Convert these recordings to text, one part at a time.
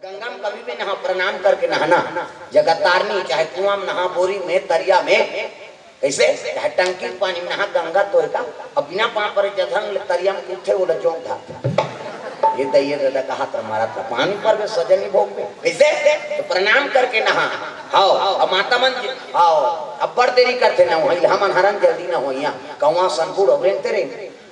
गंगा में कभी भी नहा, प्रणाम करके नहाना। जगह तारनी, चाहे कुआं में नहा, बोरी में, दरिया में, ऐसे चाहे टंकी पानी में नहा, गंगा तो है। अब बिना पाँव पर जधंग तरिया में उठे वो लजों था ये दैये दादा कहा तो हमारा था पानी पर में सजनी भोग में कैसे तो प्रणाम करके नहा। हाओ अब माता मन आओ अब बड़ देरी करते ना वही हम हरन जल्दी ना हो यहाँ कौवा सनपुर और तेरे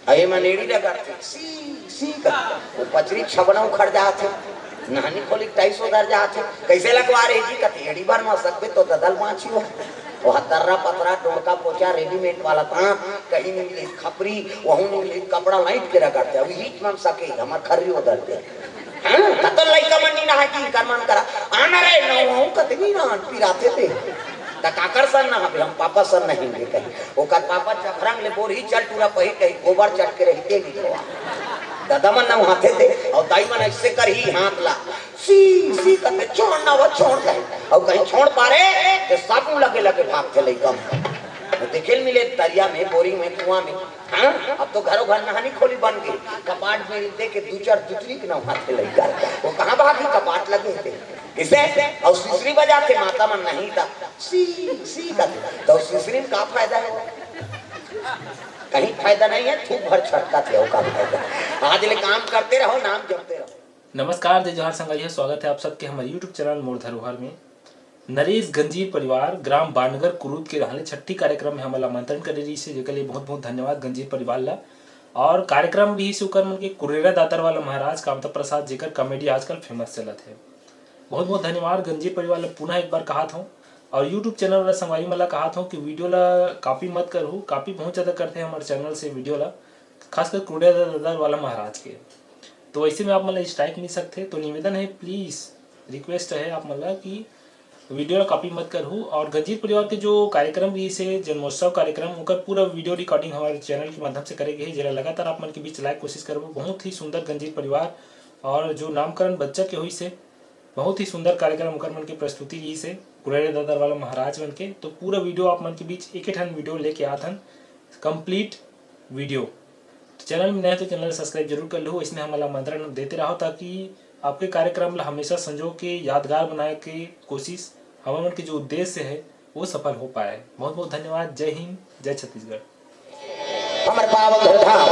अये मनेड़ी लगाते सी का वो पचरी छबना उखड़ जाते नहानी खोली 250 दर जाते कैसे लगवा रही जी कती एड़ी बार में सकते तो ददल माछी हो वह तर्रा पतरा टोड़का पोचा रेडीमेड वाला था कहीं नहीं मिली खपरी वहाँ नहीं मिली कपड़ा लाइट के रखते अभी हीट मन सके हमार खर्री उधर दे हाँ तो लड़का मन नहीं ना है कि करमान करा आना रे ना वहाँ कतनी ना पिराते थे ता काकर सन ना हम पापा सन नहीं ले कहीं वो कर पापा चफरंग ले बोर ही चल टूरा पही कहीं गोबर चट के रहते नहीं हुआ दादा मन ना हाथे थे और दाई मन ऐसे कर ही हाथ ला सी करते छोड़ ना वो छोड़ दे और कहीं छोड़ पारे तो साबुन लगे लगे भागते लइकम देखेल मिले दरिया में बोरिंग में कुआं में हाँ अब तो घरों घर नहानी खोली बन गई कपाट में दे के दो चार दूसरी के ना हाथे लइका वो कहाँ भागी कपाट लगे थे इसे और सुसरी बजाते माता मन नहीं था सी करते तो सुसरी में क्या फायदा है कहीं फायदा नहीं है खूब भर छटका थे का फायदा आज ले काम करते रहो नाम जपते रहो। नमस्कार जय जोहार संगैया स्वागत है आप सबके हमारे यूट्यूब चैनल मोर धरोहर में। नरेश गंजीर परिवार ग्राम बानगर कुरूद के रहने छठी कार्यक्रम में हमारा आमंत्रण करे रही से जेके लिए बहुत बहुत धन्यवाद गंजीर परिवार ला और कार्यक्रम भी सुकर के कुरेरा दातर वाला महाराज कामता प्रसाद जेकर कॉमेडी आजकल फेमस चलत है। बहुत बहुत धन्यवाद गंजीर परिवार ला पुनः एक बार कहा था और यूट्यूब चैनल वाला संगवाई मला कहा था कि वीडियो ला कॉपी मत करो कॉपी बहुत ज़्यादा करते हैं हमारे चैनल से वीडियो ला खासकर कुरेरा दातर वाला महाराज के तो ऐसे में आप मतलब स्ट्राइक मिल सकते तो निवेदन है प्लीज़ रिक्वेस्ट है आप मतलब कि वीडियो कॉपी मत करूँ और गंजीर परिवार के जो कार्यक्रम भी से जन्मोत्सव कार्यक्रम उनका पूरा वीडियो रिकॉर्डिंग हमारे चैनल के माध्यम से करेंगे जरा लगातार आप मन के बीच लाइक कोशिश करो। बहुत ही सुंदर गंजीर परिवार और जो नामकरण बच्चा के हुई से बहुत ही सुंदर कार्यक्रम उनकर मन की प्रस्तुति रही से कुरेरा दादर वाला महाराज बन के तो पूरा वीडियो आप मन के बीच एक ठन वीडियो लेके आथन कंप्लीट वीडियो चैनल में नए तो चैनल सब्सक्राइब जरूर कर लो। इसमें हमारा आमंत्रण देते रहो ताकि आपके कार्यक्रम ला हमेशा संजो के यादगार बनाए के कोशिश हमारे के जो उद्देश्य है वो सफल हो पाए। बहुत बहुत धन्यवाद। जय हिंद जय छत्तीसगढ़। हमारे पावन धरधाम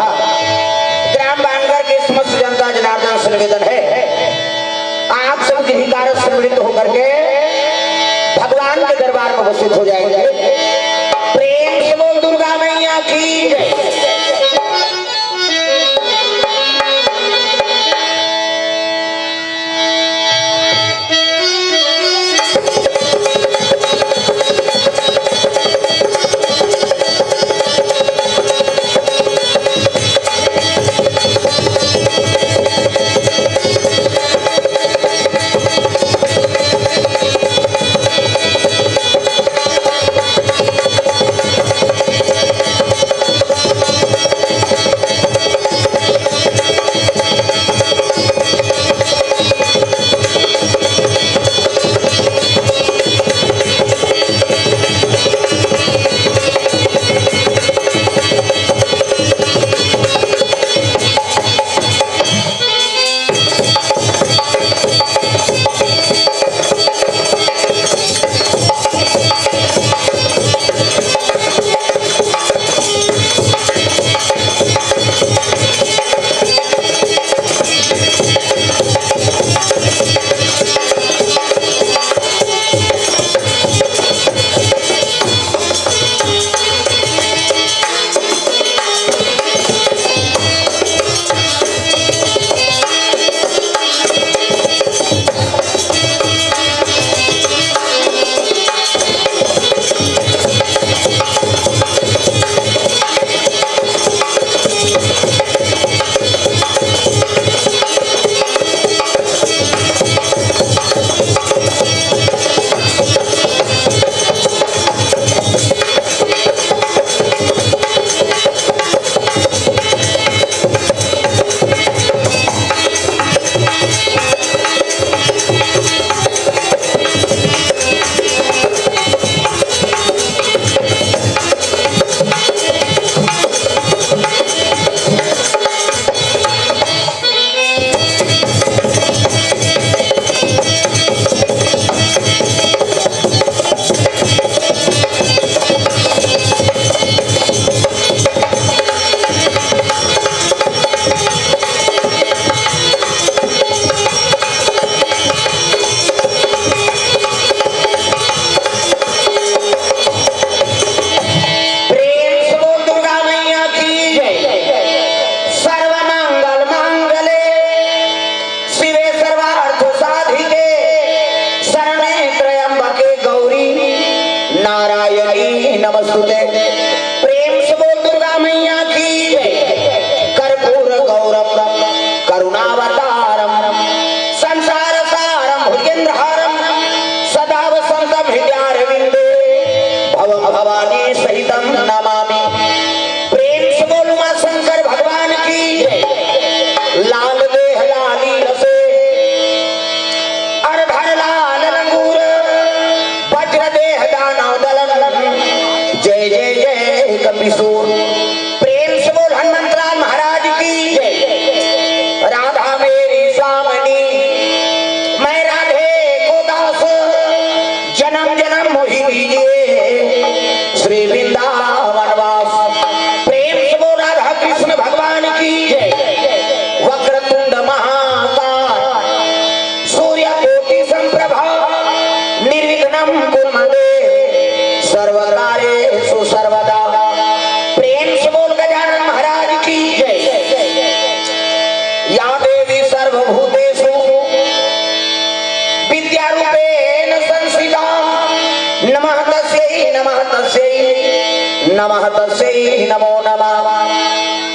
ग्राम बानगर के समस्त जनता जनार्दन से निवेदन है आप सब जिन्हीं कार्य सम्मिलित होकर के भगवान के दरबार में उपस्थित हो जाएंगे। प्रेम से बोल दुर्गा मैया की जय। किशोर। प्रेम से बोल हनुमंतलाल महाराज की जय। राधा मेरी सामनी मैं राधे को दास, जन्म जन्म मोहि लीजिए श्री वृंदावन वास। प्रेम से बोल राधा कृष्ण भगवान की जय। वक्रतुंड महाकाय सूर्यकोटि संप्रभा निर्विघ्नं कुरु मे देव सर्वकार्येषु सर्वदा। प्रेम से बोल गजानन महाराज की जय। या देवी सर्वभूतेषु विद्यारूपेण संस्थिता नमः तस्यै नमः तस्यै नमः तस्यै नमो नमः।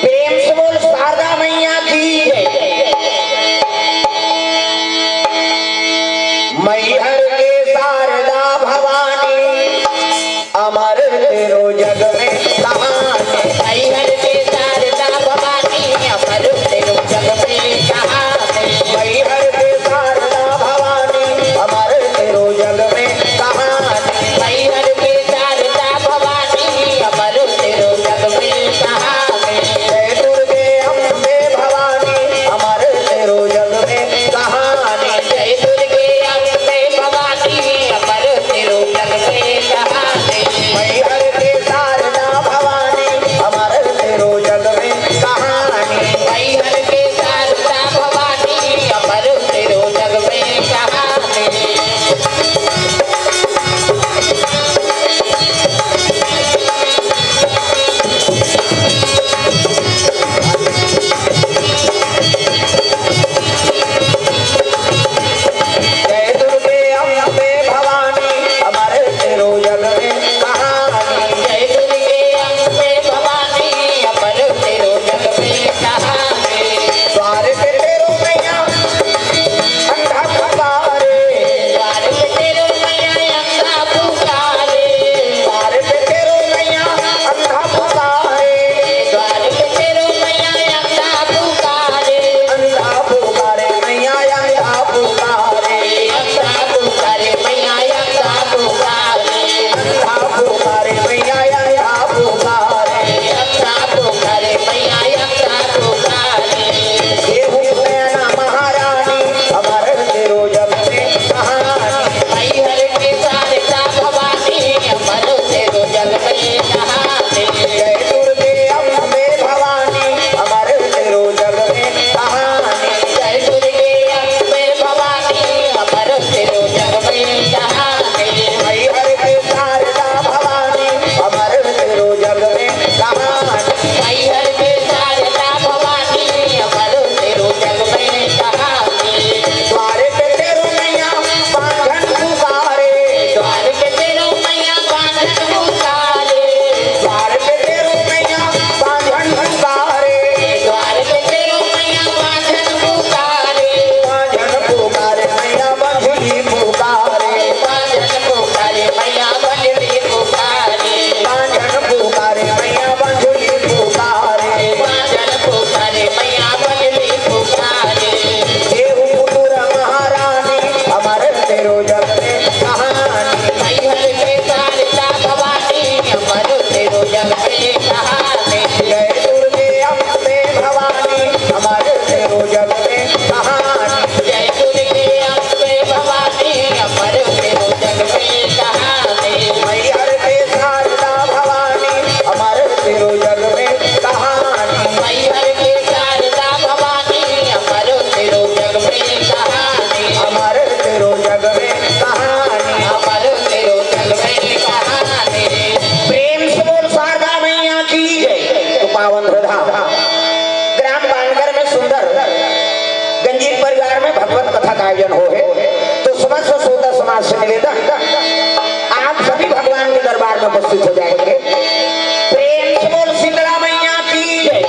प्रेम से बोल शारदा मैया की जय। मैहर के शारदा भवानी अमर तेरो जग में कहानी। मैहर के शारदा भवानी अमर तेरो जग में कहानी। मैहर के शारदा भवानी अमर तेरो जग में कहानी। मैहर के शारदा भवानी अमर तेरो जग में कहानी। जय दुर्गे अम्बे भवानी अमर तेरो जग में कहानी। जय दुर्गे अम्बे भवानी अमर तेरो जग में कहानी। मैहर के शारदा भवानी अमर तेरो जग में कहानी। मैहर के शारदा भवानी अमर तेरो जग में कहानी। जय दुर्गे अम्बे भवानी अमर तेरो जग में कहानी। जय दुर्गे अम्बे भवानी अमर तेरो जग में कहानी। द्वार पे तेरो मैया अंधा पुकारे। द्वार पे तेरो मैया अंधा पुकारे। द्वार पे तेरो मैया अंधा पुकारे। द्वार पे तेरो मैया अंधा पुकारे। अंधा पुकारे मैया अंधा पुकारे। अंधा पुकारे मैया अंधा पुकारे। अंधा पुकारे मैया अंधा पुकारे। अंधा पुकारे मैया अंधा पुकारे। देहु नैना महारानी अमर तेरो जग में कहानी। मैहर के शारदा भवानी अमर तेरो जग में कहानी। जय दुर्गे अम्बे भवानी अमर तेरो जग में कहानी। जय दुर्गे अम्बे भवानी अमर तेरो जग में कहानी। मैहर के शारदा भवानी अमर तेरो जग में कहानी। मैहर के शारदा भवानी अमर तेरो जग में कहानी। द्वार पे तेरो मैया बांधन पुकारे। द्वार पे तेरो मैया बांधन पुकारे। द्वार पे तेरो मैया बांधन पुकारे। द्वार पे तेरो मैया बांधन पुकारे। बांधन पुकारे मैया बंधुली पुकारे। बांधन पुकारे मैया बंधुली पुकारे। बांधन पुकारे मैया बंधुली पुकारे। बांधन पुकारे मैया बंधुली पुकारे। देहु पुत्र महारानी अमर तेरो जग में कहानी। मैहर के शारदा भवानी अमर तेरो जग में कहानी। जय दुर्गे अम्बे भवानी अमर तेरो जग में कहानी। जय दुर्गे अम्बे भवानी अमर तेरो जग में कहानी। मैहर के शारदा भवानी अमर तेरो जग में कहानी। मैहर के शारदा भवानी अमर तेरो जग में कहानी। अमर तेरो जग में कहानी। अमर तेरो जग में कहानी। प्रेम से बोल शारदा मैया की जय। तो पावन धाम ग्राम बानगर में सुंदर गंजीर परिवार में भगवत कथा का आयोजन हो है। तो समस्त श्रोता समाज से निवेदन आप सभी भगवान के दरबार में उपस्थित हो जाएंगे। प्रेम से बोल शीतला मैया की जय।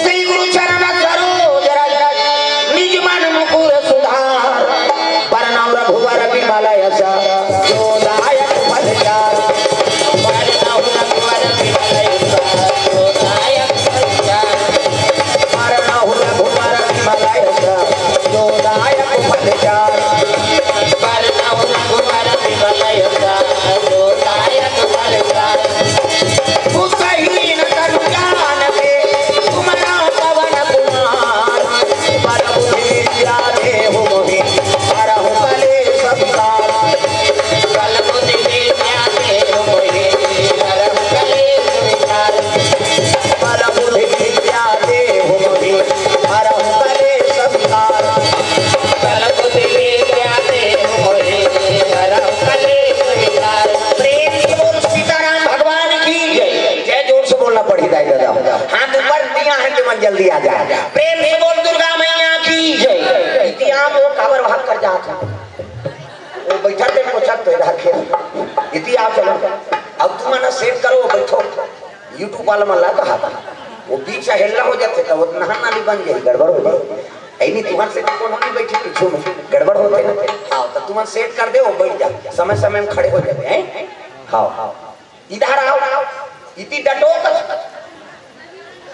श्री गुरु चरण सरोज रज निज मन मुकुर सुधार परनाम रघुवर विमल यश जो दायक फल चार। परनाम रघुवर विमल यश जो दायक फल चार। परनाम रघुवर विमल यश जो दायक फल चार। परनाम रघुवर विमल यश जो दायक फल चार। वो काबर भाग कर जाता वो बैठा थे पोछा तो इधर खेल इति आप चलो अब तुम ना सेट करो बैठो यूट्यूब वाला मल्ला कहा था वो बीच हेलना हो जाते तो वो नहा नाली बन गई गड़बड़ हो गई ऐनी तुम्हारे से कौन नहीं बैठी पीछे में गड़बड़ होते ना आओ तो तुम सेट कर दे वो बैठ जा समय समय में खड़े हो जाते हैं हाँ इधर आओ इति डटो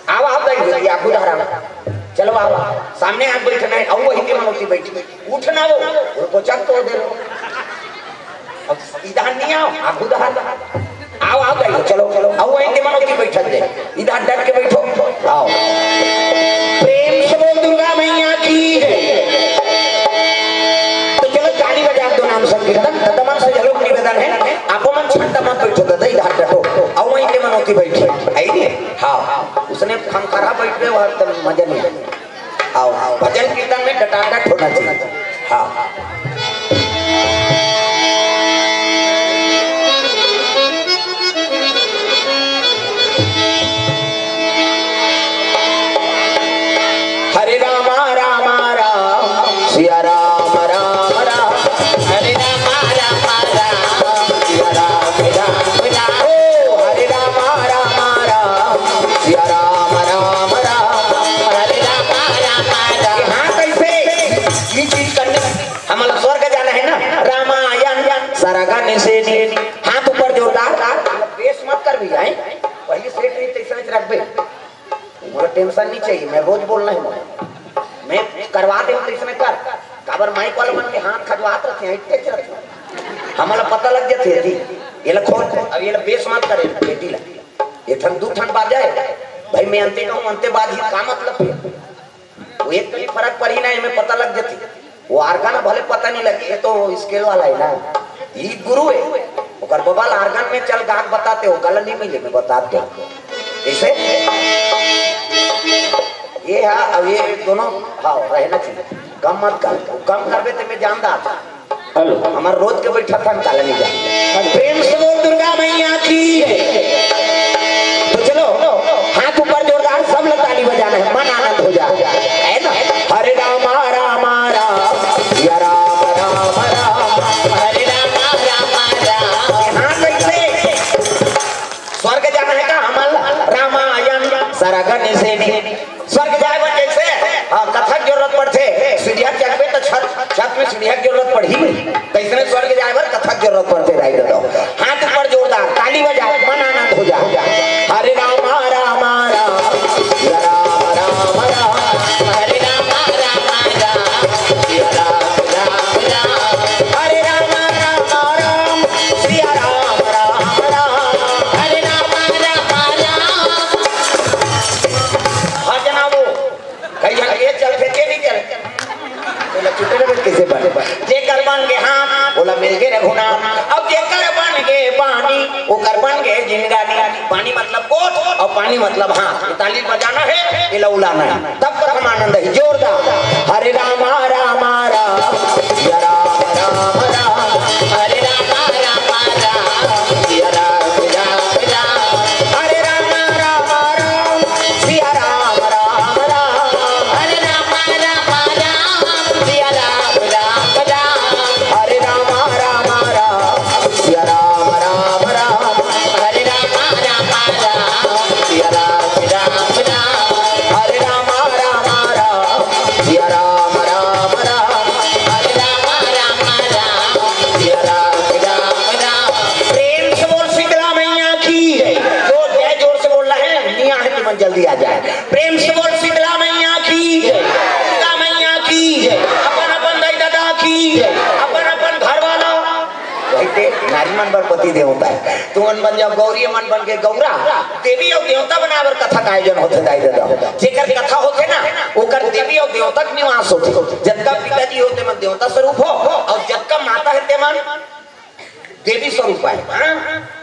आओ आप बैठ आप उधर आओ चलो आओ सामने आप बैठना है आओ वही के मनोती बैठी उठना वो पोछा तोड़ दे इधर नहीं आओ आप उधर आओ आओ बैठो चलो आओ वहीं के मनोती बैठक दे इधर डट के बैठो आओ प्रेम से बोल दुर्गा मैया की तो चलो ताली बजा दो नाम संकीर्तन ददमन से जलो निवेदन है आपो मन छंटा मत बैठो दादा इधर डटो आओ वहीं के मनोती बैठी आई नहीं हाँ उसने खंखरा बैठ गए वह तब मजा नहीं आओ आओ भजन कीर्तन में डटाडट होना चाहिए हाँ हरे राम राम राम सिया राम राम राम हरे राम राम राम सिया राम राम राम ओ हरे राम राम राम सिया राम राम राम हरे राम राम राम हाँ कैसे ये चीज करने हमारा स्वर्ग जाना है ना रामायण सारा गाने से हाथ ऊपर जोरदार बेस मत कर भी आए पहले सेट नहीं तैसे रख बे मुझे टेंशन नहीं चाहिए मैं रोज बोलना है मैं करवा दे तो इसमें कर काबर माइक वाला मन के हाथ खजवात रखे हैं इतने चलते हमारा पता लग जाते थी ये ला खोल अब ये ला बेस मत करे बेटी ला ये ठंड दू ठंड बाज जाए भाई मैं अंते कहूँ अंते बाद ही का मतलब है वो एक कहीं फर्क पड़ी ना हमें पता लग जाती वो आर्गन भले पता नहीं लगे तो स्केल वाला है ना ये गुरु है और बबाल आर्गन में चल गाहक बताते हो गलत नहीं मिले मैं बताते ऐसे ये है अब ये दोनों हाँ रहना चाहिए कम मत कर कम करबे तो मैं जानता था हेलो हमारे रोज के बैठा था काला नहीं जान प्रेम से बोल दुर्गा मैया की तो चलो हाथ ऊपर जोरदार सब लोग ताली बजाना है मन आनंद हो जाए है ना हरे राम राम राम या राम राम राम हरे राम राम राम हाँ कैसे स्वर्ग जाना है का हमारा रामायण सारा गाने से स्वर्ग जाएगा कैसे कथक जरूरत पड़ते सीढ़िया चढ़ तो छत में सीढ़िया जरूरत पड़ी कैसे स्वर्ग जाएगा कथक जरूरत पड़ते राइट हाथ ऊपर जोरदार ताली बजाओ मन आनंद हो जाए हरे राम राम राम राम राम राम हरे राम राम राम सिया राम राम राम हरे राम राम राम सिया राम राम राम हरे राम राम राम हाँ जनाबो कई जगह ये चलते के नहीं चले बोला छुट्टे लगे कैसे बने जेकर बन के हाँ बोला मिल के रघुना अब जेकर बन के पानी वो कर बन के जिंदगानी पानी मतलब कोट और पानी मतलब हाँ ताली बजाना है ये उलाना है तब पर हम आनंद है जोरदार हरे राम राम राम या राम राम राम हरे राम राम राम या राम राम राम हरे राम राम राम सिया राम राम राम हरे राम राम राम सिया राम राम राम हरे राम राम राम सिया राम राम राम हरे राम राम राम सिया राम राम राम हरे राम राम राम सिया राम राम राम हरे राम राम राम सिया राम राम राम प्रेम से बोल शीतला मैया की जोर से बोल रहा है निया है कि मन जल्दी आ जाए प्रेम से बोल शीतला मैया की दुर्गा मैया की अपन अपन दाई दादा की अपन अपन घर वाला वही नारी मन पर पति देवता है तू मन बन जाओ गौरी मन बन के गौरा देवी और देवता बनावर कथा का आयोजन होते दाई दादा जेकर कथा होते ना ओकर देवी और देवता के निवास होते जबका पिताजी होते मन देवता स्वरूप हो और जबका माता है ते मन देवी स्वरूप है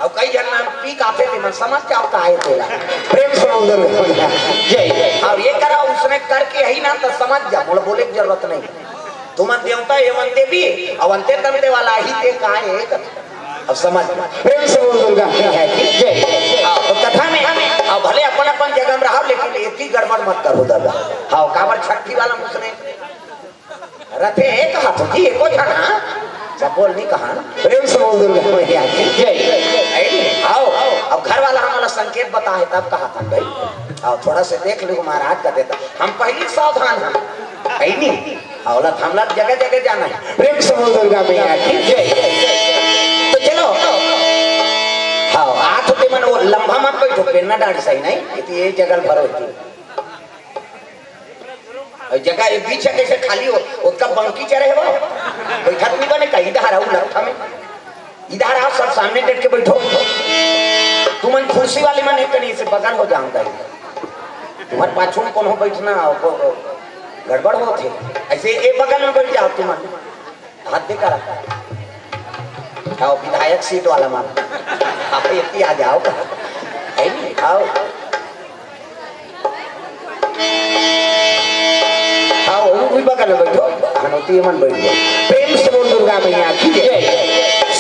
और कई जन पी काफे थे मन समझ के आपका आए तेरा प्रेम समुद्र जय और ये करा उसने करके यही ना तो समझ जा बोले की जरूरत नहीं तुम देवता एवं देवी और अंते तंते वाला ही ते काहे एक अब समझ प्रेम समुद्र है जय तो कथा में अब भले अपन अपन जगह में रहो लेकिन एक ही गड़बड़ मत करो दादा हाँ काबर छठी वाला मुझने रथे एक हाथ जी एको जना सब बोल नहीं कहा प्रेम से बोल दुर्गा मैया की आओ अब घर वाला हमारा संकेत बता है तब कहा था भाई आओ थोड़ा से देख लो महाराज का देता हम पहले सावधान हैं है नहीं औला हमला जगह जगह जाना है प्रेम से बोल दुर्गा मैया की तो चलो हाँ हाथ होते मन वो लंबा मत बैठो पेरना डांट सही नहीं ये जगह भरो जगह एक बीच है कैसे खाली हो उसका बंकी चढ़े हो बैठा नहीं बने कहीं इधर आओ लड़का में इधर आओ सब सामने डट के बैठो तुम कुर्सी वाले मन एक कहीं से बगल हो जाऊंगा तुम्हारे पाछू में कौन हो बैठना गड़बड़ हो थे ऐसे एक बगल में बैठ जाओ तुम हाथ दे कर आओ विधायक सीट वाला मान आप एक आ जाओ है नहीं आओ बगल में बैठो हनौती मन बैठो प्रेम से बोल दुर्गा मैया की जय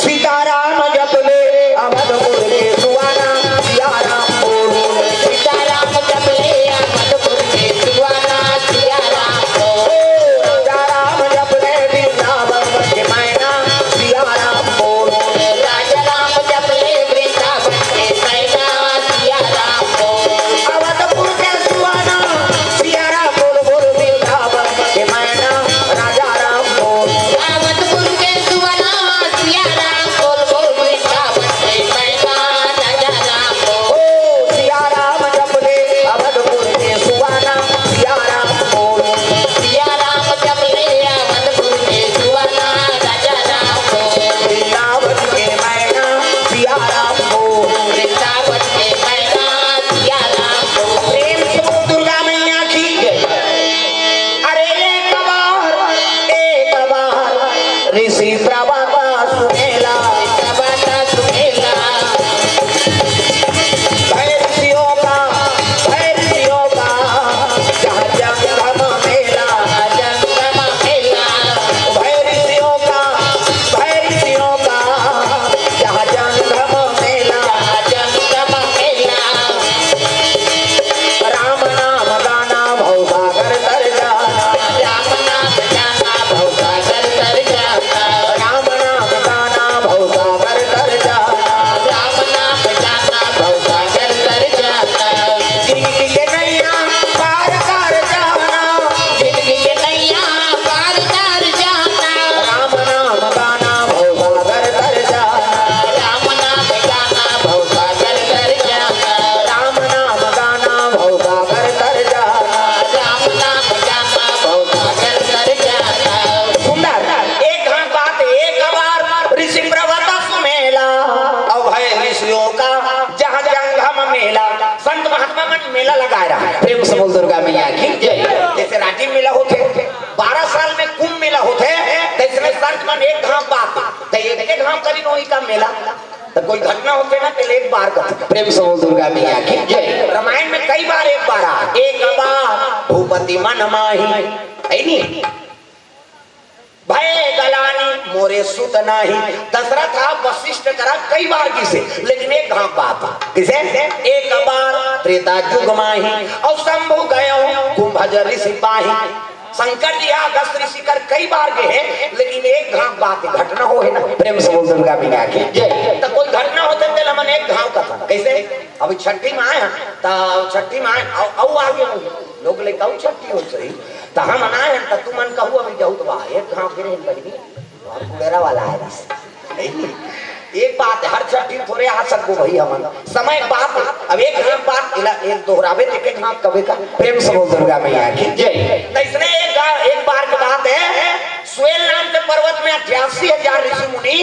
सीताराम जप ले अवधपुर के सुवाना सिया राम बोल सीताराम जप ले अवधपुर के सुवाना सिया राम बोल राजा राम जप ले वृंदावन के मैना सिया राम बोल राजा राम जप ले वृंदावन के मैना सिया राम बोल अवधपुर के सुवाना सिया राम बोल बोल वृंदावन के मैना राजा राम बोल अवधपुर के सुवाना सिया राम बोल बोल वृंदावन के मैना राजा राम बोल ओ सिया राम जप ले अवधपुर के सुवाना सिया राम बोल सिया राम जप ले अवधपुर के सुवाना राजा राम बोल वृंदावन के मैना सिया राम बोल वृंदावन के मैना सिया राम बोल प्रेम से बोल दुर्गा मैया की अरे एक बार ऋषि प्रभाता सुनेला भय ऋषियों का जहाँ जंगम मेला भय ऋषियों का जहाँ जंगम मेला राम नाम गाना भवसागर तर जाना राम नाम गाना भवसागर तर जाना राम नाम गाना भवसागर तर जाना राम नाम गाना भवसागर तर जाना जिंदगी के नैया पार कर जाना जिंदगी के नैया पार कर जाना राम नाम गाना भवसागर तर जाना राम नाम गाना भवसागर तर जाना राम नाम गाना भवसागर तर जाना राम नाम गाना भवसागर तर जाना सुंदर एक घाट बात एक बार ऋषि प्रवता सुमेला अभय ऋषियों का जहाँ जंगम मेला संत महात्मा मन मेला लगा रहा है प्रेम से बोल दुर्गा मैया की जय जैसे राजीव मेला होते 12 साल में कुंभ मेला होते इसमें संत मन एक घाम बात तो एक घाम करी नोई का मेला तो कोई घटना होते ना पहले एक बार का प्रेम से बोल दुर्गा मैया की जय रामायण में कई बार एक बार भूपति मन माही है नहीं भय गलानी मोरे सुत नाही दशरथ वशिष्ठ करा कई बार किसे लेकिन एक घाम बात किसे एक बार त्रेता युग माही और शंभु गयो कुंभज ऋषि पाही शंकर जी अगस्त ऋषि कर कई बार गए लेकिन एक घाम बात घटना हो है ना प्रेम से बोल दुर्गा मैया की जय तो कोई घटना होते थे मन एक घाव का था कैसे अभी छठी में आया तो छठी में आए औ आगे लोग ले कहू छठी हो सही तो हम आए तो तू मन कहू अभी जाऊ तो एक घाव गिरे बड़ी और कुलेरा वाला है बस एक बात हर छठी थोड़े आ सको भाई हम समय बात अब एक घाव बात एक दोहरावे एक घाव कभी का प्रेम से बोल दुर्गा मैया की जय तो इसने एक बार की बात है स्वेल नाम के पर्वत में 88,000 ऋषि मुनि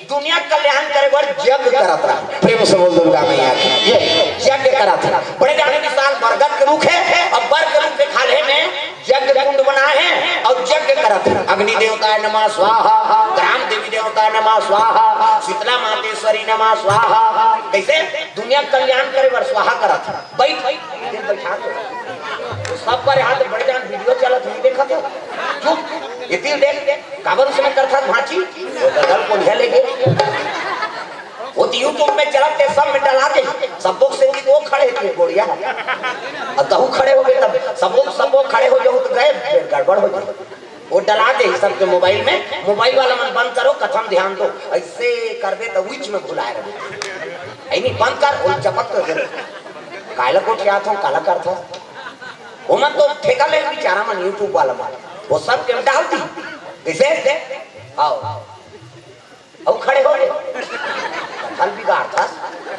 दुनिया कल्याण करे बर यज्ञ करत रहा प्रेम से बोल दुर्गा मैया की यज्ञ करत रहा बड़े जाने विशाल बरगद के रुख है और बर के रुख के खाले में यज्ञ कुंड बनाए हैं और यज्ञ करत रहा अग्नि देवता नमः स्वाहा ग्राम देवी देवता नमः स्वाहा शीतला मातेश्वरी नमः स्वाहा कैसे दुनिया कल्याण करे बर स्वाहा करत बैठा सब पर हाथ बड़े जान वीडियो चलत नहीं देखा था चुप इतनी देख काबर उसमें करता भांची वो बदल को ले लेके वो यूट्यूब में चलाते सब में डला दे सब लोग से वो खड़े थे गोड़िया और तहु खड़े हो गए तब सब लोग खड़े हो जाओ तो गए गड़बड़ हो जाए वो डला दे सबके मोबाइल में, मोबाइल वाला मन बंद करो, कथम ध्यान दो, ऐसे कर दे तो बीच में भुलाए रहे। नहीं बंद कर, वो चपक तो दे काला को क्या था काला कर था वो मन तो ठेका ले बेचारा मन यूट्यूब वाला मन वो सब के डाल दी कैसे आओ आओ खड़े हो कथम बिगाड़ था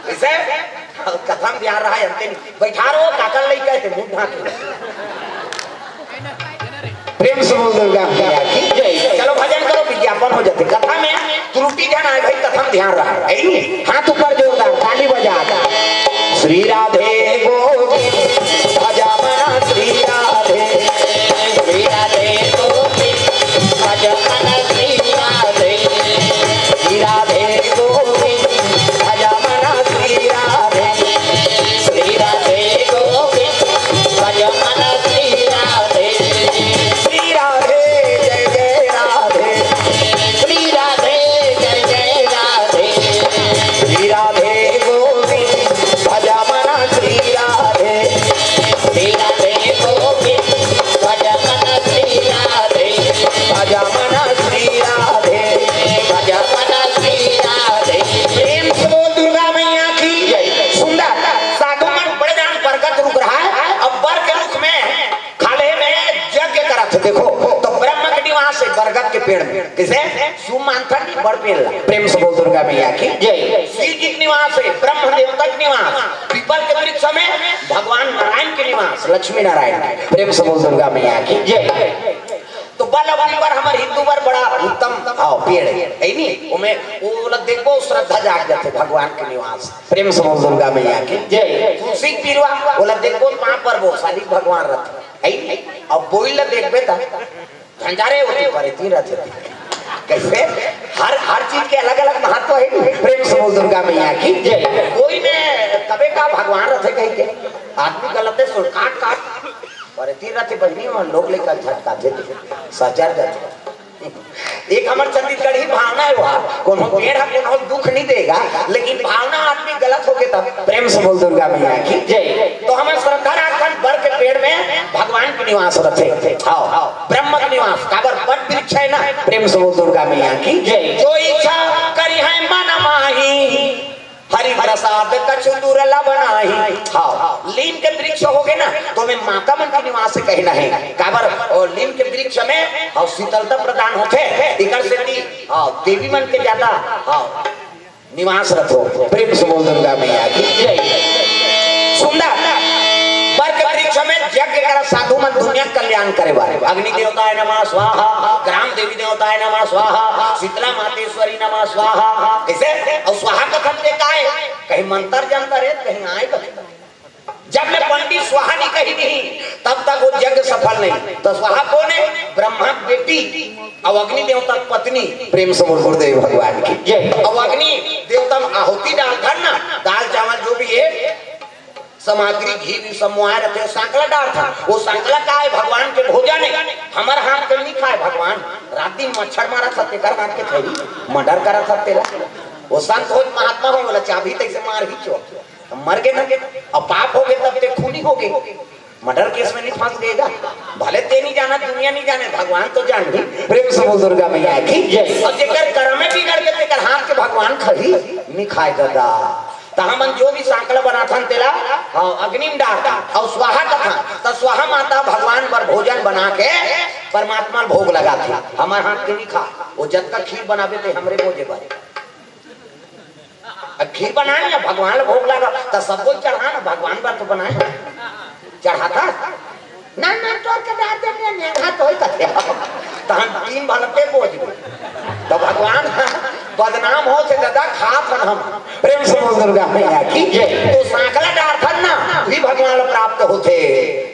कैसे कथम ध्यान रहा है अंते बैठा रहो काकल नहीं कहते मुंह ढांके प्रेम से बोल दुर्गा मैया की जय। चलो भजन करो विज्ञापन हो जाते कथा में त्रुटि ध्यान आए भाई कथम ध्यान रहा है हाथ ऊपर जोरदार ताली बजा श्री राधे गोविंद भजा मना श्री राधे गोविंद भजा मना श्री राधे गोविंद भजा मना श्री राधे गोविंद भजा मना श्री राधे श्री राधे जय जय राधे श्री राधे जय जय राधे श्री राधे गोविंद भजा मना श्री राधे गोविंद भजा मना श्री राधे भजा मना श्री राधे भजा मना श्री राधे। प्रेम से बोल दुर्गा मैया की जय। सुंदर साधु मन बड़े जान बरगद रुक रहा है अब बर के रुख में खाले में यज्ञ करा था देखो तो ब्रह्म के निवास है बरगद के पेड़ में किसे सुमांथन की बड़ पेड़ प्रेम से बोल दुर्गा मैया की जय। शिव जी के निवास है ब्रह्म देवता के निवास पीपल के वृक्ष में भगवान नारायण के निवास लक्ष्मी नारायण प्रेम से बोल दुर्गा मैया की जय। तो बलवानी पर हमारे हिंदू पर बड़ा उत्तम आओ पेड़ है नहीं उमें वो लोग देखो श्रद्धा जाग जाते भगवान के निवास प्रेम से बोल दुर्गा मैया की जय। सिख पीरवा वो लोग देखो वहां पर वो शादी भगवान रथ है अब बोई लोग देखबे ता झंझारे होते पर तीन रथ कैसे हर चीज के अलग अलग महत्व है प्रेम से बोल दुर्गा मैया की जय। कोई में कबे का भगवान रथ कहीं के आदमी गलत है सुन काट काट और तीन रथ बजनी और लोग लेकर झटका देते सजर जाते एक हमारे छत्तीसगढ़ ही भावना है वहाँ कोनो पेड़ हम कोनो दुख नहीं देगा लेकिन भावना आदमी गलत हो गए तब प्रेम से बोल दुर्गा मैया की जय। तो हमारे श्रद्धा राखन बर के पेड़ में भगवान के निवास रखे आओ ब्रह्म के निवास काबर बट वृक्ष है ना प्रेम से बोल दुर्गा मैया की जय। जो इच्छा करी है मन माही हरि प्रसाद कछु दुर्लभ नाही हाँ लीम के वृक्ष हो गए ना तो मैं माता मन के निवास से कहना है काबर और लीम के वृक्ष में और शीतलता प्रदान होते इकर से देवी मन के ज्यादा निवास रखो प्रेम से बोल दुर्गा मैया की जय। सुंदर बर के वृक्ष में यज्ञ कर साधु मन दुनिया कल्याण करे बारे अग्नि देवताय नमः स्वाहा ग्राम देवी देवताय नमः स्वाहा शीतला मातेश्वरी नमः स्वाहा कैसे और स्वाहा कथन के काय कहीं मंत्र जंतर है कहीं आए जब मैं पंडित स्वाहा नहीं कही नहीं तब तक वो यज्ञ सफल नहीं तो स्वाहा कौन है ब्रह्मा बेटी और अग्नि देवता पत्नी प्रेम से बोल गुरुदेव भगवान की जय। और अग्नि देवता आहुति डाल धरना दाल चावल जो भी है सामग्री घी भी सब मुआए रहते सांकला डाल था वो सांकला का है भगवान के भोजन है हमारे हाथ के नहीं खाए भगवान रात दिन मच्छर मारा था तेकर हाथ के थैली मर्डर करा था तेरा वो संत हो महात्मा हो बोला चाबी तैसे मार ही चो मर गए ना अब पाप हो गए तब ते खूनी हो गए मर्डर केस में नहीं फंस गएगा भले ते नहीं जाना दुनिया नहीं जाने भगवान तो जान भी प्रेम से बोल दुर्गा मैया की जय। और जेकर कर्म में बिगड़ के तेकर हाथ के भगवान खरी नहीं खाए दादा हमन जो भी सांकला बना था तेला अग्नि में डालता और स्वाहा का था तो स्वाहा माता भगवान पर भोजन बना के परमात्मा भोग लगा था हमारे हाथ के नहीं खा वो जब तक खीर बनावे थे हमरे भोजे पर खीर बनाए ना भगवान भोग लगा तो सब कोई चढ़ा ना भगवान पर तो बनाए चढ़ाता ना ना तो के दाते में नेहा तो ही कथे तो हम तीन भलते बोझ तो भगवान बदनाम हो से दादा खात हम प्रेम से बोल दुर्गा मैया की जय। तो सांकला डार्थन ना भी भगवान प्राप्त होते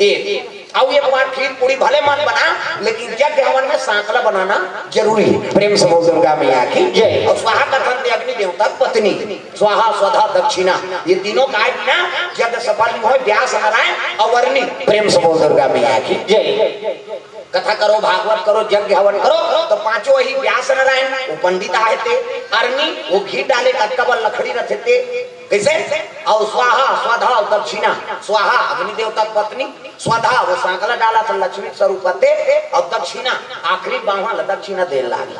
एक अब एक बार खीर पूरी भले मन बना लेकिन यज्ञ हवन में सांकला बनाना जरूरी है प्रेम से बोल दुर्गा मैया की जय। और स्वाहा कथन दे अग्नि देवता पत्नी स्वाहा स्वधा दक्षिणा ये तीनों का बिना यज्ञ सफल नहीं हो व्यास नारायण अवर्णी प्रेम से बोल दुर्गा मैया की जय। कथा करो, भागवत करो, यज्ञ हवन करो, तो पांचों वही व्यास नारायण वो पंडित आए थे, अरनी वो घी डाले कटकबल लकड़ी रखे थे, कैसे? और स्वाहा स्वधा दक्षिणा, स्वाहा अग्नि देवता पत्नी, स्वधा वो सांकला डाला था लक्ष्मी स्वरूप थे, और दक्षिणा आखिरी बाहा दक्षिणा दे लागी।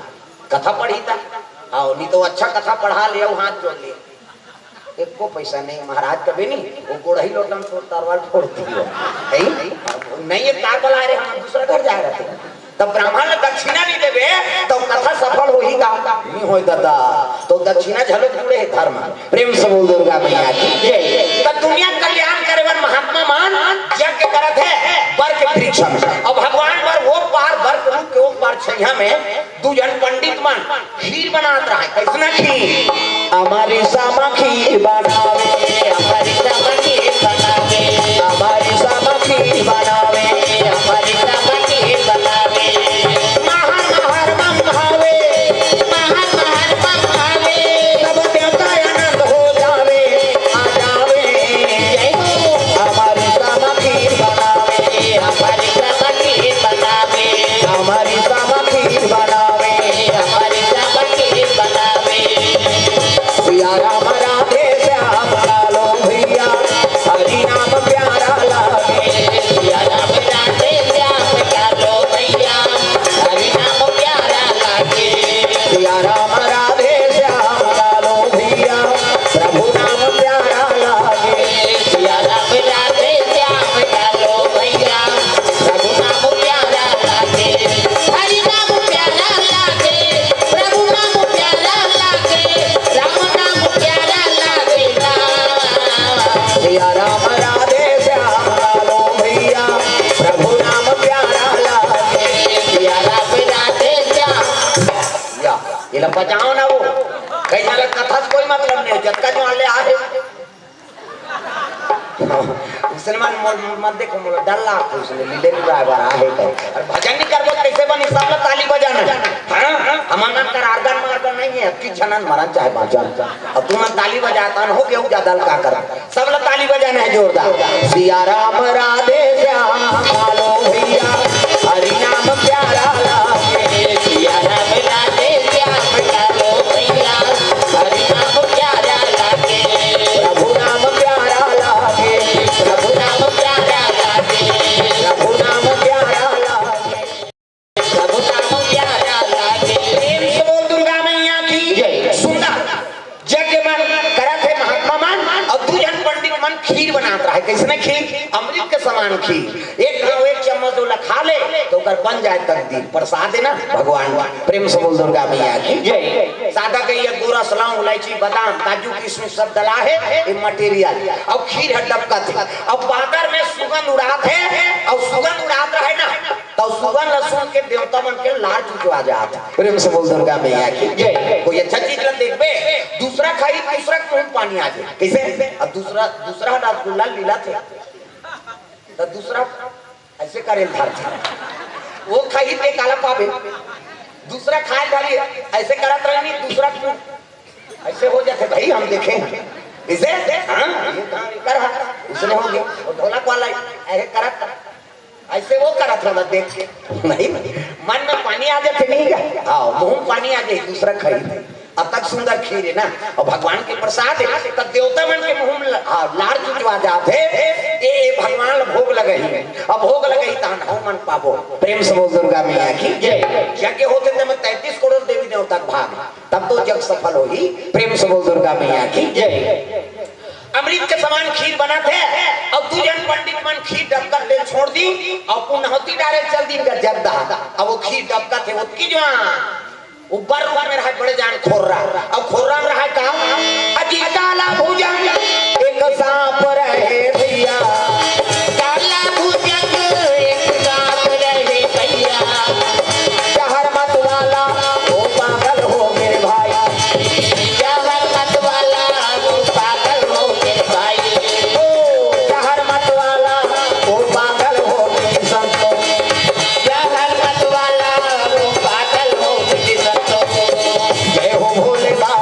कथा पढ़ी था और नहीं तो अच्छा कथा पढ़ा ले हाथ जोड़ ले, एक को पैसा नहीं महाराज कभी नहीं वो गोड़ही लोटन तरवार फोड़ती हो नहीं ये कार बला रहे हम दूसरा घर जा रहे थे तब ब्राह्मण दक्षिणा नहीं देवे तो कथा सफल हो ही नहीं हो दादा तो दक्षिणा झलक जुड़े है धर्म प्रेम से बोल दुर्गा मैया की जय। तो दुनिया कल्याण करे वन महात्मा मान यज्ञ करत है बर के वृक्ष में और भगवान बर वो पार बर के वो पार छैया में दू जन पंडित मन खीर बनात रहा है। कैसना खीर? हमारी सामा खीर बनावे, हमारी सामा खीर बनावे, हमारी सामा खीर बनावे, हमारी सामा खीर बनावे। महान महान मम भावे, महान महान मम भावे, सब देवता आनंद हो जावे, आ जावे। जय हो हमारी सामा खीर बनावे, हमारी सामा खीर बनावे, हमारी सामा खीर बनावे, हमारी सामा खीर बनावे। सिया राम राधे श्याम लालो भैया हरि नाम प्यारा लागे, सिया राम राधे श्याम लालो भैया हरि नाम प्यारा लागे, सिया राम राधे श्याम लालो भैया प्रभु नाम प्यारा लागे, सिया राम राधे श्याम लालो भैया प्रभु नाम प्यारा लागे, हरि नाम प्यारा लागे, प्रभु नाम प्यारा लागे, राम नाम प्यारा लागे। सिया राम राधे श्याम लालो भैया प्रभु नाम प्यारा लागे, सिया राम राधे श्याम या ये बजाओ ना वो कई जगह कथा से कोई मतलब नहीं जत्का जो आले आहे मुसलमान मत देखो मोला डर लागतो उसने लीले ड्राइवर आहे कहीं और भजन नहीं करबो कैसे बनी सब लोग ताली बजाना हां हमारा कर आर्गन मार्गन नहीं है कि छनन मरन चाहे बाजन अब तुम ताली बजाता हो के ज्यादा का कर सब लोग ताली बजाना है जोरदार। सिया राम राधे श्याम लालो भैया हरि नाम प्यारा लागे, सिया राम राधे श्याम लालो भैया हरि नाम प्यारा लागे, प्रभु नाम प्यारा लागे, प्रभु नाम प्यारा लागे, प्रभु नाम प्यारा लागे, प्रभु नाम प्यारा लागे। प्रेम से बोल दुर्गा मैया की जय। सुंदर यज्ञ मन करत है महात्मा मन और दू जन पंडित मन खीर बनात रहा है। कैसने खीर? अमृत के समान खीर। एक गाँव एक चम्मच वाला खा ले तो कर बन जाए तकदीर प्रसाद है ना भगवान। प्रेम से बोल दुर्गा मैया की जय। सादा के ये गोरा सलाम इलायची बादाम काजू किशमिश सब डला है ये मटेरियल और खीर है डबका थी और बादर में सुगंध उड़ात है और सुगंध उड़ात रहा है ना तो सुगंध लहसुन के देवता मन के लाल चुचवा जाता। प्रेम से बोल दुर्गा मैया की जय। कोई अच्छा चीज ला देखबे दूसरा खाई दूसरा मुंह पानी आ जाए कैसे? अब दूसरा रसगुल्ला लीला थे तो दूसरा ऐसे करे धर वो खाई पे काला पावे दूसरा खाए डाली ऐसे करत रहनी दूसरा ऐसे हो जाते भाई हम देखे इसे हाँ कर उसने हो गया और ढोलक वाला ऐसे करत ऐसे वो करत रहा देख के नहीं मन में पानी आ जाते नहीं क्या हाँ मुंह पानी आ जाए दूसरा खाई अब तक सुंदर खीर है ना और भगवान के प्रसाद है तब देवता मन के मुंह में लाड़ चुचवा जाते ये भगवान भोग लगे ही अब भोग लगे ही तान हो मन पाबो। प्रेम से बोल दुर्गा मैया की जय। यज्ञ होते थे में 33 करोड़ देवी देवता भाग तब तो जग सफल होगी। प्रेम से बोल दुर्गा मैया की जय। अमृत के समान खीर बना थे और दू जन पंडित मन खीर डबका तेल छोड़ दी और पुनहती डाले चल दी का जब दहा अब वो खीर डबका थे उसकी जो ऊपर ऊपर में रहा बड़े जान खोर्रा अब खोर्रा में रहा कहा अजी काला भुजंग एक सांप रहे भैया काला भुजंग एक सांप रहे भैया जहर मत वाला वो पागल हो मेरे भाई जहर मत वाला वो पागल हो मेरे भाई जहर मत वाला वो पागल हो मेरे संतो जहर मत वाला वो पागल हो मेरे संतो जय हो भोले बाबा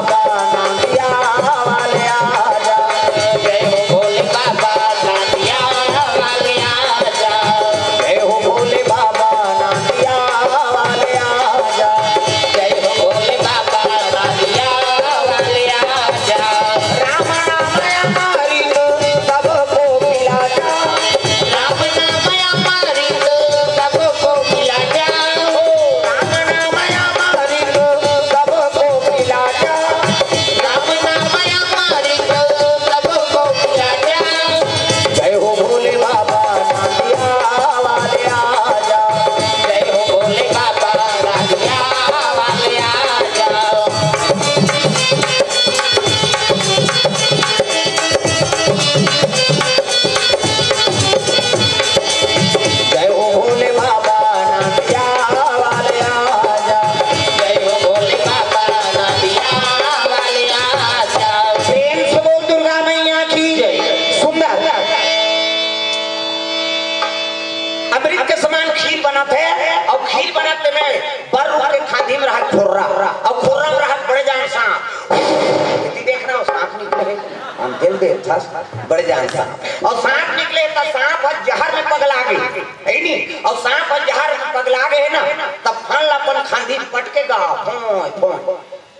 बोल दे था बड़े जान सांप और सांप निकले तो सांप जहर में पगला गई है नहीं और सांप जहर में पगला गए ना तब फन अपन खांदी पटकेगा फोय फोय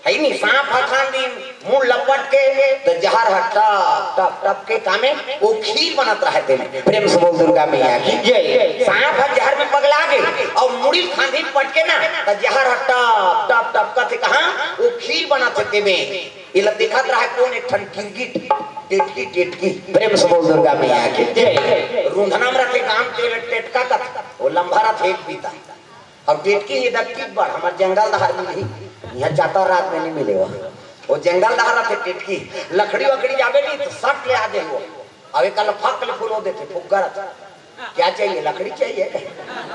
है नहीं सांप खांदी मुंह लपट के तो जहर टप टप टप के कामे वो खीर बनत रहते हैं प्रेम से बोल दुर्गा मैया की जय सांप जहर में पगला गए और मुड़ी खांदी पटके ना तो जहर टप टप टप करते कहां वो खीर बनाते थे में इला दिखत रहा कौन एक ठन गिरगिट टेटकी टेटकी प्रेम से बोल दुर्गा मैया की जय रुंधना में रखे काम के टेटका का वो लंबा रथ एक बीता और टेटकी ये दक्की बार हमार जंगल दहार में नहीं यहाँ जाता रात में नहीं मिलेगा वो जंगल दहार रथे टेटकी लकड़ी वकड़ी जावे नहीं तो सट ले आ जाए वो अब एक फक ले फूलो देते फुग्गा क्या चाहिए लकड़ी चाहिए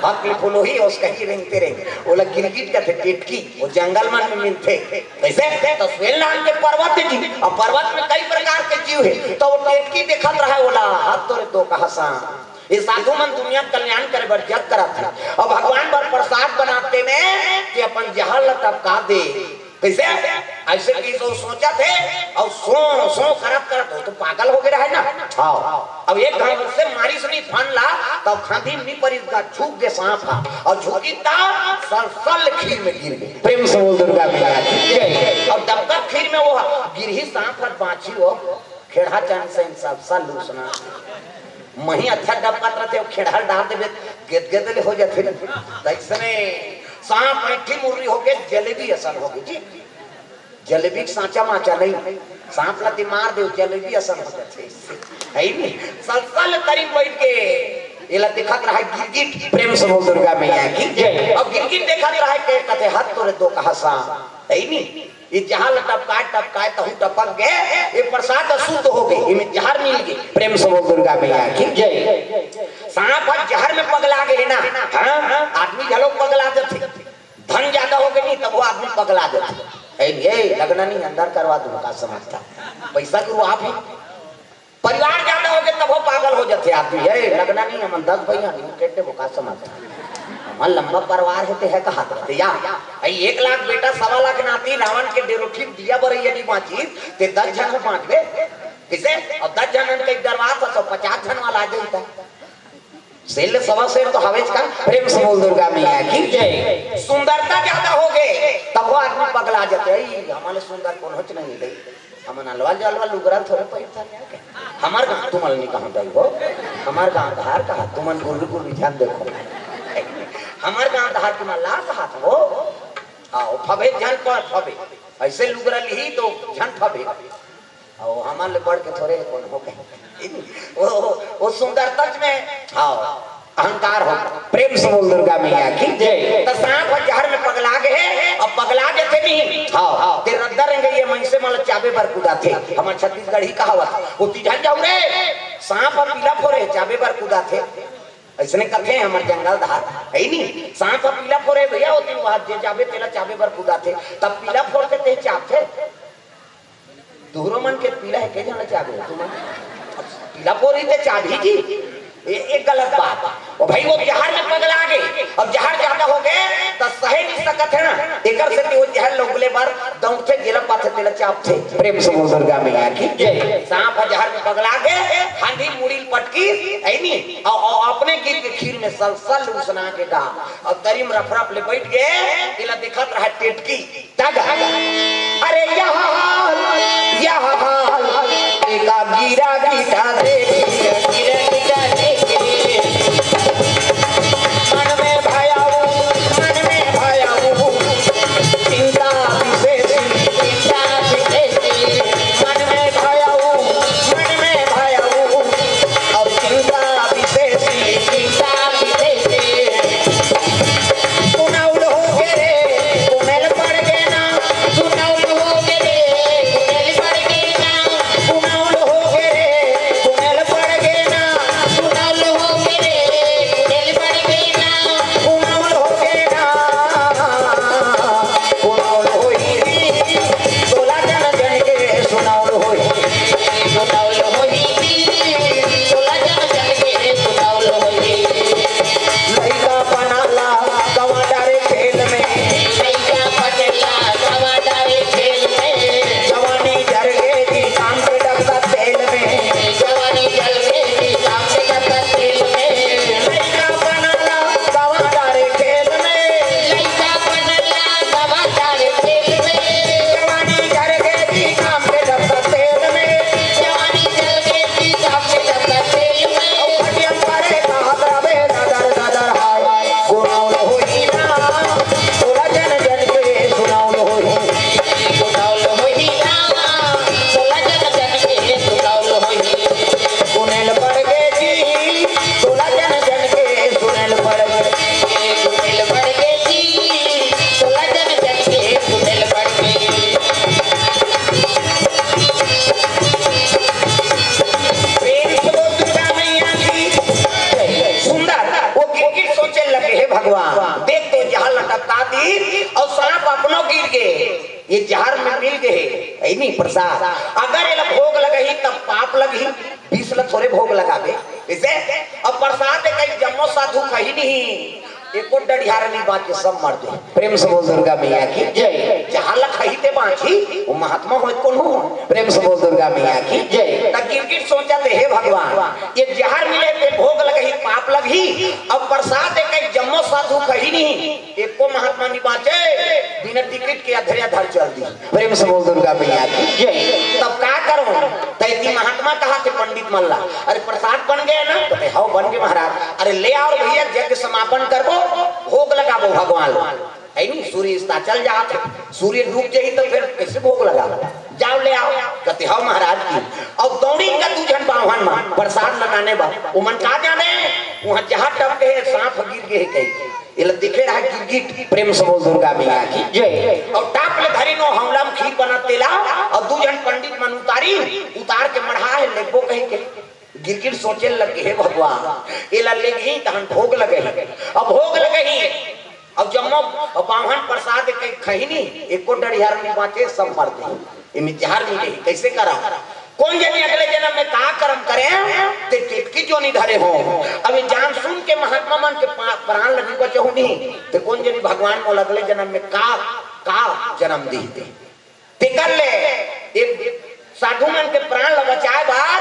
फक ले फूलो ही उसका ही रेंगते रहेंगे वो लोग गिरगिट का थे टेटकी वो जंगल में मिलते वैसे तो स्वेल नाम के पर्वत जी और पर्वत में कई प्रकार के जीव है तो वो टेटकी देखत रहा बोला हाथ तोरे तो कहा ये साधु मन दुनिया कल्याण करे बर जग करत है और भगवान बर प्रसाद बनाते में कि अपन जहां लटका दे कैसे ऐसे की तो सोचा थे और सो करत हो तो पागल हो गया है ना हाँ अब एक घाव से मारी सुनी फन ला तब खांधी नहीं परी का झुक के सांप था और झुकी ता सल खीर में गिर गई प्रेम से बोल दुर्गा मैया और दबकर खीर में वो गिरही सांप पर बांची हो खेड़ा चंद से सब सल लूसना मही अच्छा डबका रहते खेड़ा डाल देवे गेदगेदले हो जाते तैसने सांप ऐठी मुर्री होके जलेबी असर होगी जी जलेबी सांचा माचा नहीं सांप लती मार दे जलेबी असर हो जाते है नहीं सलसल करीब बैठ के इला दिखत रहा गिरगिट प्रेम से बोल दुर्गा मैया की जय अब गिरगिट देखत रहा के कथे हाथ तोरे दो कहा सा है नहीं ये जहां टपकाए तो टपक गए ये प्रसाद अशुद्ध हो गए इनमें जहर मिल गई प्रेम से बोल दुर्गा मैया की जय सांप जहर में पगला गए ना हां आदमी झलो पगला जाते धन ज्यादा हो गई नहीं तब वो आदमी पगला जाते ए लगना नहीं अंदर करवा दूं का समझता पैसा गुरु आप ही परिवार ज्यादा हो गए तब वो पागल हो जाते आदमी ए लगना नहीं हम 10 भैया नहीं कहते वो का समझता हमारा लंबा परिवार है कहा थे या 1 लाख बेटा 1.25 लाख नाती रावण के डेरोठी दिया बर यदि बाची ते 10 जन को बांट बे किसे और 10 जन के दरबार पर तो 50 जन वाला आ जाता सेल सवा से तो हवेज का प्रेम से बोल दुर्गा मैया की जय सुंदरता ज्यादा हो गए तब वो आदमी पगला जाते हमारे सुंदर कौन होच नहीं दे हम नलवा जलवा लुगरा थोड़े पैसा हमार गांव तुमल नहीं कहां गई हो हमार गांव धार कहा तुमन गुरु ध्यान देखो हमार गांव धार तुम ला कहा था वो आओ फबे जन पर फबे ऐसे लुगरा ली तो जन फबे आओ हमार ले बढ़ के थोड़े कौन हो गए वो सुंदरता में आओ अहंकार हो प्रेम से बोल दुर्गा मैया की जय तो सांप जहर में पगला गए अब पगला गए थे नहीं हां ते रद्दा रहेंगे ये मन से मतलब चाबे पर कूदा थे हमार छत्तीसगढ़ ही कहावत वो तिजन जाऊ रे सांप और पीला फोरे चाबे पर कूदा थे ऐसने कथे हमार जंगल धार है नहीं सांप और पीला फोरे भैया होती बात जे चाबे तेला चाबे पर कूदा थे तब पीला फोर के ते चाप थे दूरो मन के पीला है के जाने चाबे तुम पीला फोरी ते चाबी जी एक गलत बात और भाई वो जहर में पगला गए अब जहर ज्यादा हो गए तो सहे नहीं सकत है ना एकर से वो जहर लोगले बार दौड़ते गिला पाथे तेला चाप थे प्रेम से बोल दुर्गा मैया की जय सांप जहर में पगला गए हांडी मुड़ी पटकी है नहीं और अपने गिर के खीर में सल उसना के गा और दरिम रफरफ ले बैठ गए इला दिखत रहा टेटकी तग अरे यह हाल एका गिरा गीता दे गिरा गीता दे मन में भयाऊ चिंता विशेष मन में भयाऊ और चिंता विशेष सुनाउल हो गए रे कुमेल पड़ गए ना सुनाउल हो गए रे कुमेल पड़ गए ना सुनाउल हो गए रे कुमेल ये जहर में मिल गए है नहीं प्रसाद, अगर ये भोग लगही तब पाप लगही, 20 ला थोड़े भोग लगावे इसे। अब प्रसाद कहीं जम्मो साधु कही नहीं, एको डढ़ियार नहीं बात के सब मर दे। प्रेम से बोल दुर्गा मैया की जय। जहाँ लखही ते बाँची वो महात्मा हो कौन हो। प्रेम से बोल दुर्गा मैया की जय। तब गिरगिट सोचा थे हे भगवान ये जहर मिले ते भोग लगही पाप लगही, अब प्रसाद एक जम्मो साधु कही नहीं, एको महात्मा नहीं बाँचे, बिना टिकट के अधरे अधर चल दी। प्रेम से बोल दुर्गा मैया की जय। तब क्या करो तैती महात्मा कहा थे पंडित मल्ला, अरे प्रसाद बन गया ना, तो हाँ बन गए महाराज, अरे ले आओ भैया यज्ञ समापन करबो भोग लगाबो भगवान है नहीं। सूर्य चल जाते, सूर्य डूब जाई तो फिर कैसे भोग लगा, जाओ ले आओ। कहते हाँ महाराज की। अब दौड़ी का 2 जन बावन में प्रसाद लगाने बा, वो मन का जाने वहाँ जहाँ टपके है सांप गिर गए कहीं, ये दिखे रहा गिरगिट। प्रेम से बोल दुर्गा मैया की जय। और टाप ले धरी नो हमला में खीर बना तेला, और 2 जन पंडित मन उतार के मढ़ा है लेबो कहीं के। गिरगिट सोचे लगे हे भगवान ये ले गई तहन भोग लगे, अब भोग लगे अब जम्मो बावन प्रसाद कहीं खही नहीं, एको डढ़ियार नहीं बाँचे, सब मर गए। इनमें जहर मिले कैसे करा, कौन जाने अगले जन्म में का कर्म करें ते टिटकी जो नहीं धरे हो। अभी जान सुन के महात्मा मन के प्राण लगी बचे हो नहीं, तो कौन जाने भगवान को अगले जन्म में का जन्म दी ते कर ले। एक साधु मन के प्राण बचाए बार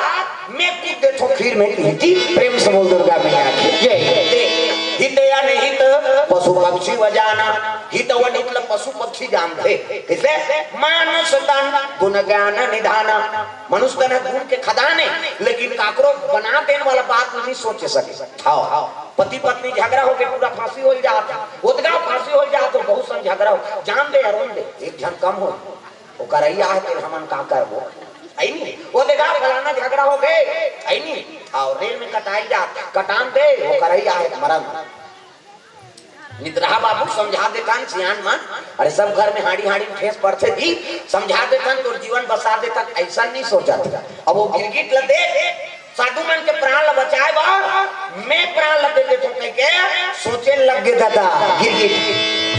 मैं कूद दे तो खीर में पीती। प्रेम से बोल दुर्गा मैया की जय। हित या नहीं हित पशु पक्षी वजाना, हित व नित पशु पक्षी जानते कैसे। मानस तन गुण ज्ञान निधाना, मनुष्य तन गुण के खदाने, लेकिन काकरो बना देने वाला बात नहीं सोचे सके। हाँ पति पत्नी झगड़ा हो गया पूरा फांसी हो जाता, उदगा फांसी हो जाता तो बहुत सा झगड़ा हो, जान दे अरुण दे एक जन कम हो वो करैया है तो हमन का करबो आई नहीं, वो देखा फलाना झगड़ा हो गए आई नहीं, और रेल में कटाई जा कटान दे वो करैया है मरन। निद्रा बाबू समझा देता सियान मन, अरे सब घर में हाड़ी हाड़ी ठेस पड़ते थी, समझा देता तो जीवन बसा देता, ऐसा नहीं सोचा था। अब वो गिरगिट ल दे साधु मन के प्राण ल बचाए बा, मैं प्राण ल दे देता कह के सोचे लग गए दादा गिरगिट।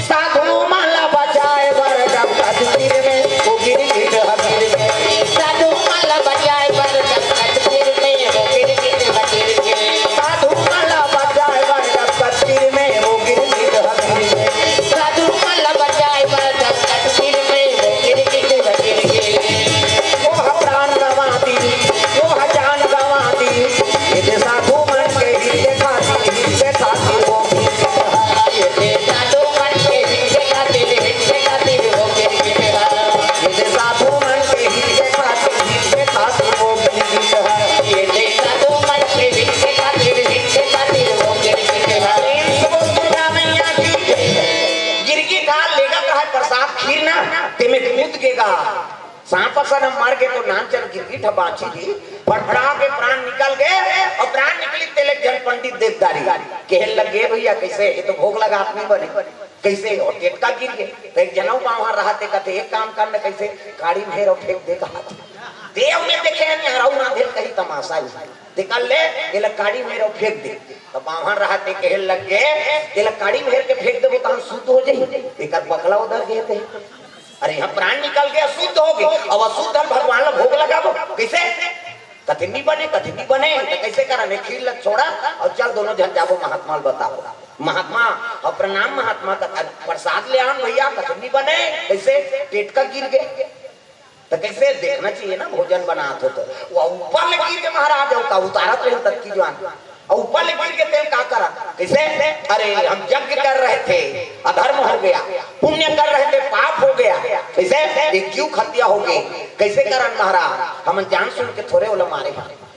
साधु मन ल बचाए बर जब कश्मीर में वो गिरगिट हबीर में, साधु मन ल बचाए बर जब कश्मीर में वो गिरगिट हबीर में, साधु मन ल बचाए बर जब कश्मीर में वो गिरगिट हबीर में, साधु मन ल बचाए बर जब कश्मीर में वो गिरगिट हबीर में। वो प्राण गवाती वो जान गवाती, ये साधु मन के हित खातिर वो ये साधु मन के हित खातिर वो गिरगिट है, ये साधु मन के हित खातिर वो गिरगिट है, ये साधु मन के हित खातिर वो गिरगिट है। दुर्गा मैया की गिरगिट आ लेगा कहा प्रसाद खीर ना ते में कूद गेगा, सांप असन मर गए तो नाम चल गिरगिट बाँची थी, फड़फड़ा के प्राण निकल गए, और प्राण निकली तेले जन पंडित देवदारी कहने लगे भैया कैसे ये तो भोग लगा नहीं बने कैसे, और टेटका गिर गए तो एक जनऊ वहां रहते कहते एक काम करना कैसे गाड़ी में हेर फेंक दे कहा देव में देखे हराऊ ना दे कहीं तमाशा निकल ले ये गाड़ी में फेंक दे, तो वहां रहते कहने लग गए ये गाड़ी में हेर के फेंक दे तो शुद्ध हो जाए, एक बकला उधर गए थे, अरे यहाँ प्राण निकल गया शुद्ध हो गए, अब अशुद्ध भगवान ला भोग लगाबो कैसे, कथिनी बने तो कैसे कराने खीर लग छोड़ा और चल दोनों जन जाबो महात्मा बताओ। महात्मा और प्रणाम महात्मा का प्रसाद ले आन भैया, कथिनी बने कैसे पेट का गिर गए तो कैसे देखना चाहिए ना भोजन बनाते हो तो वो ऊपर ले गिर के महाराज का उतारत रहे तक की जान, और ऊपर ले गिर के तेल का करा कैसे, अरे हम यज्ञ कर रहे थे अधर्म हो गया, पुण्य कर रहे थे पाप हो गया कैसे, एक क्यों हत्या हो गई कैसे करन महाराज, हम जान सुन के थोड़े वाला मारे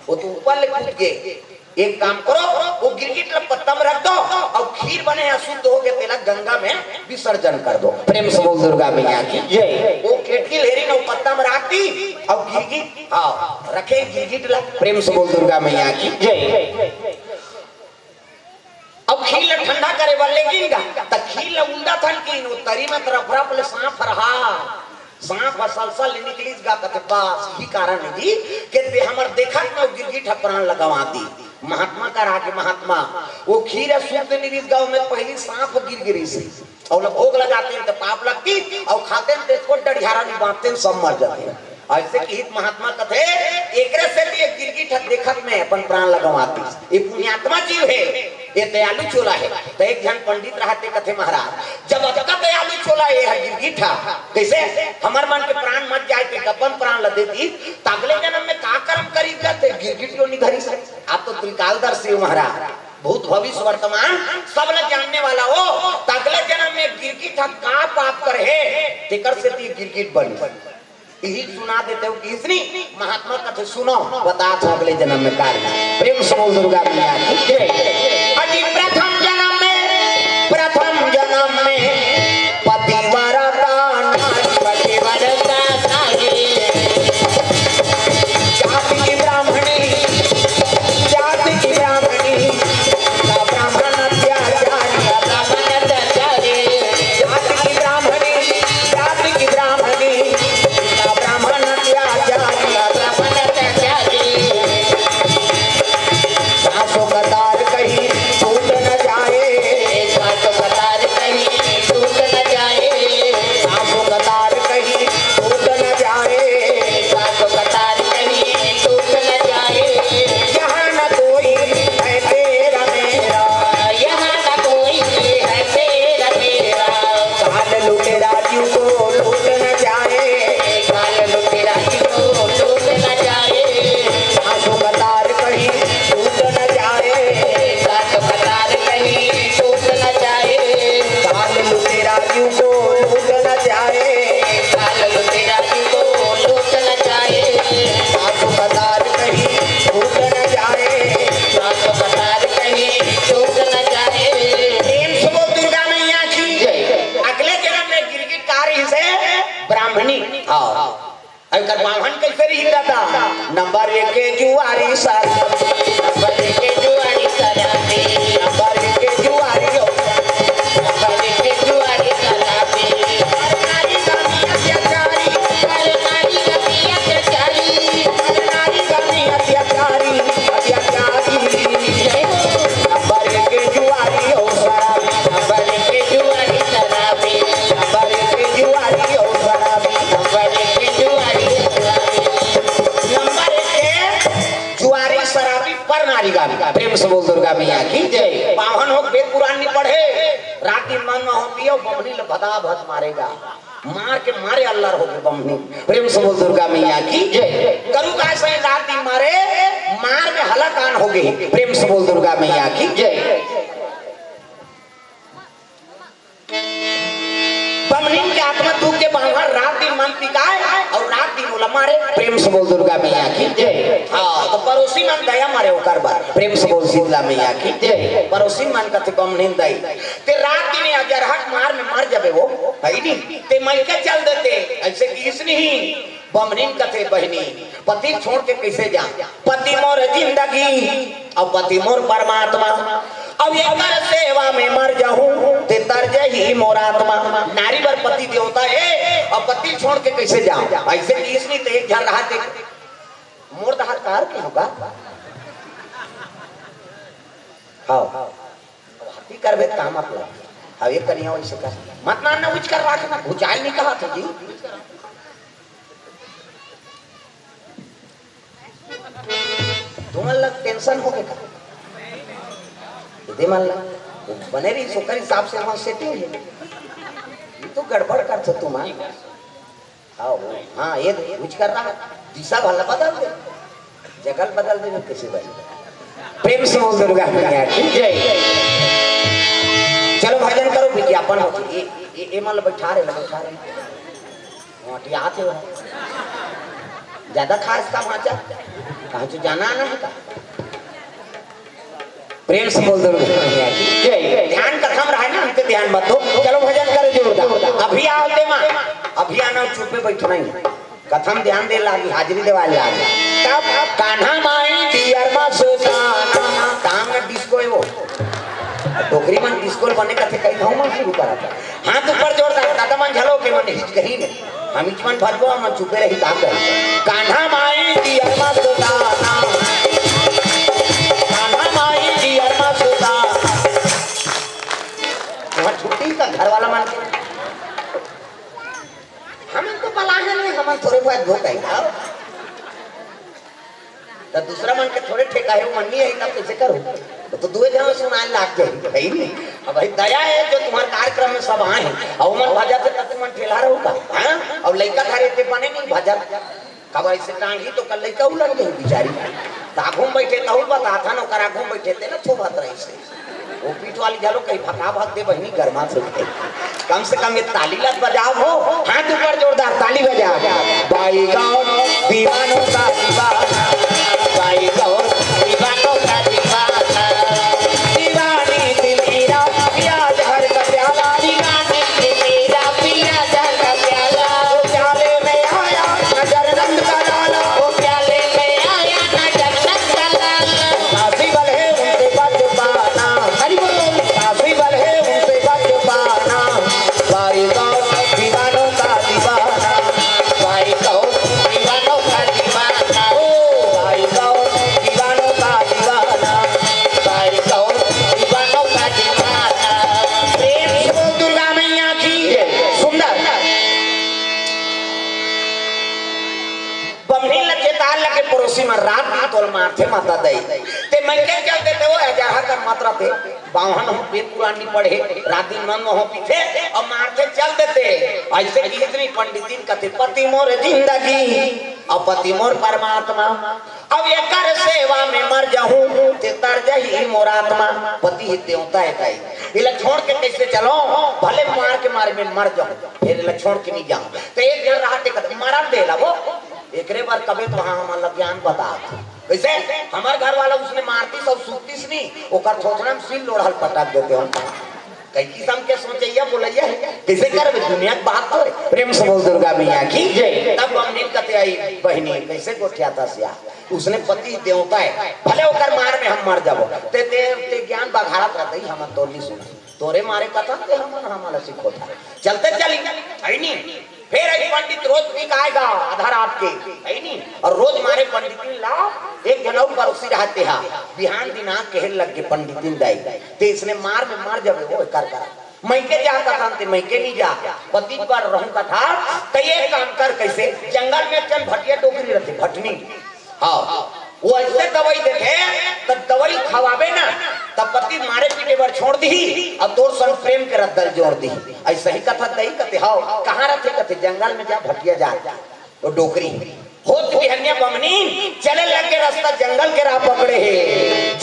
वो तो ऊपर ले कूद गए। एक काम करो वो गिरगिट पत्ता में रख दो और खीर बने अशुद्ध हो गए तेला गंगा में विसर्जन कर दो। प्रेम से बोल दुर्गा मैया की जय। वो केटकी लेरी ने पत्ता में रख दी और गिरगिट हाँ रखे गिरगिट लग। प्रेम से बोल दुर्गा मैया की जय। अब खीर ठंडा करे वाले गिंगा त खीर उल्टा थन की नो तरी में तरफ ले सांप रहा सांप सलसल निकली गा कते पास ही कारण दी के हमर देखत में गिरगिट प्राण लगवा दी महात्मा का राज महात्मा वो खीर सूत निरीस गांव में पहली सांप गिर गिरी से और लोग भोग लगाते हैं तो पाप लगती और खाते हैं तो इसको डढ़ियारा नहीं बांटते हैं, सब मर जाते हैं। ऐसे की हित महात्मा कथे एकरे से लिए गिरगिट देखत में अपन प्राण लगवाती। ये पुण्यात्मा जीव है, ये दयालु चोला है। तो एक जन पंडित रहते कथे महाराज जब अतका दयालु चोला ये है गिरगिट कैसे हमार मन के प्राण मत जाए के अपन प्राण ल देती अगले जन्म में का कर्म करी करते गिरगिट क्यों नहीं धरी से। आप तो त्रिकालदर्शी हो महाराज, भूत भविष्य वर्तमान सब लोग जानने वाला हो। अगले जन्म में गिरगिट हम का पाप कर है तेकर से ती गिरगिट बनी। यही सुना देते हो किसनी महात्मा कथे सुनो बता था अगले जन्म में कार्य प्रेम से बोल दुर्गा मैया की जय। अजी प्रथम जन्म में पतिवारा का नारी पतिवारा का जाति की ब्राह्मणी का ब्राह्मण अत्याचारी जाति की ब्राह्मणी सासों का तार कहीं टूट न जाए, सासों का तार कहीं टूट न जाए, सासों का तार कहीं टूट न जाए, सासों का तार कहीं टूट न जाए। यहाँ न कोई है तेरा मेरा, यहाँ न कोई है तेरा मेरा, काल लुटे राजू को लूट न जाए, काल लुटे राजू को लूट न जाए, सासों का तार कहीं टूट न जाए, सासों का तार कहीं टूट न जाए, काल लुटे राजू को लूट न जाए, काल लुटे राजू को लूट न जाए, सासों का तार कहीं टूट न जाए, सासों का तार कहीं टूट न जाए। प्रेम से बोल दुर्गा मैया की जय। अगले जन्म में गिरगिट कारी से ब्राह्मणी अगर ब्राह्मण कैसे रही रहता नंबर 1 के जुआरी सार नंबर 1 के जुआरी सराबी नंबर 1 के जुआरी नंबर 1 के जुआरी सराबी नारी गमी अत्याचारी नारी गमी अत्याचारी नारी गमी अत्याचारी नंबर 1 के जुआरी हो सराबी नंबर 1 के जुआरी सराबी नंबर 1 के जुआरी हो सराबी नंबर 1 के जुआरी नंबर 1 जुआरी शराबी पर नारी गामी। प्रेम से बोल दुर्गा मैया की जय। पावन हो वेद पुराण नहीं पढ़े रात दिन मन में हो पियो बमनी ले भदा भद मारेगा मार के मारे अल्लाह हो बमनी। प्रेम से बोल दुर्गा मैया की जय। करू का से रात दिन मारे मार में हलाकान हो गई। प्रेम से बोल दुर्गा मैया की जय। बमनी के आत्मा दुख के बाहर रात दिन मन पिकाए और रात दिन उला मारे। प्रेम से बोल दुर्गा मैया की जय। हाँ तो पड़ोसी मन दया मारे ओकर बार। प्रेम से बोल शीतला मैया की जय। पड़ोसी मन का थे बमनी दई ते रात दिन अजरहट मार में मर जाबे वो है नहीं ते मर के चल देते ऐसे किस नहीं बमनी कथे बहनी पति छोड़ के कैसे जा पति मोर जिंदगी और पति मोर परमात्मा अब एकर सेवा में मर जाऊं ते तरज ही मोर आत्मा। नारी वर पति देवता है और पति छोड़ के कैसे जाऊं ऐसे किस नहीं ते एक जन रहा थे मोर दहार कार के होगा हां हाथी करबे काम अपना अब ये करिया वैसे कर मत ना उच कर रखना भुचाल नहीं कहा था जी तुम्हारे लग टेंशन हो गया इतने मान लग बने रही सोकर हिसाब से वहां सेटिंग है ये तो गड़बड़ कर सकते तुम आओ हाँ ये कुछ कर रहा है दिशा भला बदल दे जगल बदल दे किसी बात। प्रेम से बोल दुर्गा मैया की जय। चलो भजन करो विज्ञापन हो ये मान लो बैठा रहे मोटिया थे ज्यादा खास का माचा कहाँ जो जाना आना है का प्रेम से बोल दो ध्यान कथम रहा है ना हमके ध्यान मत दो। चलो भजन करे जोरदार अभी आओ दे मां अभी आना चुप में बैठना ही कथम ध्यान दे लागी हाजिरी देवा लागी तब कान्हा माई दियर मा सोताना तांग डिस्को है वो टोकरी मन डिस्को बने कथे कई गांव में शुरू करा था हाथ ऊपर जोरदार दादा मन झलो के मन हिच कहीं ने हम हिच मन भजबो हम चुपे रही काम कर कान्हा माई दियर मा सोताना कान्हा मन थोड़े बहुत भूख है तो दूसरा मन के थोड़े ठेका है वो मन नहीं है तब कैसे करो तो दुए जन सुनाए लाग जाए है नहीं। अब भाई दया है जो तुम्हारे कार्यक्रम में सब आए और मन भाजा से तक मन ठेला रहूगा हां और लइका थारे ते बने नहीं भाजा कब ऐसे टांगी तो कल लइका उलट गई बेचारी ताघुम बैठे तहुल बता था नो करा घूम बैठे थे ना छोबत रही से वो पीठ वाली झालो कहीं भगा भाग दे बहनी गरमा से कम से कम ये ताली लग बजाओ हो हाथ ऊपर जोरदार ताली बजाओ भाई गाँव दीवानों का दीवाना भाई गाँव दीवानों का दीवाना दीवानी दिल मेरा पिया जहर का प्याला दीवानी दिल मेरा पिया जहर का प्याला प्याले में आया नजर नंद का लाला वो प्याले में आया नजर नंद का लाला काफी बल है उनसे बच पाना हरि बोल काफी बल है उनसे बच पाना भाई गाँव दीवानों का दीवाना भाई गाँव दीवानों का दीवाना ओ भाई गाँव दीवानों का दीवाना भाई गाँव दीवानों का दीवाना प्रेम से बोल दुर्गा मैया की सुंदर बमनी लगे ताल लगे पड़ोसी में रात में तोल मारते माता दई ते मैं के चलते थे वो हजार का मात्रा थे बावन हो पेट पुरानी पढ़े रात दिन मन हो पीछे और मारते चल देते ऐसे कितनी पंडितिन कहते पति मोर जिंदगी और पति मोर परमात्मा अब ये कर सेवा में मर जाऊं ते तर जाही मोर आत्मा पति ही देवता है कई ये छोड़ के कैसे चलो भले मार के मारे में मर जाऊं फिर छोड़ के नहीं जाऊं तो एक जन रहा टे मरण देला वो एकरे बार कबे तो वहां हमारा ज्ञान बता कैसे हमारे घर वाला उसने मारती सब सूतीस नहीं ओकर थोथना में सिल लोढ़ल पटक देते हम कई किस्म के सोचैया बोलैया कैसे कर दुनिया की बात तो प्रेम से बोल दुर्गा मैया की जय तब हमने कते आई बहनी कैसे गोठियाता सिया उसने पति देवता है भले ओकर मार में हम मर जाबो ते ज्ञान बघारत रहते हम तो नहीं सुन तोरे मारे कथा ते हमारा सिखोता चलते चली है नहीं फिर एक पंडित रोज भी आएगा आधार आपके है नहीं और रोज मारे पंडित ला एक जनऊ पर उसी रहते हैं बिहान दिना कहल लग के पंडित दाई ते इसने मार में मार जब वो कर मैं के जा कथा ते मैं के नहीं जा पति पर रहूं कथा तो ये काम कर कैसे जंगल में चल भटिया डोकरी रहती भटनी हाँ वो ऐसे दवाई देखे तब दवाई खवाबे ना तब पति मारे पीटे पर छोड़ दी अब तोर संग प्रेम के रद्दल जोड़ दी ऐसा ही कथा दही कहते हाँ कहाँ रहते कहते जंगल में जा भटिया जा वो डोकरी होत बिहनिया बमनी चले लगे रास्ता जंगल के राह पकड़े है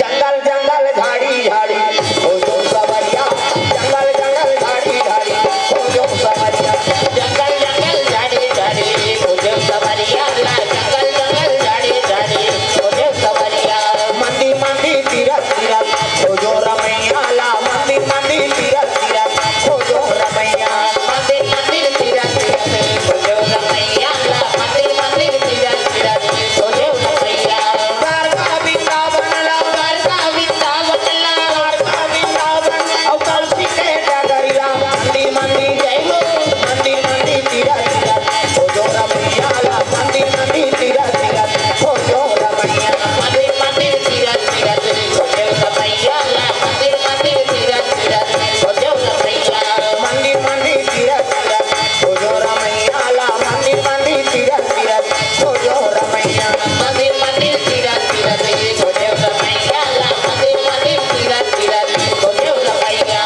जंगल जंगल झाड़ी झाड़ी हो जो सवरिया जंगल जंगल झाड़ी झाड़ी हो जो सवरिया जंगल जंगल झाड़ी झाड़ी हो जो सवरिया जंगल जंगल झाड़ी झाड़ी हो जो सवरिया मंदी मंदी तीरथ तीरथ हो जो रमैया ला मंदी मंदी तीरथ तीरथ हो जो रमैया मंदी मंदी तीरथ तीरथ हो जो रमैया ला मंदी मंदी तीरथ तीरथ हो जो रमैया द्वारका वृंदावन ला द्वारका वृंदावन ला द्वारका वृंदावन और कलसी के डगरिया मंदी मंदी जय हो मंदी मंदी तीरथ तीरथ हो जो रमैया ला मंदी मंदी तीरथ तीरथ हो जो रमैया मंदी मंदी तीरथ तीरथ हो जो रमैया ला मंदी मंदी तीरथ तीरथ हो जो रमैया मंदी मंदी तीरथ तीरथ हो जो रमैया ला मंदी मंदी तीरथ तीरथ हो जो रमैया मंदी मंदी तीरथ तीरथ हो जो रमैया ला मंदी मंदी तीरथ तीरथ हो जो रमैया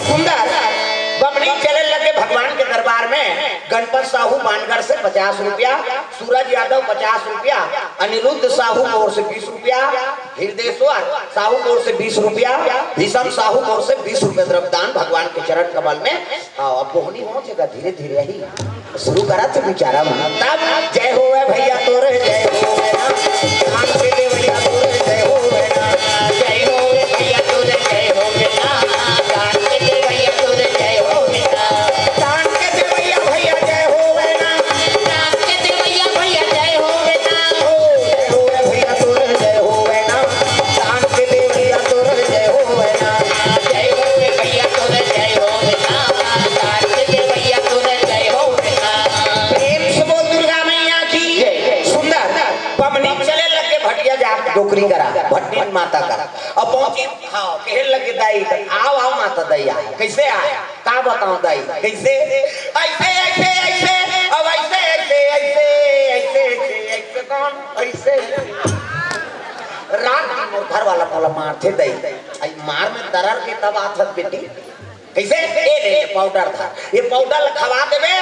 सुंदर बमनी चले लगे भगवान के दरबार में गणपत साहू बानगढ़ से 50 रुपया सूरज यादव 50 रुपया अनिरुद्ध साहू गौर से 20 रुपया हृदयेश्वर साहू गौर से 20 रुपया भीषम साहू गौर से 20 रुपया द्रव्यदान भगवान के चरण कमल में अब बोहनी हो जाएगा धीरे धीरे ही शुरू करा थे बेचारा तब जय हो भैया तोरे जय हो कान के दे भैया तोरे जय हो जय हो भैया तोरे जय हो कान के दे भैया तोरे जय हो कान के दे भैया भैया जय हो कान के दे भैया भैया जय हो जय हो भैया तोरे जय हो कान के दे भैया तोरे जय हो जय हो भैया तोरे जय हो कान के दे भैया तोरे जय हो प्रेम से बोल दुर्गा मैया की सुंदर बमनी चले लगे भटिया जा डोकरी करा भटनी माता करा अब पहुंची हाँ कहने लगे दाई आओ आओ माता दाई आए कैसे आया का बताऊं दाई कैसे ऐसे ऐसे ऐसे अब ऐसे ऐसे ऐसे घर वाला मोला मारथे दई आई मार में दरर के तब आथत बेटी कैसे ए पाउडर था ये पाउडर खवा देबे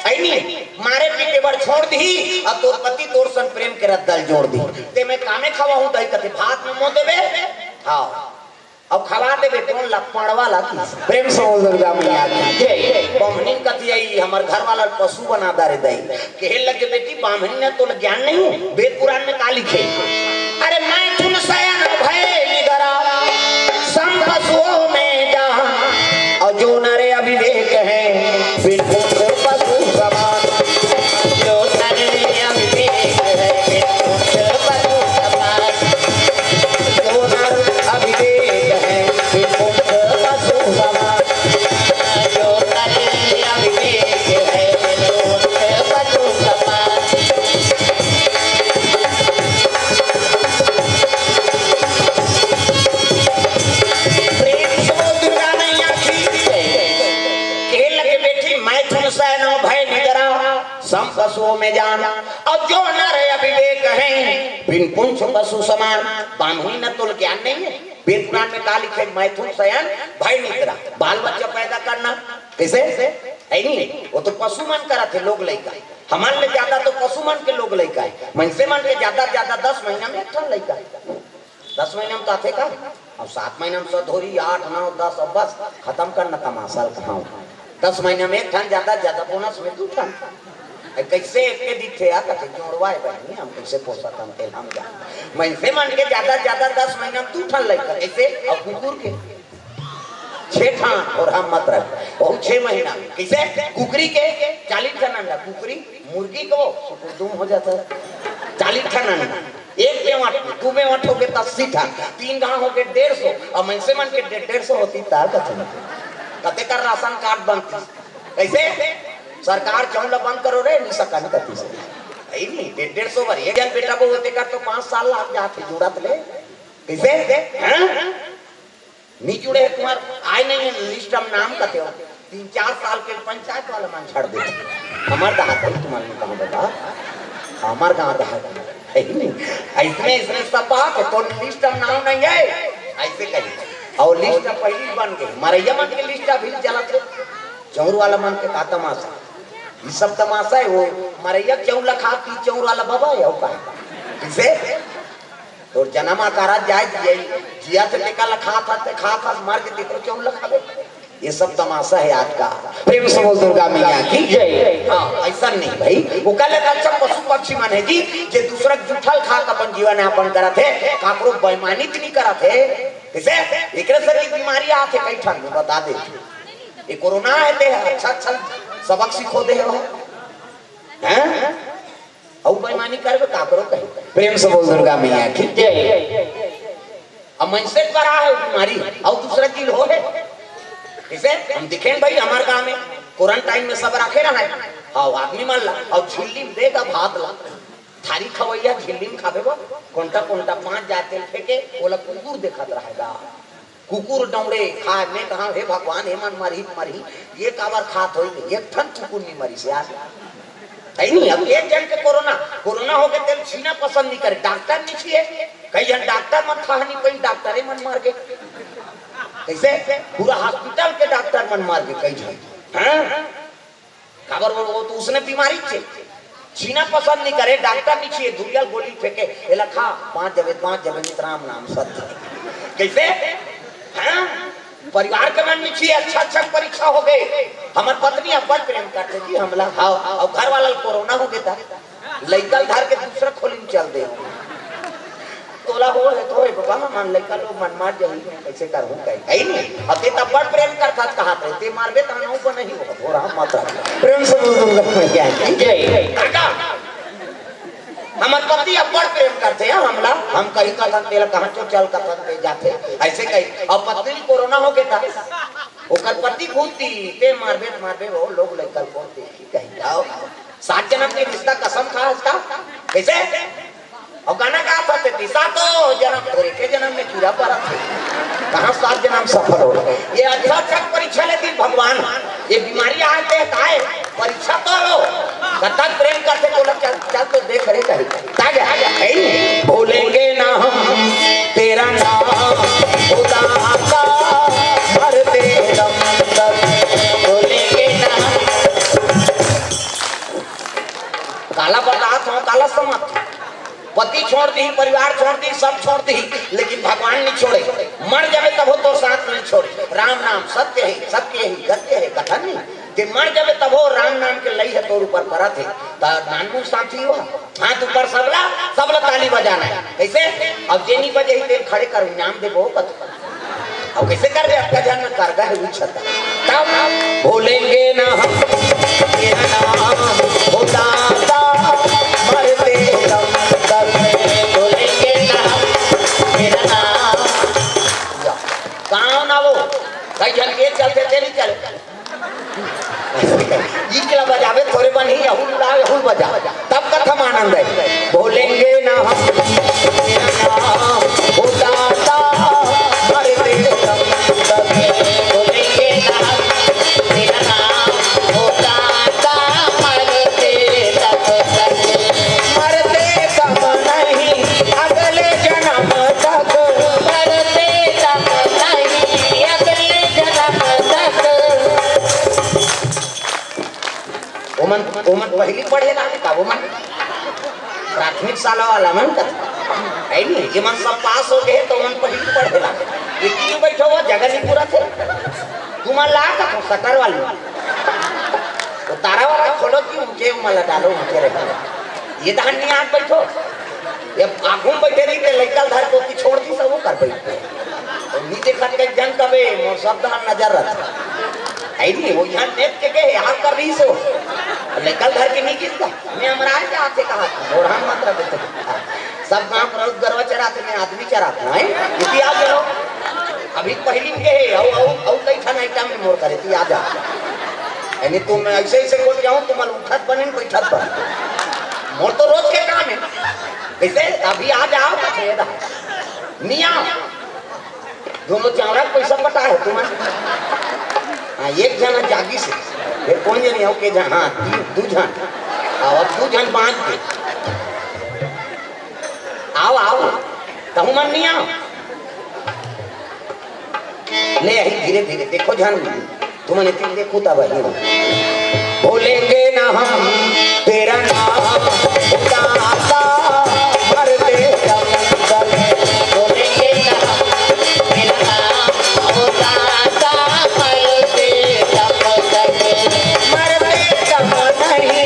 आई नहीं मारे पीटे बर छोड़ दी और तोर पति तोर सन प्रेम के रद्दल जोड़ दी ते मैं कामे खवा हूं दई कते भात में मो देबे हां अब खवा देबे कौन लपड़ वाला की प्रेम से बोल दुर्गा मैया की बामनी कथी आई हमर घर वाला पशु बना दारे दई कहे लगे बेटी बामनी ने तो ज्ञान नहीं वेद पुराण में का लिखे अरे मैं तुम सयन भय निगरा सम पशुओं में जहां और जो नरे अविवेक है फिर पशु समान जो नरे अविवेक है फिर पशु समान जो नर अविवेक है फिर पशु समान जो नरे अविवेक है फिर पशु समान सम पशुओं में जान और जो नर अविवेक है बिन पुंछ पशु समान बामनी न तुल ज्ञान नहीं है वेद पुराण में का लिखे मैथुन शयन भय निद्रा बाल बच्चा पैदा करना कैसे है नहीं वो तो पशु मन करा थे लोग लइका हमारे लिए ज्यादा तो पशु मन के लोग लइका है मनसे मन के ज्यादा 10 महीना में एक ठन लइका 10 महीना में आते का अब 7 महीना में सधोरी 8 9 10 अब बस खत्म करना तमाशा कहां 10 महीना में एक ठन ज्यादा बोनस में 2 ठन कैसे के दिखे आ कते जोड़वाए बहनी हम कैसे पोसा हम तेल हम जा मनसे मन के ज्यादा 10 महीना में 2 ठन लइका कैसे और कुकुर के 6 ठन और हम मत रख और 6 महीना कैसे कुकरी के 40 ठन अंडा कुकरी मुर्गी को सुकुदुम हो जाता है 40 ठन अंडा एक बेवट 2 बेवट हो गए 80 ठन 3 गांव हो गए 150 और मनसे मन के 150 होती ता कते कर राशन कार्ड बनती कैसे सरकार चौला बंद करो रे नहीं सकन कती से आई नहीं 150 बार एक जन बेटा को होते कर तो 5 साल लाग जाते जुड़त ले कैसे हैं नहीं जुड़े तुम्हार आए नहीं है लिस्ट में नाम कते हो 3-4 साल के पंचायत वाला मन छाड़ दे हमार दाहत है तुम्हारे कहां बेटा हमार गांव दाहत है नहीं इसने सब बात है तो लिस्ट में नाम नहीं है ऐसे कही और लिस्ट पहली बन गई मरैया मन के लिस्ट अभी चलत रे चौर वाला मन के का तमाशा ये सब तमाशा है वो मरैया चौर लखा की चौर वाला बाबा है का किसे तो जन्म आकारा जाए जिया से टेका लखा था मार के देखो चौर लखावे ये सब तमाशा है आज का प्रेम से बोल दुर्गा मैया की जय हां ऐसा नहीं भाई वो कल सब पशु पक्षी मन है जी जे दूसरा जुठल खा के अपन जीवन यापन करा थे काकरो बेईमानी नहीं करा थे किसे एकरे से बीमारी आथे कई ठन बता दे ये कोरोना है ते अच्छा सबक सिखो दे हो हैं औ बेईमानी करबे काकरो कहे प्रेम से बोल दुर्गा मैया की जय अब मनसे करा है बीमारी और दूसरा चीज हो है इसे हम दिखें भाई हमारे गांव में क्वारंटाइन में सब रखे रहा है हां आदमी मान ला और झिल्ली देगा भात ला थारी खवैया झिल्ली में खाबे बा कोंटा 5 जाते फेंके ओला कुकुर देखत रहेगा कुकुर डौड़े खा मैं कहा हे भगवान हे मन मरी ये काबर खात होई एक ठन कुकुर नहीं मरी से यार है नहीं अब एक जन के कोरोना हो के तेल छीना पसंद नहीं करे डॉक्टर नहीं छिए कई जन डॉक्टर मन खा नहीं कोई डॉक्टर ही मन मार गए कैसे पूरा हॉस्पिटल के डॉक्टर मन मार के कई जन हां खबर वो तो उसने बीमारी छे छीना पसंद नहीं करे डॉक्टर नहीं छिए दुरियल गोली फेंके एला खा 5 जबे राम नाम सत्य कैसे हां परिवार के मन में छिए अच्छा परीक्षा हो गए हमार पत्नी अब बड़ प्रेम करते थी हमला हां और घर वाला कोरोना हो गया था लइका धर के दूसरा खोली में चल दे तोला हो है तो बाबा मन लइका लोग मन मार जाई कैसे करहूं कहीं नहीं अब ते तब बड़ प्रेम करता कहा ते मारबे त नाउ को नहीं हो थोड़ा मत प्रेम से बोल दूंगा क्या जय काका हमार पति अब बड़ प्रेम करते हैं हमला हम कहीं का तेल कहां तो चल का पे जाते ऐसे कहीं अब पत्नी कोरोना हो गया था ओकर पति भूती ते मारबे वो लोग लइका को देखी कहीं जाओ 7 जन्म के रिश्ता कसम खा इसका कैसे और गाना का फते तीसा तो जन्म तोरे के जन्म में कीड़ा पड़ा थे कहां 7 जन्म सफल हो ये अच्छा परीक्षा लेती भगवान ये बीमारी आते हैं काहे परीक्षा तो लो कतक प्रेम करते तो चल तो देख रे कहीं बोलेंगे ना हम तेरा नाम काला बर्दाश्त हो काला समझ पति छोड़ दी परिवार छोड़ दी सब छोड़ दी लेकिन भगवान नहीं छोड़े मर जावे तब हो तो साथ नहीं छोड़े राम नाम सत्य है सत्य ही गत्य है कथन नहीं कि मर जावे तब हो राम नाम के लई है तोर ऊपर परत है नानू साथी हुआ हाथ ऊपर सबला ताली बजाना है कैसे अब जेनी बजे ही तेल खड़े कर इनाम दे वो कत अब कैसे कर दे आपका जान में कारगा है उछता तब भूलेंगे ना हम तेरा नाम होता मरते दम तक भूलेंगे ना हम तेरा नाम कहाँ ना वो कई जन के चलते थे नहीं चले इकला बजावे थोड़े बन ही हुल बजा तब कथम आनंद है भूलेंगे ना हम तेरा नाम होता मरते दम तक भूलेंगे ना हम तेरा नाम होता मरते दम तक मरते दम नहीं अगले जन्म तक मरते दम नहीं अगले जन्म तक ओमन पहली पढ़ेला का वो मन प्राथमिक शाला वाला मन का है नहीं ये मन सब पास हो गए तो मन पहली पढ़ेला ये क्यों बैठो हुआ जगह नहीं पूरा थे तुम्हारा ला का तो सटर वाली तो तारा वाला खोलो क्यों मुझे मला डालो मुझे रहे ये धान नहीं आग बैठो ये आगू बैठे रही थे लड़का धर को छोड़ दी सब वो कर बैठे तो नीचे खट के जंग कबे मोर शब्द नजर रहा है नहीं वो यहाँ नेट के गए हाथ कर रही सो कल घर के नहीं किसका मैं हमारा क्या आपसे कहा था और हम मात्रा देते सब गांव पर गरवा चराते मैं आदमी चराता है इसी आ चलो अभी पहली के औ कई थाना आइटम में मोर करे थी आ जा यानी तुम ऐसे ऐसे बोल जाऊं तुम उठत बने बैठत बन मोर तो रोज के काम है कैसे अभी आ जाओ तो खेदा नहीं आओ दोनों चावड़ा पैसा बटा है तुम्हारे हाँ एक जना जागी से फिर कौन जनी हो के हाँ दू जन अब दू जन बांध के आओ आओ कहूँ मन नहीं आओ ले आई धीरे धीरे देखो जन तुमने तीन देखो तब बोलेंगे ना हम तेरा नाम उतारता मरते दम तक बोलेंगे ना हम तेरा नाम उतारता मरते दम तक मरते दम नहीं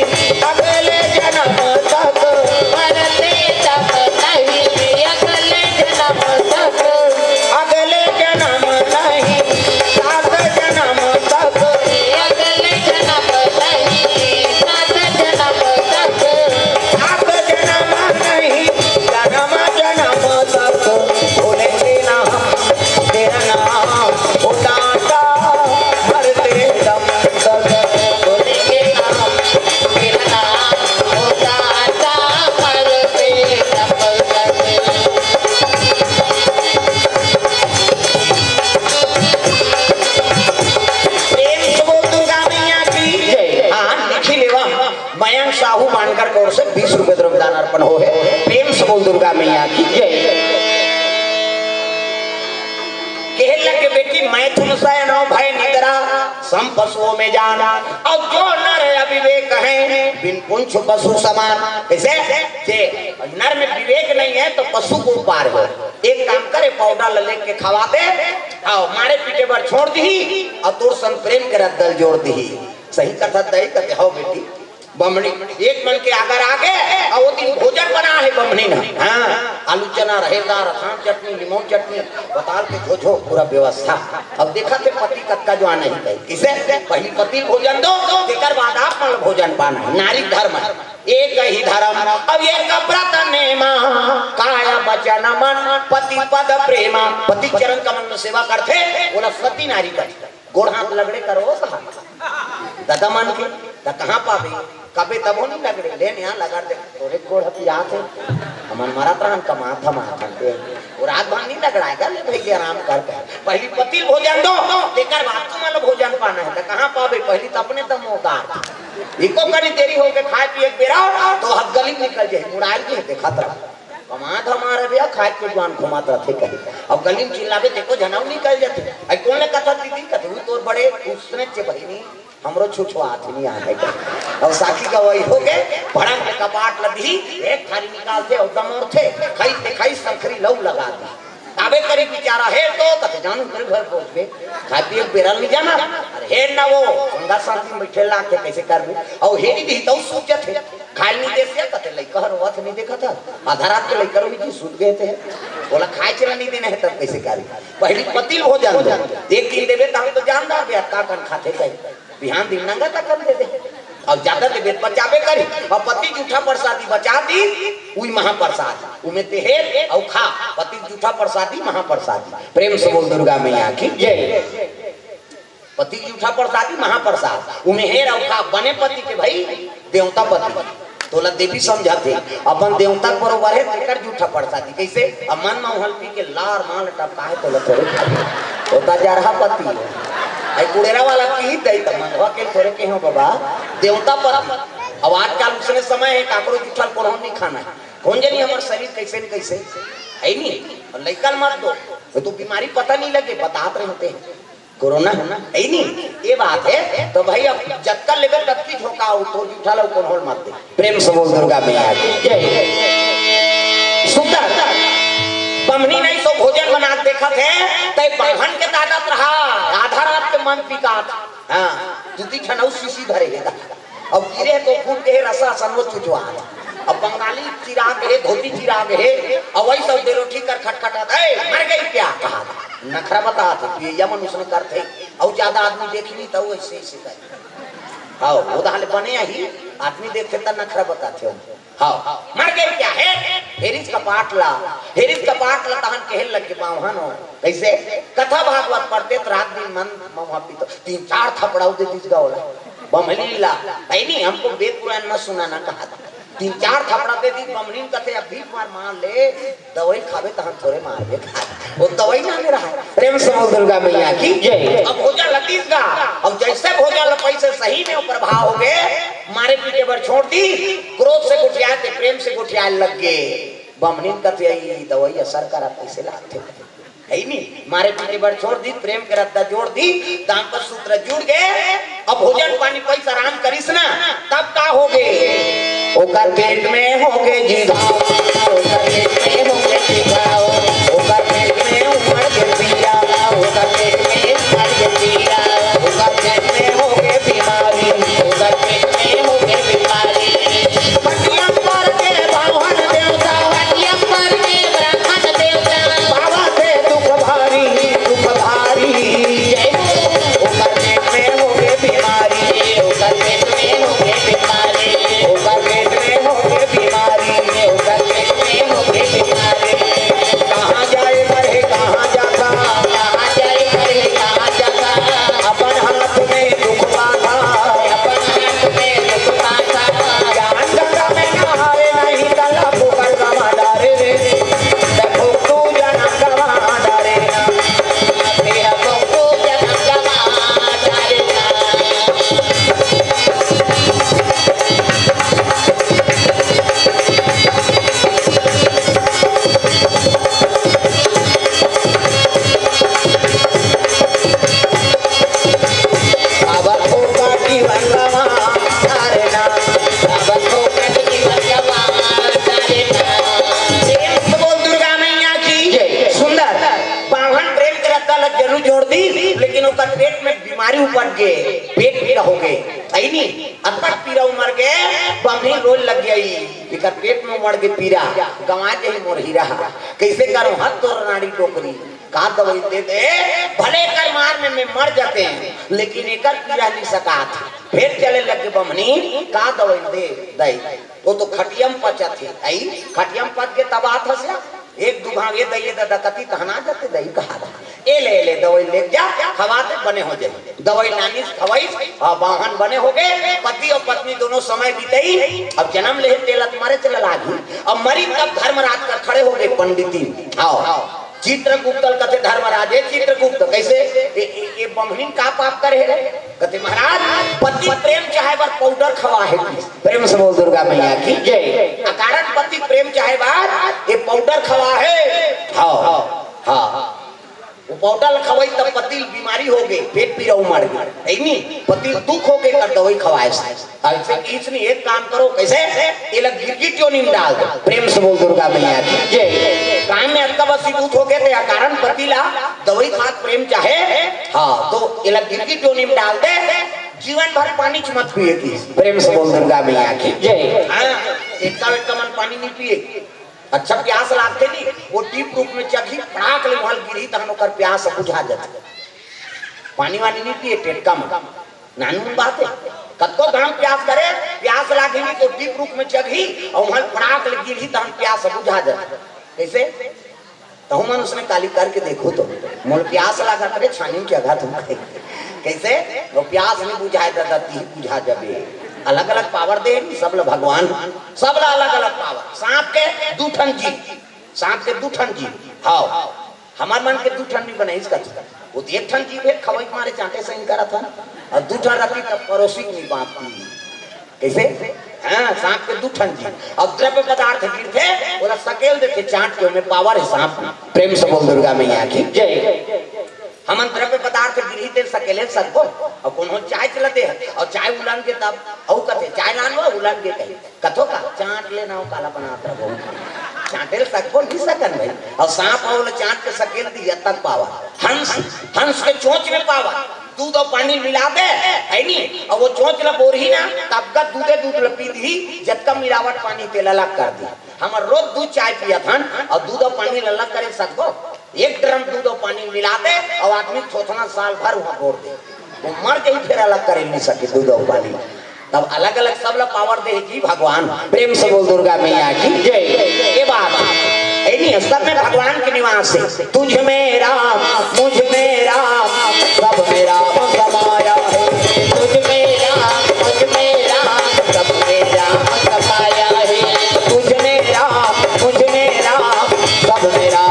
अगले जन्म तक मरते दम नहीं अगले जन्म तक अगले जन्म नहीं सात जन्म तक अगले जन्म नहीं सात जन्म तक सात जन्म नहीं जन्म जन्म तक भूलेंगे ना हम तेरा नाम उतारता मरते दम तक भूलेंगे ना हम तेरा नाम उतारता मरते दम तक मयंक साहू मानकर की ओर से 20 रुपए द्रव्यदान अर्पण हो है प्रेम से बोल दुर्गा मैया की जय कह लगे बेटी मैं तुमसे नो भय निद्रा सम पशुओं में जाना और जो नर अविवेक है बिन पुंछ पशु समान कैसे जे नर में विवेक नहीं है तो पशु को पार हो एक काम करे पाउडर लेके खवा दे आओ मारे पीटे पर छोड़ दी और तोर संग प्रेम के दल जोड़ दी सही कथा दही कहते हो बेटी बमनी एक मन के अगर आगे और वो दिन भोजन बना है बमनी ना हाँ आलू चना रहेगा रसाम चटनी लीमों चटनी बताल के खोजो पूरा व्यवस्था अब देखा थे पति कक्का जो आना ही गई किसे पहली पति भोजन दो देकर बाद आप मन भोजन पाना नारी धर्म एक ही धर्म अब ये व्रत नेमा काया वचन मन पति पद प्रेमा पति चरण कमल में सेवा करते बोला सती नारी का गोड़ हाथ लगड़े करो दादा मान के कहाँ पावे कभी तब नहीं लगड़े लेन यहाँ लगा दे थोड़े गोड़ हथिया थे हमन मरा त्रान कमा था मारते और रात भर नहीं लगड़ाएगा ले भाई आराम करके पहली पति भोजन दो देकर बात तुम वाला भोजन पाना है कहाँ पावे पहली तो अपने तब मोकार इको करी देरी हो के खाए पिए बेरा तो हद गली निकल जाए मुड़ाई के होते खतरा कमात हमारे भैया खाए के जवान घुमात रहते कहीं अब गली में चिल्लावे देखो जनाव निकल जाते आई कौन ने कथा दीदी कथू तो बड़े उसने चे बहिनी हमरो छुछुआ नहीं आने का। और साखी का वही हो गए भड़क में कपाट लदी एक थारी निकालते और दमोर थे खाई संखरी लऊ लगा दी आबे करे बेचारा है तो कते जानू कर घर पहुंच गए खाई पिए बेरल नहीं जाना अरे हे ना वो संगा शांति में बैठे ला के कैसे कर में और हेडी दी तो सोचे थे खाई नहीं दे से कते लइका हरवत नहीं देखा था आधा रात के लइका भी सूत गए थे बोला खाए चला नहीं देना है तब कैसे करी पहली पतिल हो जाए एक दिन देवे तो हम तो जानदार बे का कन खाते कहीं बिहान दिन नंगा तक कर दे और ज्यादा दे बेट बचावे करी और पति जूठा प्रसादी बचा दी उई महाप्रसाद उमे तेहेर और खा पति जूठा प्रसादी महाप्रसादी प्रेम से बोल दुर्गा मैया की जय पति जूठा प्रसादी महाप्रसाद उमे हेर और खा बने पति के भाई देवता पति तोला देवी समझाते अपन देवता बरोबर है तेकर जूठा प्रसादी कैसे अमन महल पी के लार माल टपका है तोला थोड़े होता जा रहा पति आई कुड़ेरा वाला की दई त मनवा के थोड़े के हो बाबा देवता पर अब आजकल उसने समय है काकरो जुठल कोन नहीं खाना है कौन जानी हमर शरीर कैसे न कैसे है नहीं और लइकल मत दो तो बीमारी पता नहीं लगे बताते रहते हैं कोरोना है ना है नहीं ये बात है तो भाई अब जक्का लेवल तत्ती झोंका तो जुठल कोन होल मत दे प्रेम से बोल दुर्गा मैया की जय सुंदर बमनी नहीं तो भोजन बना देखा थे तय बहन के दादत रहा आधा रात के मन पिकात हां जुती खनौ सीसी धरे है अब गिरे तो खून के रसा सनो चुचवा अब बंगाली चिराग है धोती चिराग है और वही सब देरोठी कर खटखटाता है मर गई क्या कहा नखरा बता थे ये यमन उसने करते और ज्यादा आदमी देखनी तो ऐसे ऐसे कर आओ उदाहरण बने ही आदमी देखे त नखरा बताते हो हाँ मर गई क्या है हेरिज कपाट ला तहन कहल लग के बावहन हो कैसे कथा भागवत पढ़ते तो रात दिन मन महुआ पी तो 3-4 थपड़ाऊ दे दिस गावला बमली ला भाई नहीं हमको वेद पुराण में सुनाना कहा था 3-4 थपड़ा दे दी बमली कथे अब भी मार ले दवाई खावे तहन थोड़े मार दे वो दवाई ना ले रहा है प्रेम से दुर्गा मैया की जय अब भोजन लतीस का अब जैसे भोजन पैसे सही में प्रभाव हो गए मारे पीटे पर छोड़ दी क्रोध से गुठिया के प्रेम से गुठिया लग गए बमनी कथे दवाई असर करा पैसे लाते है नहीं मारे पीटे पर छोड़ दी प्रेम के रद्दा जोड़ दी दाम पर सूत्र जुड़ गए अब भोजन पानी पैसा आराम करिस ना तब का हो गए ओकर पेट में हो गए जीवाओ ओकर पेट में हो गए जीवाओ ओकर पेट में उमड़ के पिया ओकर पेट में उमड़ के पिया ओकर पेट में हो गए बीमारी ओकर पेट में हो गए बीमारी पटिया पर के बावन देवता पटिया पर के ब्राह्मण देवता बाबा से दुख भारी जय ओकर पेट में हो गए बीमारी ओकर पेट में हो गए बीमारी ओकर पेट में हो गए बीमारी ओकर पेट में हो गए बीमारी कहाँ जाए करे कहाँ जाता कहाँ जाए करे कहाँ जाता अपन हाथ में दुख पाता अपन हाथ में दुख पाता जान गंगा में नहारे नहीं तला पुकार गवा डारे रे देखो तू जनम गवा डारे ना तेरा को जनम गवा डारे ना लेकिन उसका पेट में बीमारी उपज गए पेट पीड़ा हो गए सही नहीं अतक पीड़ा उमर गए बमनी रोल लग गई इकर पेट में उमड़ के पीड़ा गंवा के ही मोर हीरा कैसे करूं हाथ तोड़ नाड़ी टोकरी का दवाई दे दे भले कर मारने में मर जाते हैं लेकिन एकर पीड़ा नहीं सका फिर चले लगे बमनी का दवाई दे दई वो तो खटियम पचा थी आई खटियम पच के तबाह था एक दुभाव ये दई दादा कति कहना जाते दई कहा ए ले दवाई ले जा खवाते बने हो जाए दवाई नानी खवाई और वाहन बने हो गए पति और पत्नी दोनों समय बीतई अब जन्म ले तेला तुम्हारे चला लागी अब मरी तब धर्मराज कर खड़े हो गए पंडिती आओ चित्रगुप्त कथे धर्मराज चित्रगुप्त कैसे ये बमहीन का पाप करे रे कथे महाराज पति प्रेम चाहे बार पाउडर खवा है प्रेम से बोल दुर्गा मैया की जय अकारक पति प्रेम चाहे बार ये पाउडर खवा है हाँ वो पौडल खवाई तब पतिल बीमारी हो गई, पेट पीरा मर गई, नहीं पतिल दुख हो गए कर दवाई खवाए ऐसे इसने एक काम करो कैसे ये लग गिरगिट क्यों नहीं डाल दो। प्रेम से बोल दुर्गा मैया की जय। काम में अक्का बस भूत हो गए थे कारण पतिला दवाई खात प्रेम चाहे हाँ तो ये लग गिरगिट क्यों नहीं डाल दे, जीवन भर पानी मत पिए की। प्रेम से बोल दुर्गा मैया की जय। एक मन पानी नहीं पिए, अच्छा प्यास लागते नहीं वो टीप रूप में चखी पड़ाक ले वहां गिरी तहन ओकर प्यास बुझा जाते। पानी वानी नहीं पिए टेटका में नानून बात है, कतो दाम प्यास करे प्यास लागे नहीं तो टीप रूप में चखी और वहां पड़ाक ले गिरी तहन प्यास बुझा जाते। कैसे तो मन उसने काली करके देखो तो मोल प्यास लगा करे छानी क्या घात कैसे वो प्यास नहीं बुझाए दादा ती बुझा जाबे। अलग अलग पावर दे सब लोग भगवान सब ला अलग अलग पावर। सांप के दूठन जी, सांप के दूठन जी हाँ हमार मन के दूठन नहीं बने इसका वो तो एक ठन जीव है खवाई मारे चांटे से इनकरा था और दूठन रखी तब पड़ोसी नहीं बांटती। कैसे हाँ सांप के दूठन जी अब द्रव्य पदार्थ गिरते बोला सकेल देते चाट के में पावर है सांप। प्रेम से बोल दुर्गा मैया की जय। हम द्रव्य पदार्थ गिरी दे सकेले सबको और कोनो चाय चलते हैं और चाय उलान के तब औ कथे चाय लान वो उलान के कही कथो का चाट लेना हो काला बनात रहो चाटेल सबको नहीं सकन भाई और सांप और चाट के सकेल दिया तक पावा। हंस हंस के चोंच में पावा दूध और पानी मिला दे है नहीं और वो चोंच ला बोरही ना तब का दूध लपी दी जब मिलावट पानी तेल अलग कर दी। हम रोज दूध चाय पिया था और दूध और पानी अलग करे सबको एक ड्रम दूध और पानी मिला दे और आदमी थोथना साल भर वहां छोड़ दे वो मर गई फिर अलग कर नहीं सके दूध और पानी। तब अलग अलग सब लोग पावर दे जी भगवान। प्रेम से बोल दुर्गा मैया की जय। ये बात नहीं सब में भगवान के निवास है। तुझ में राम मुझ में राम सब मेरा समाया है, तुझ में राम मुझ में राम सब मेरा समाया है, तुझ में राम मुझ में राम सब मेरा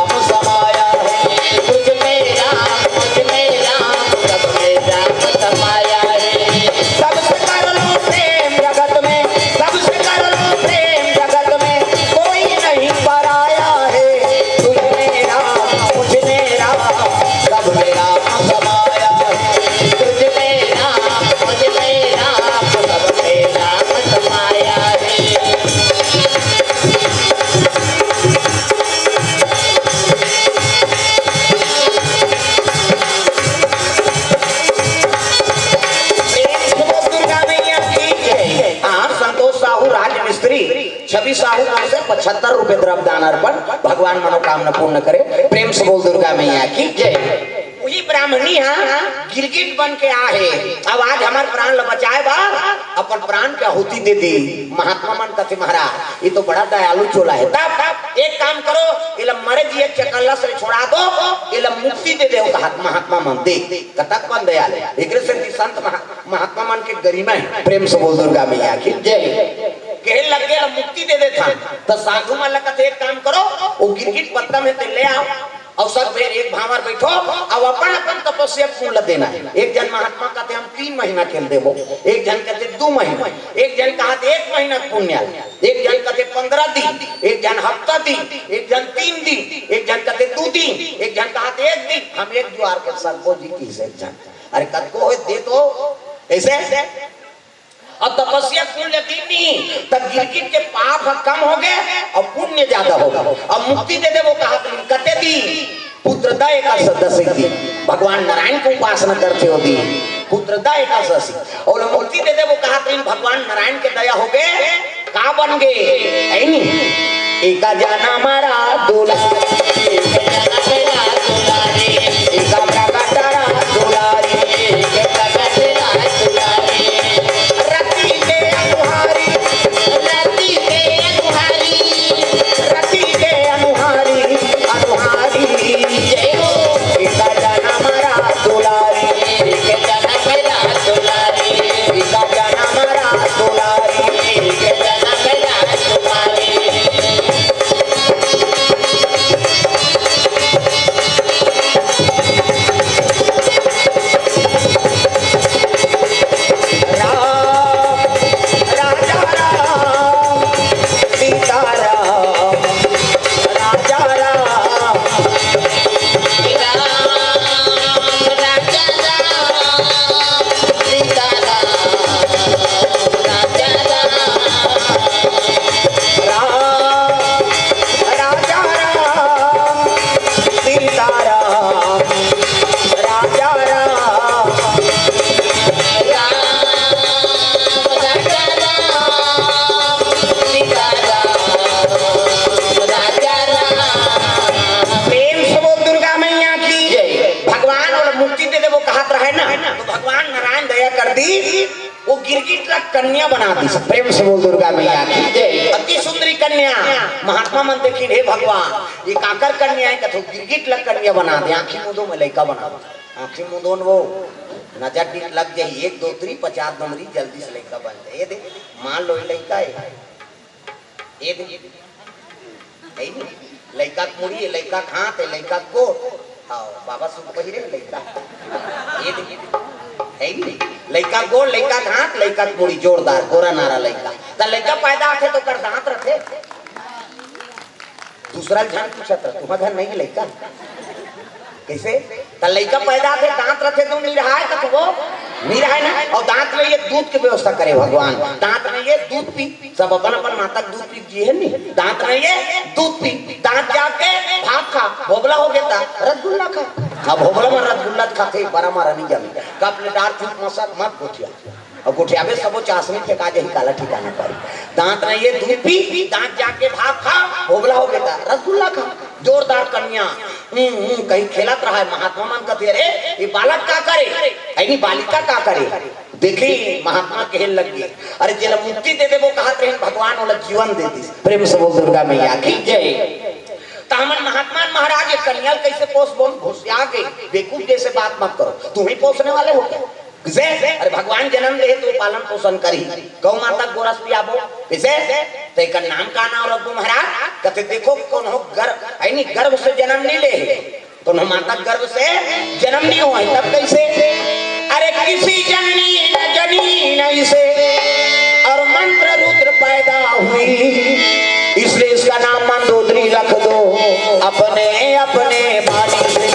छवि साहू से 75 रुपए द्रव्य दान अर्पण भगवान मनोकामना पूर्ण करे। प्रेम से बोल दुर्गा मैया की जय। वही ब्राह्मणी गिरगिट बन के आहे अब आज हमारे प्राण बचाए बा अपन प्राण के आहुति दे दी महात्मा मन कथे महाराज ये तो बड़ा दयालु चोला है। तब एक काम करो इला मरे जी एक चकल्ला से छोड़ा दो इला मुक्ति दे दो महात्मा मन दे कतक कौन दयाल एक से संत महात्मा मन के गरिमा है। प्रेम से बोल दुर्गा मैया की जय। कहे लग गया मुक्ति दे देता तो साधु माला का एक काम करो वो गिरगिट पत्ता में ते ले आओ और सब फिर एक भावर बैठो अब अपन अपन तपस्या पूर्ण देना है। एक जन महात्मा कहते हम 3 महीना खेल देवो, एक जन कहते 2 महीना, एक जन कहते 1 महीना पुण्य, एक जन कहते 15 दिन, एक जन हफ्ता दिन, एक जन 3 दिन, एक जन कहते 2 दिन, एक जन कहते 1 दिन। हम एक द्वार के सरपो जी की से जन अरे कद को दे दो ऐसे और तपस्या पुण्य नहीं तब गिरगिट के पाप कम हो गए और पुण्य ज्यादा होगा और मुक्ति दे दे वो कहा कते दी पुत्रदा एकादशी दी भगवान नारायण को उपासना करते हो दी पुत्रदा एकादशी और मुक्ति दे दे वो कहा भगवान नारायण के दया हो गए का बन गए है नहीं एका जाना मारा दुलारी एका प्रकारा दुलारी गिरगिट लग कन्या बना दी। प्रेम से बोल दुर्गा मैया की जय। अति सुंदरी कन्या महात्मा मन देखी हे भगवान ये काकर कन्या है कथो गिरगिट लग कन्या बना दे। आंखी मुंदो में लड़का बना दे। आंखी मुंदो वो नजर टिक लग जाए 1 2 3 50 नंबरी जल्दी से लड़का बन जाए। ये दे मान लो लड़का है ये दे लड़का मुड़ी लड़का खात है लड़का को आओ बाबा सुन पहिरे लड़का ये दे लड़का गोल लड़का घाट लड़का पूरी जोरदार गोरा नारा लड़का तो लड़का पैदा आथे तो कर दांत रखे दूसरा ध्यान पूछत रह तुम्हारा घर नहीं लड़का कैसे तो लड़का पैदा आथे दांत रखे तो नहीं रहा है तो वो नहीं रहा है ना। और दांत में ये दूध की व्यवस्था करे भगवान। दांत में ये दूध पी सब अपन अपन माता दूध पी जी है नहीं। दांत में ये दूध पी दांत जाके भात खा भोबला हो गया रसगुल्ला खा। अब भोबला में रसगुल्ला खाते बड़ा मारा नहीं जमी कप लेटार चुप मसक मत गोठिया और गोठिया में सबो चाशनी फेंका जे काला ठिकाना पर। दांत में ये दूध पी दांत जाके भात खा भोबला हो गया रसगुल्ला खा। जोरदार कन्या कहीं खेलत रहा है महात्मा मन कहते अरे ये बालक का करे ऐनी बालिका का करे। देखी महात्मा कहने लग गए अरे जेला मुक्ति दे दे वो कहत रहे भगवान वाला जीवन दे दी। प्रेम से बोल दुर्गा मैया की जय। तामन महात्मा महाराज ये कन्या कैसे पोस बोल घुसिया के बेवकूफ जैसे बात मत करो तुम ही पोसने वाले हो क्या। अरे भगवान जन्म दे तो पालन पोषण करी गौ माता गोरस पियाबो कैसे तो एक नाम का नाम रख दो महाराज कहते देखो कौन हो गर्भ है नहीं गर्भ से जन्म नहीं ले तो माता गर्भ से जन्म नहीं हुआ तब कैसे। अरे किसी जननी न जनी नहीं से और मंत्र रुद्र पैदा हुई इसलिए इसका नाम मंदोदरी रख दो अपने अपने बाणी से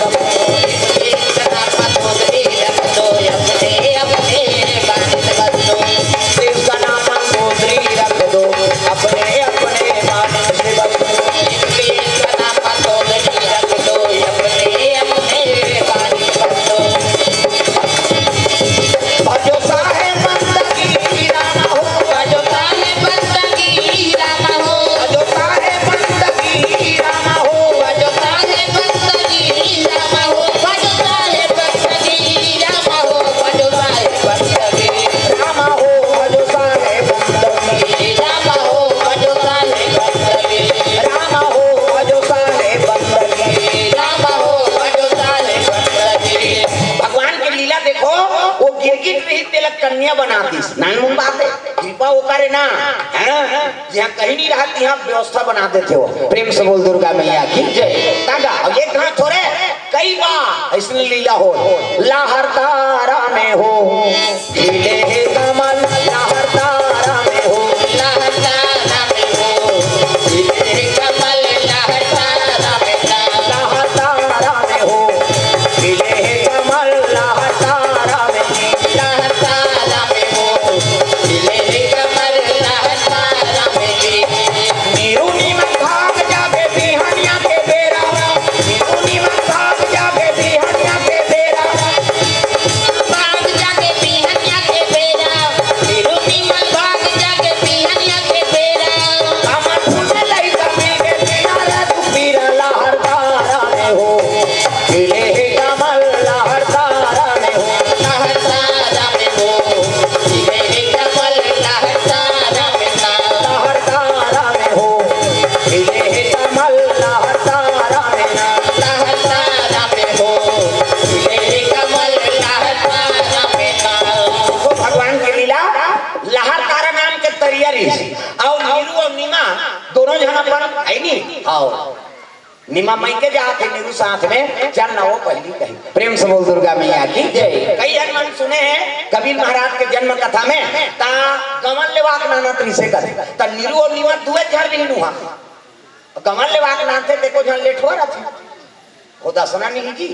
कन्या बना दी नानमुन बात है कृपा वो करे ना जहाँ कहीं नहीं रहती यहाँ व्यवस्था बना देते हो। प्रेम से बोल दुर्गा मैया की जय। तागा अब ये कहाँ थोड़े कई बार इसने लीला हो लाहर तारा में हो खिले कमल लाहर तारा में हो लाहर तारा में हो खिले कमल लाहर तारा में लाहर तारा में हो खिले कमल लाहर तारा में लाहर तारा में हो खिले कमल लाहर तारा में नीरू नीमक भाग जावे बिहनिया के बेरा नीरू नीमक भाग जावे बिहनिया के बेरा भाग जाके बिहनिया के बेरा नीरू नीमक भाग जाके बिहनिया के बेरा कमल फूल लई कमी के बिना तू पीरा लाहर तारा में हो खिले कमल लाहर तारा में हो लाहर तारा में हो खिले कमल लाहर तारा में लाहर तारा में हो खिले कमल लाहर तारा में लाहर तारा में हो खिले कमल लाहर तारा में। वो भगवान की लीला लाहर तारा नाम के तरिया रही और नीरू और नीमा दोनों जन अपन है नहीं आओ निमा मई के जाते नीरू साथ में चल ना वो पहली कही। प्रेम से बोल दुर्गा मैया की जय। कई जन मन सुने हैं कबीर महाराज के जन्म कथा में ता गमन लेवाक नाना त्रिसे करे ता नीरू और निमा दुए झर भी नुहा गमन लेवाक नाते देखो जन लेट हो रहा था हो दसना नहीं जी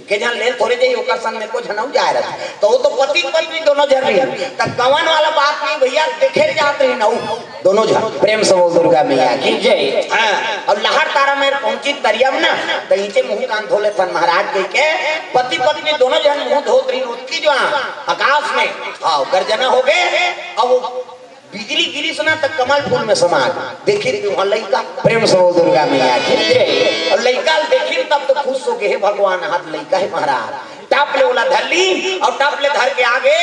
के जन ले थोड़े जे ओकर संग में को झनौ जा रहा तो वो तो पति पत्नी दोनों झर रही त गवन वाला बात नहीं भैया देखे जाते हैं नौ दोनों झर। प्रेम से बोल दुर्गा मैया की जय। हां और लहर तारा में पहुंची दरिया में ना तो नीचे मुंह कान धोले सन महाराज कह के पति पत्नी दोनों जन मुंह धोत रही उसकी जो आकाश में हां गर्जना हो गए अब बिजली गिरी सुना तक कमल फूल में समा देखी वहां लड़का। प्रेम से बोल दुर्गा मैया की जय। और लड़का देखी तब तो खुश हो गए भगवान हाथ लड़का है महाराज टाप ले वाला धर ली और टाप ले धर के आगे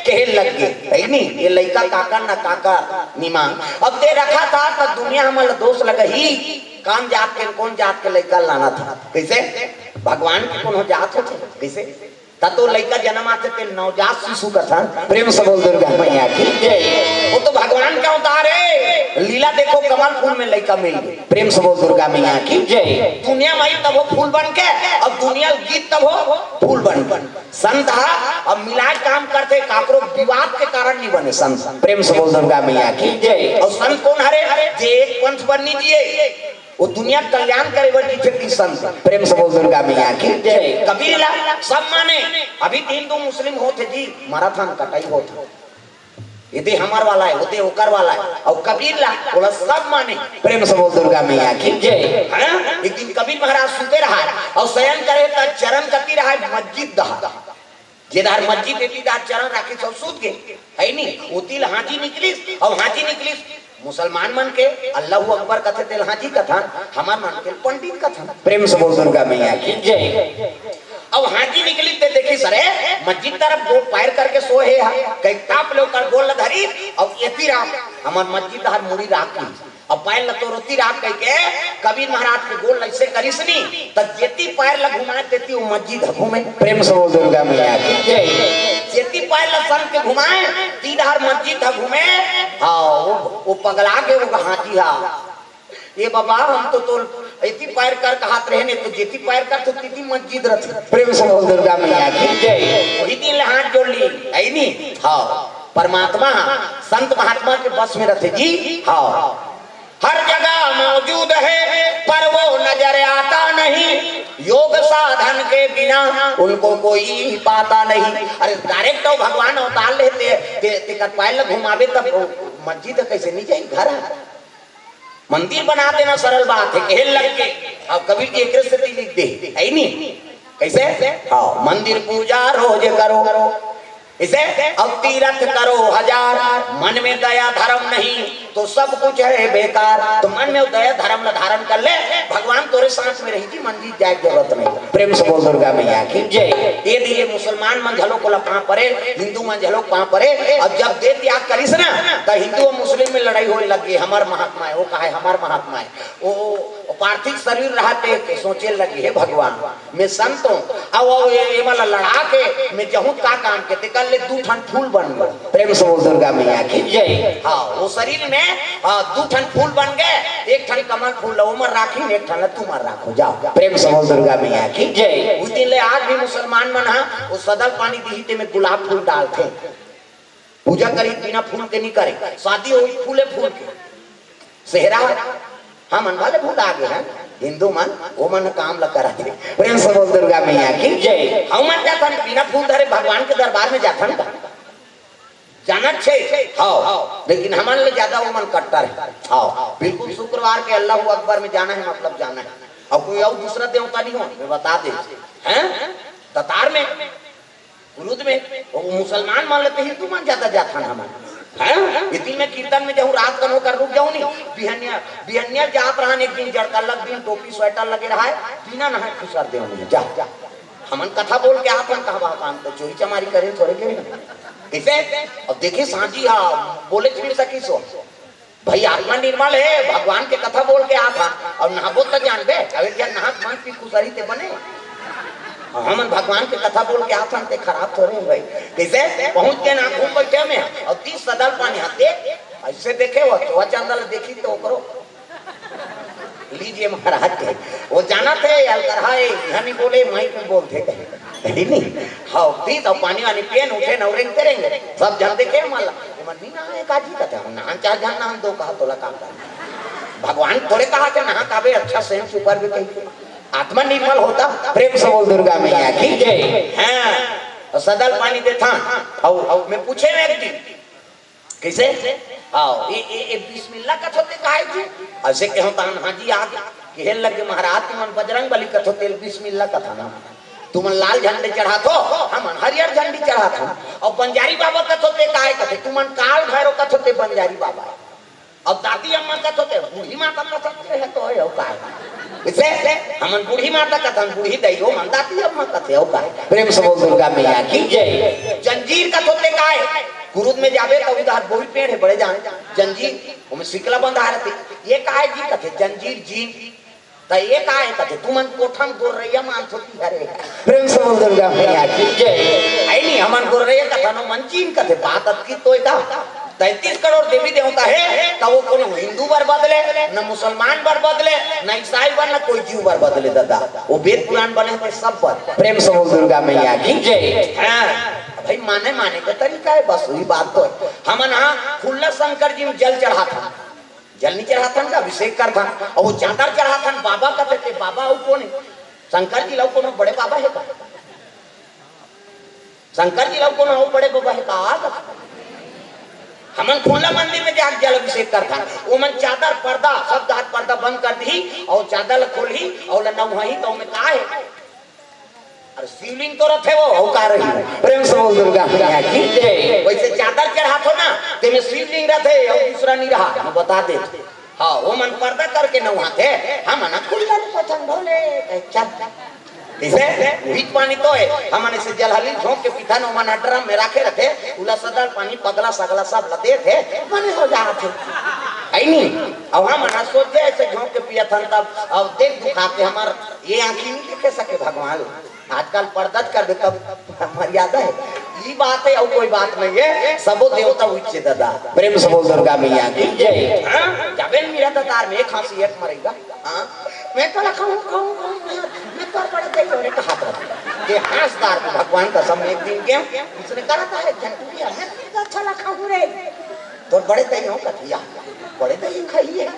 कहे लग गए है नहीं ये लड़का काका ना काका निमा अब दे रखा था तो दुनिया हमारा दोष लगा ही कौन जात के कौन जात के लड़का लाना था कैसे भगवान के कौन जात होते कैसे तो लड़का जन्म आते थे नवजात शिशु का था प्रेम से बोल दुर्गा मैया की वो तो भगवान का अवतार है लीला देखो कमल फूल में लड़का मिल गई प्रेम से बोल दुर्गा मैया की जय दुनिया में तब वो फूल बन के अब दुनिया गीत तब हो फूल बन संत अब मिलाज काम करते काकरो विवाद के कारण नहीं बने संत प्रेम से बोल दुर्गा मैया की जय और संत कौन हरे जे एक पंथ बन लीजिए वो दुनिया कल्याण करे बड़ी खेती संत प्रेम से बोल दुर्गा मैया की जय कबीर लाल सब माने अभी हिंदू मुस्लिम होते जी मैराथन कटाई होते यदि हमार वाला है होते ओकर वाला है और कबीर लाल बोला सब माने प्रेम से बोल दुर्गा मैया की जय है एक दिन कबीर महाराज सुते रहा और शयन करे तो चरण कती रहा मस्जिद दहा जेदार मस्जिद एतीदार चरण राखी सब सूत गए है नहीं उतिल हाजी निकली और हाजी निकली मुसलमान मन के अल्लाह अकबर कथे तेल हाजी कथा हमार मन के पंडित कथा प्रेम से बोल दुर्गा मैया की जय अब हाजी निकली ते देखी सरे मस्जिद तरफ दो पैर करके सोए है कई ताप लो कर बोल धरी अब एती रात हमार मस्जिद हर मुड़ी राख ली अब पैर लतो रोती रात कह के कबीर महाराज के गोल ऐसे करिसनी त जेती पैर ल घुमाए तेती वो मस्जिद घूमे प्रेम से बोल दुर्गा मैया की जय जेती पैर ल सन के घुमाए तीधार मस्जिद घूमे हां वो पगला के वो हाजी हा ये बाबा हम तो इतनी पैर कर हाथ रहने तो जेती पैर कर तो तीती मस्जिद रथ प्रेम से बोल दुर्गा मैया की जय वही दिन हाथ जोड़ ली है नहीं हां परमात्मा संत महात्मा के बस में रहते जी हां हर जगह मौजूद है पर वो नजर आता नहीं योग साधन के बिना उनको कोई पाता नहीं अरे डायरेक्ट तो भगवान अवतार लेते ते पैर घुमावे तब मस्जिद कैसे नहीं जाए घर मंदिर बना देना सरल बात है खेल लग के अब कबीर की एक स्थिति लिख दे है नहीं कैसे हाँ मंदिर पूजा रोज करो इसे अब तीर्थ करो हजार मन में दया धर्म नहीं तो सब कुछ है बेकार तो मन में दया धर्म धारण कर ले भगवान तोरे सांस में रही थी मंदिर जाए जरूरत नहीं प्रेम से बोल दुर्गा मैया की जय ये दिए मुसलमान मन झलो को कहाँ परे हिंदू मन झलो कहाँ परे अब जब दे त्याग करीस ना तो हिंदू और मुस्लिम में लड़ाई होने लगी हमार महात्मा है वो कहा है हमार महात्मा है वो पार्थिव शरीर रहते के सोचे लगे है भगवान मैं संत हूँ अब ये वाला लड़ा के मैं जहूँ का काम के कर ले दू ठन फूल बन गए प्रेम से बोल दुर्गा मैया की जय हाँ वो शरीर में दू ठन फूल बन गए एक ठन कमल फूल उमर राखी एक ठन तुमर राखो जाओ प्रेम से बोल दुर्गा मैया की जय उस दिन ले आज भी मुसलमान मन वो सदल पानी दी में गुलाब फूल डालते पूजा करी बिना फूल के नहीं करे शादी हो फूले फूल के सेहरा हाँ मन वाले फूल आ गए हैं हिंदू मन वो मन काम लग करा थे प्रेम से बोल दुर्गा मैया की जय हम मन जाता बिना फूल धरे भगवान के दरबार में जाता ना जाना छे हाँ लेकिन हमारे लिए ज्यादा वो मन कट्टर है हाँ बिल्कुल शुक्रवार के अल्लाह अकबर में जाना है मतलब जाना है अब कोई और दूसरा देवता नहीं हो मैं बता दे हैं ततार में उरुद में वो मुसलमान मान लेते हिंदू मन ज्यादा जाता ना हमारे इतनी में कीर्तन में जाऊँ रात कनो कर रुक जाऊँ नहीं बिहनिया जात रहा एक दिन जड़का लग दिन टोपी स्वेटर लगे रहा है बिना नहा खुशर दे मुझे जा हमन कथा बोल के आपन कहा काम तो चोरी चमारी करे थोड़े के कैसे अब देखिए सांझी हाँ बोले छिड़ सकी सो भाई आत्मा निर्मल है भगवान के कथा बोल के आता और नहाबो तो जान बे अगर नहा मन की खुशरी ते बने हम भगवान की कथा बोल के आते हैं खराब थोड़े भाई कैसे पहुंच के ना घूम बैठे में और 30 सदल पानी हाथे ऐसे देखे वो चंदल देखी तो करो लीजिए महाराज के वो जाना थे अलकरहाए नहीं बोले माइक में बोलते नहीं हाँ 30 और पानी वानी पेन उठे न रेंगते रहेंगे सब जन देखे माला नहीं ना है काजी कहते हैं ना चार जन ना हम दो कहा तोला काम कर भगवान थोड़े कहा कि नहा काबे अच्छा सेंस ऊपर भी कही आत्मा निर्मल होता प्रेम से बोल दुर्गा मैया की जय हाँ सदल पानी देता और मैं पूछे व्यक्ति कैसे आओ ये बिस्मिल्लाह का होते काहे जी ऐसे के होता हाजी आ कहने लगे महाराज तुमन बजरंग बली का तेल बिस्मिल्लाह का था ना तुमन लाल झंडे चढ़ा तो हम हरियर झंडी चढ़ा था और बंजारी बाबा का होते काहे कहते तुमन काल भैरव का होते बंजारी बाबा और दादी अम्मा का होते बूढ़ी माता का होते है तो है काहे इसे हमन बूढ़ी माता कथन बूढ़ी दैयो मंदाती अब मत कथे हो का प्रेम से बोल दुर्गा मैया की जय। जंजीर का होते का है कुरुद में जावे तो उधर बोरी पेड़ है बड़े जान जंजीर उनमें सिकला बंधा रहती ये का है जी कथे जंजीर जी तो ये का है कथे तुमन कोठम गोरैया मान थोती हरे प्रेम से बोल दुर्गा मैया की जय। आई नहीं हमन गोरैया कथनो मंचीन कथे बात की तो का 33 करोड़ देवी देवता है तो वो कोनो हिंदू बर बदले न मुसलमान बर बदले न ईसाई बर न कोई जीव बर बदले दादा वो वेद पुराण बने थे सब पर प्रेम से बोल दुर्गा मैया की जय। हां भाई माने का तरीका है बस वही बात तो है। हमन हां खुल्ला शंकर जी में जल चढ़ा था जल नहीं चढ़ा था ना अभिषेक कर था और वो चादर चढ़ा था बाबा कहते थे बाबा वो कौन है शंकर जी लोग कोनो बड़े बाबा है का शंकर जी लोग कोनो बड़े बाबा है का हमन खुला मंदिर में जाकर जल अभिषेक करता वो मन चादर पर्दा सब हाथ पर्दा बंद कर दी और चादर खोली और नवही तो में का है और शिवलिंग तो रखे वो का रही प्रेम से बोल दुर्गा मैया की जय। वैसे चादर चढ़ा तो ना ते में शिवलिंग रखे और दूसरा नहीं रहा मैं बता दे हां वो मन पर्दा करके नवहा थे हम ना खुला पतंग ढोले चल इसे बीच पानी तो है हमने से जलहली झोंक के पिता नो मन ड्रम में रखे रखे उला सदल पानी पगला सगला सब लते थे मने हो जा थे आई नहीं अब हम ना सोचे ऐसे झोंक के पिया था तब अब देख दिखाते हमार ये आंखी नहीं देखे सके भगवान आजकल पर्दा कर दे तब मर्यादा है ये बात है और कोई बात नहीं है सबो देवता उच्च दादा प्रेम से बोल दुर्गा मैया की जय। हां जबेल मेरा दातार में खांसी एक मरेगा हां मैं तो खाऊं मैं तो बड़े दे जोरे कहा था ये हासदार भगवान का सब एक दिन के उसने कहा था झंटुरिया मैं तो अच्छा खाऊं रे तो बड़े दही हो कथिया बड़े दही खाइए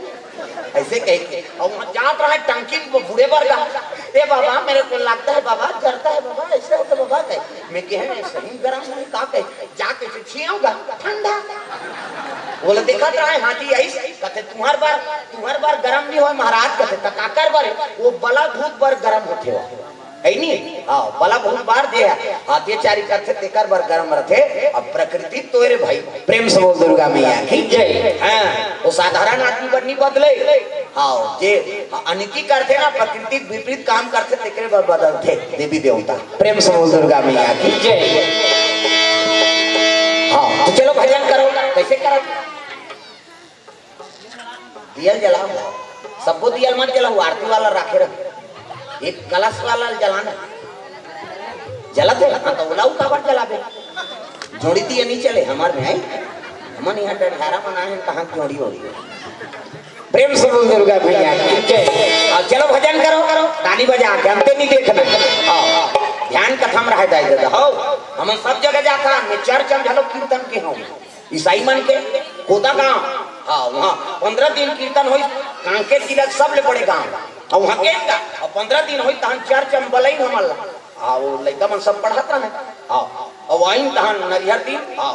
ऐसे कह के और जात रहा टंकी बूढ़े पर ए बाबा मेरे को लगता है बाबा जरता है बाबा ऐसे होता बाबा कहे मैं कह नहीं सही गरम नहीं का कहे जाके से छियाऊंगा ठंडा बोले देखा रहा है हाथी ऐसे कहते तुम्हार बार गरम नहीं हो महाराज कहते तकाकर बार वो बला भूत बार गरम होते हो है नहीं हां बला बहुत बार दे हाथी चारी करते तेकर बार गरम रहते अब प्रकृति तोरे भाई प्रेम से बोल दुर्गा मैया की जय। हां वो साधारण आदमी पर नहीं बदले हां जे अनिकी करते ना प्रकृति विपरीत काम करते तेकरे बार बदलते देवी देवता प्रेम से बोल दुर्गा मैया की जय। हां तो चलो भजन करो कैसे करो दियल जलाओ सबको दियल मत जलाओ आरती वाला रखे रख एक कलश वाला जलाना जलाते हाँ तो उलाऊ काबर जलाबे जोड़ी दिए नहीं चले हमार में आई हमन यहाँ डंडारा मनाए हैं कहाँ जोड़ी हो रही है प्रेम से बोल दुर्गा मैया की जय। चलो भजन करो ताली बजा के हमको नहीं देखना ध्यान कथा में रह जाए दादा हो हम सब जगह जाता मैं चर्च में झलो कीर्तन के हूँ ईसाई मन के कोदा गाँव हाँ वहाँ 15 दिन कीर्तन हो कांके तिलक सब ले बड़े गाँव और वहाँ के और 15 दिन हुई तहन चर्च में बलई हमला हाँ वो लड़का मन सब पढ़ाता है हाँ और वहीं तहन नरिहर दिन हाँ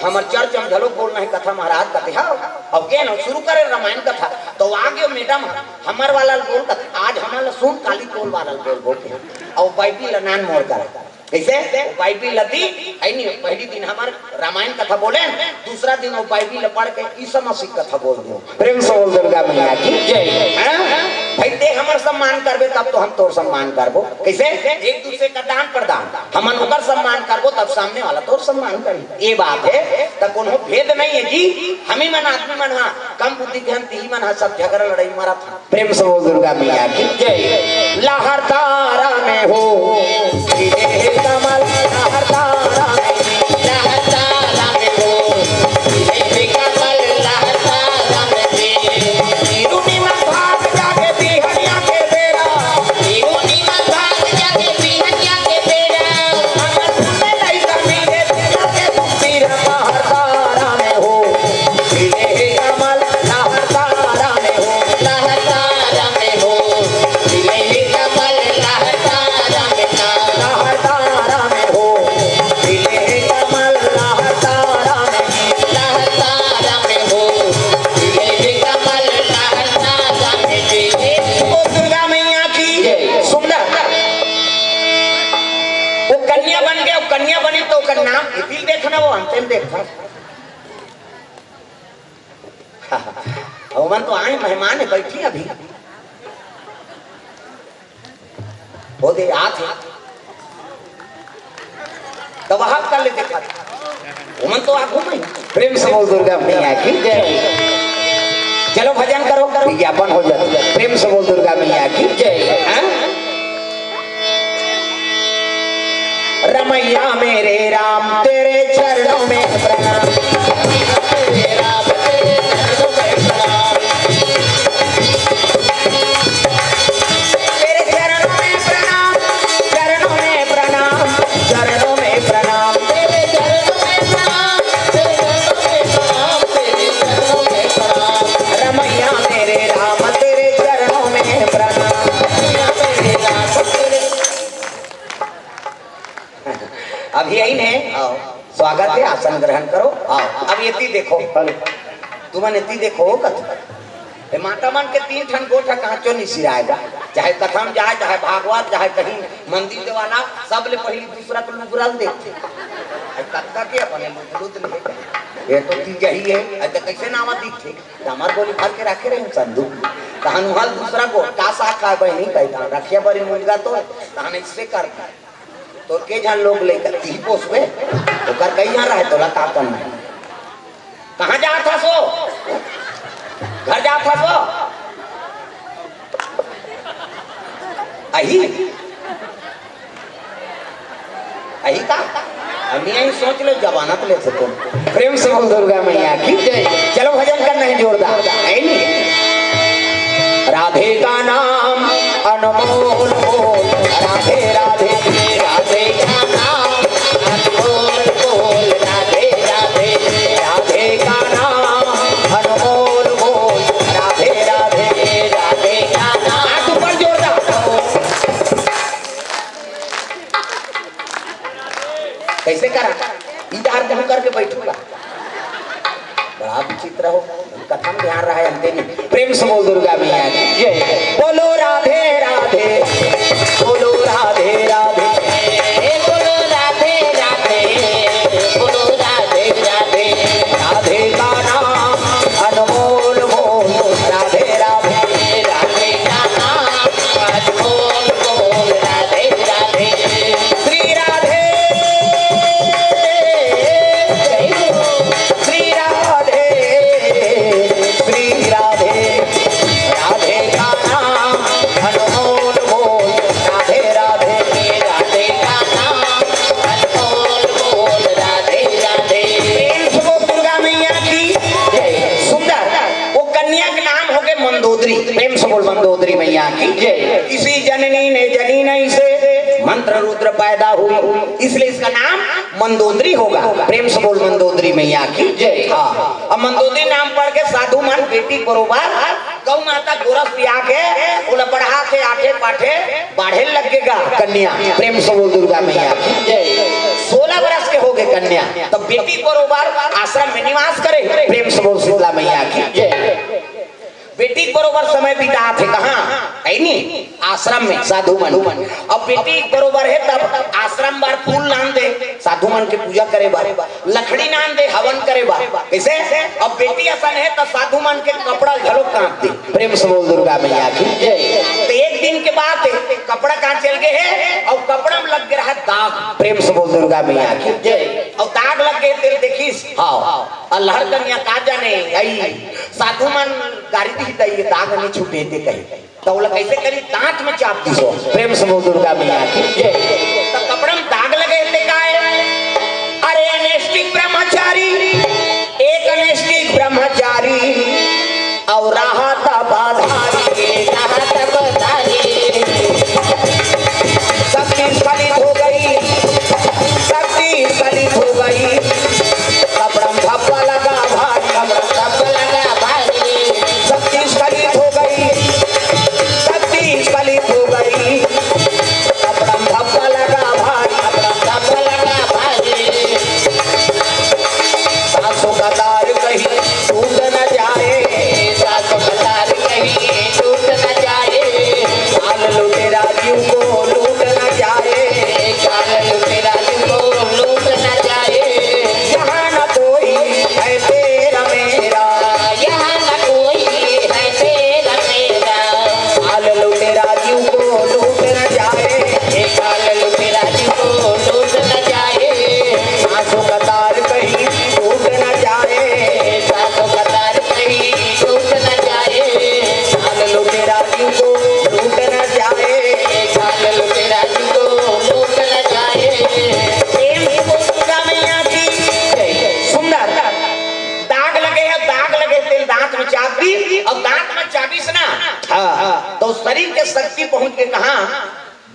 हमार चर्च में झलो बोल नहीं कथा महाराज कहते हाँ अब के ना शुरू करे रामायण कथा तो आगे मैडम हमार वाला बोल कथा आज हमारा सुन काली टोल वाला बोल के और बाइबिल नान मोड़ कर कैसे बाइबिल लदी आई नहीं पहली दिन हमार रामायण कथा बोले दूसरा दिन वो बाइबिल पढ़ के ईसा मसीह कथा बोल दो प्रेम से बोल दुर्गा मैया की जय। भाई ते हमर सम्मान करबे तब तो हम तोर सम्मान करबो कैसे एक दूसरे का दान प्रदान हमन ओकर सम्मान करबो तब सामने वाला तोर सम्मान करी ये बात है त कोनो भेद नहीं है जी हमी मन आदमी मन हां कम बुद्धि के हम तीही मन हां सब झगड़ा लड़ाई मारा था प्रेम से बोल दुर्गा मैया की जय। लहर तारा में हो गिरे कमल लहर तारा में हो गिरे कमल लहर तारा में नीरुनी मन भाग जाके बिहनिया के बेड़ा नीरुनी मन भाग जाके बिहनिया के बेड़ा हमर सुने नहीं कभी रे तेरा के सुपीर लहर तारा में हो गिरे कमल लहर तारा में हो लहर तारा में हो गिरे कमल लहर तारा में लहर तारा में हो गिरे कमल लहर तारा में लहर तारा में हो गिरे कमल लहर तारा में ओ दुर्गा मैया की सुंदर वो कन्या बन गए वो कन्या बनी तो उसका नाम दिल देखना वो अंतिम देखना मन तो आए मेहमान है बैठी अभी हो दे हाथ तो वहां कर ले देखा उमन तो आंखों में प्रेम से बोल दुर्गा मैया की जय। चलो भजन करो करो विज्ञापन हो जाए। प्रेम से बोल दुर्गा मैया की जय। रमैया मेरे राम तेरे चरणों में प्रणाम, मेरे राम तेरे चरणों में प्रणाम, तेरे चरणों में प्रणाम, चरणों में प्रणाम, चरणों में प्रणाम, तेरे चरणों में प्रणाम, तेरे चरणों में प्रणाम, तेरे चरणों में प्रणाम। रमैया मेरे राम तेरे चरणों में प्रणाम, रमैया मेरे राम तेरे। अब यही ने आओ स्वागत है, आसन ग्रहण करो। आओ अब ये देखो तुम्हें देखो कथ माता मन के 3 ठन गोठा कहाँ चो नहीं सिराएगा, चाहे कथम जाए चाहे भागवत चाहे कहीं मंदिर देवाला सब ले पहली दूसरा को लुगुरल देखते कत्ता के अपने लुत ले ये तो चीज यही है। अच्छा कैसे नामा दिखते हमार गोली भर के रखे रहे संदू कहां हल दूसरा को का साख का बहनी कहता रखिया बड़ी मुर्गा तो कहां इससे कर तो के जहां लोग लेकर ती पोसवे ओकर कई जहां रहे तोला का करना कहां जा था सो घर जा था सो अही अही का हम यही सोच लो जमानत ले सको। प्रेम से बोल दुर्गा मैया की जय। चलो भजन करना है जोरदार है नहीं। राधे का नाम अनमोल बोल राधे राधे राधे का नाम अनमोल बोल राधे राधे राधे का नाम अनमोल बोल राधे राधे राधे का नाम। हाथ ऊपर जोरदार कैसे करा इधर हम करके बैठूंगा बड़ा विचित्र हो कथा में ध्यान रहा है अंते नहीं। प्रेम से बोल दुर्गा मैया की जय। बोलो राधे राधे बोलो राधे राधे बोलो राधे राधे बोलो राधे राधे राधे का नाम अनमोल बोल राधे राधे राधे का नाम अनमोल बोल राधे राधे। श्री राधे श्री राधे श्री राधे राधे का नाम अनमोल बोल राधे राधे राधे का नाम अनमोल बोल राधे राधे। प्रेम से बोल दुर्गा मैया की जय। सुंदर वो कन्या का नाम हो गए मंदोदरी। प्रेम से बोल मंदोदरी मैया की जय। इसी जननी ने जनी नहीं से मंत्र रुद्र पैदा हुई इसलिए इसका नाम मंदोदरी होगा। प्रेम से बोल मंदोदरी मैया की जय। हाँ अब मंदोदरी नाम पढ़ के साधु मन बेटी बरोबर गौ माता गोरस पिया के बोला बढ़ा के आठे पाठे बाढ़े लगेगा कन्या। प्रेम से बोल दुर्गा मैया की जय। 16 वर्ष के हो गए कन्या तब बेटी बरोबर आश्रम में निवास करे। प्रेम से बोल शीतला मैया की जय। बेटी बरोबर समय बिता थे कहाँ है नहीं आश्रम में साधु मन। अब बेटी बरोबर है तब आश्रम बार फूल नान दे साधु मन के पूजा करे बारे लकड़ी नान दे हवन करे बारे कैसे। अब बेटी असन है तो साधु मन के कपड़ा घरो काट दे। प्रेम से बोल दुर्गा मैया की जय। तो एक दिन के बाद कपड़ा कहाँ चल गए है और कपड़ा में लग गया है दाग। प्रेम से बोल दुर्गा मैया की जय। और दाग लग गए तेरे देखिस हाँ अल्लाह कन्या का जाने आई साधु मन गाड़ी दी दाग नहीं छूटे थे कहीं तो बोला कैसे करी दांत में चाप दी सो। प्रेम से बोल दुर्गा मैया की जय। तो कपड़ा में दाग लगे थे का अरे अनैष्टिक ब्रह्मचारी एक अनैष्टिक ब्रह्मचारी और राहत बाधारी राहत बाधारी शक्ति स्खलित हो गई शक्ति स्खलित हो गई कपड़ा में धब्बा लगा भारी कपड़ा धब्बा लगा भारी शक्ति स्खलित हो गई शक्ति स्खलित हो गई कपड़ा में धब्बा लगा भारी कपड़ा धब्बा लगा भारी सांसों का तार कहीं टूट न जाए और दांत में चाबीस ना, हाँ, तो शरीर के शक्ति पहुंच के कहा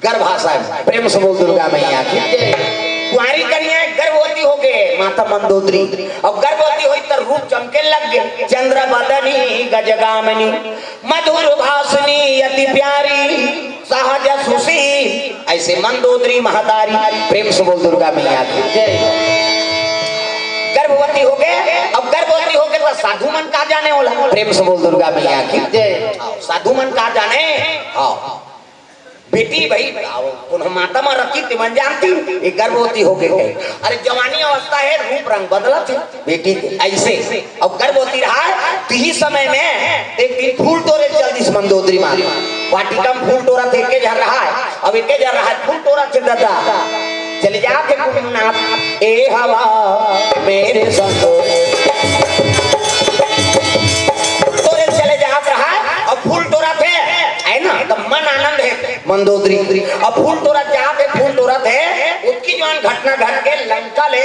गर्भाशय में। प्रेम से बोल दुर्गा मैया की जय। कुंवारी कन्या गर्भवती हो गए माता मंदोदरी, और गर्भवती हुई तो रूप चमके लग गए। चंद्र बदनी गजगामिनी मधुर भाषिनी अति प्यारी सहज सुशील, ऐसे मंदोदरी महतारी। प्रेम से बोल दुर्गा मैया की जय। गर्भवती हो गए, अब गर्भवती हो गए तो साधु मन कहा जाने वाला। प्रेम से बोल दुर्गा मैया की जय। साधु मन कहा जाने, हाँ बेटी भाई पुनः माता में रखी तिमन जानती, एक गर्भवती हो गई। अरे जवानी अवस्था है, रूप रंग बदला थे बेटी ऐसे। अब गर्भवती रहा तो ही समय में एक दिन फूल तोड़े चल दी मंदोदरी माँ वाटिका में फूल तोड़ा थे, झर रहा है। अब एक झर रहा है फूल तोड़ा थे दादा चले जाके कुमनाथ ए हवा मेरे संग तोड़े चले जात रहा है। अब फूल तोड़ा थे है ना, तो मन आनंद है मंदोदरी। अब फूल तोड़ा जाते फूल तोड़ा थे, उसकी जो घटना घट के लंका ले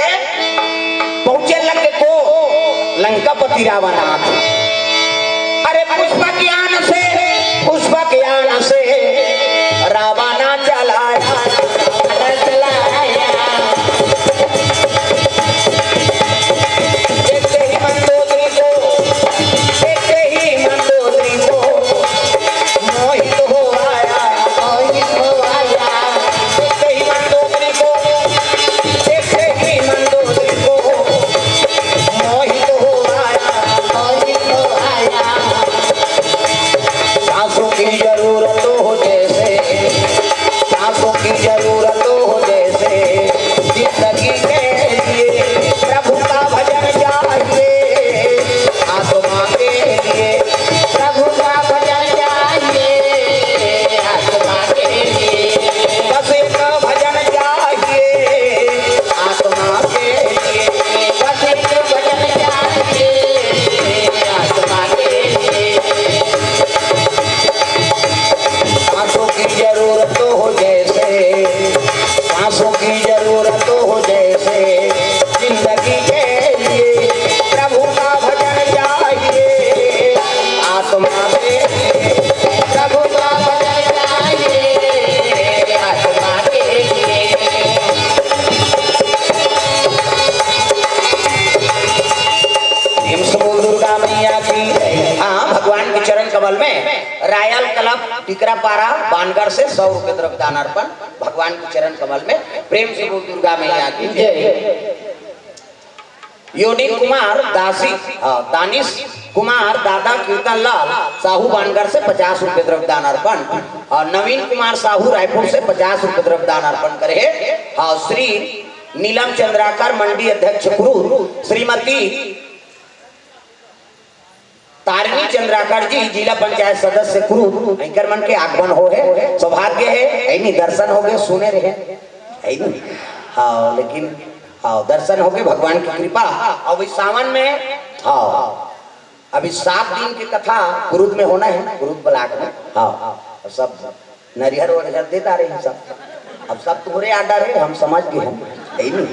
पहुंचे लंके को लंकापति रावण। अरे पुष्प ज्ञान से रावण चलाया टिकरापारा बानगढ़ से 100 रुपए द्रव्यदान अर्पण भगवान के चरण कमल में। प्रेम से बोल दुर्गा मैया की जय। योनी कुमार दासी दानिश कुमार दादा कीर्तन लाल साहू बानगढ़ से 50 रुपए द्रव्यदान अर्पण, और नवीन कुमार साहू रायपुर से 50 रुपए द्रव्यदान अर्पण करे। हाँ श्री नीलम चंद्राकर मंडी अध्यक्ष कुरूर, श्रीमती तारिणी चंद्राकर जी जिला पंचायत सदस्य कुरूर, एंकर मन के आगमन हो है, सौभाग्य है नहीं दर्शन हो गए सुने रहे है नहीं। हाँ लेकिन हाँ दर्शन हो गए भगवान की कृपा। अब इस सावन में हाँ अभी 7 दिन की कथा कुरूद में होना है, कुरूद ब्लॉक में। हाँ सब नरिहर वरिहर देता रहे सब, अब सब तुम्हारे आर्डर है हम समझ गए हम है नहीं।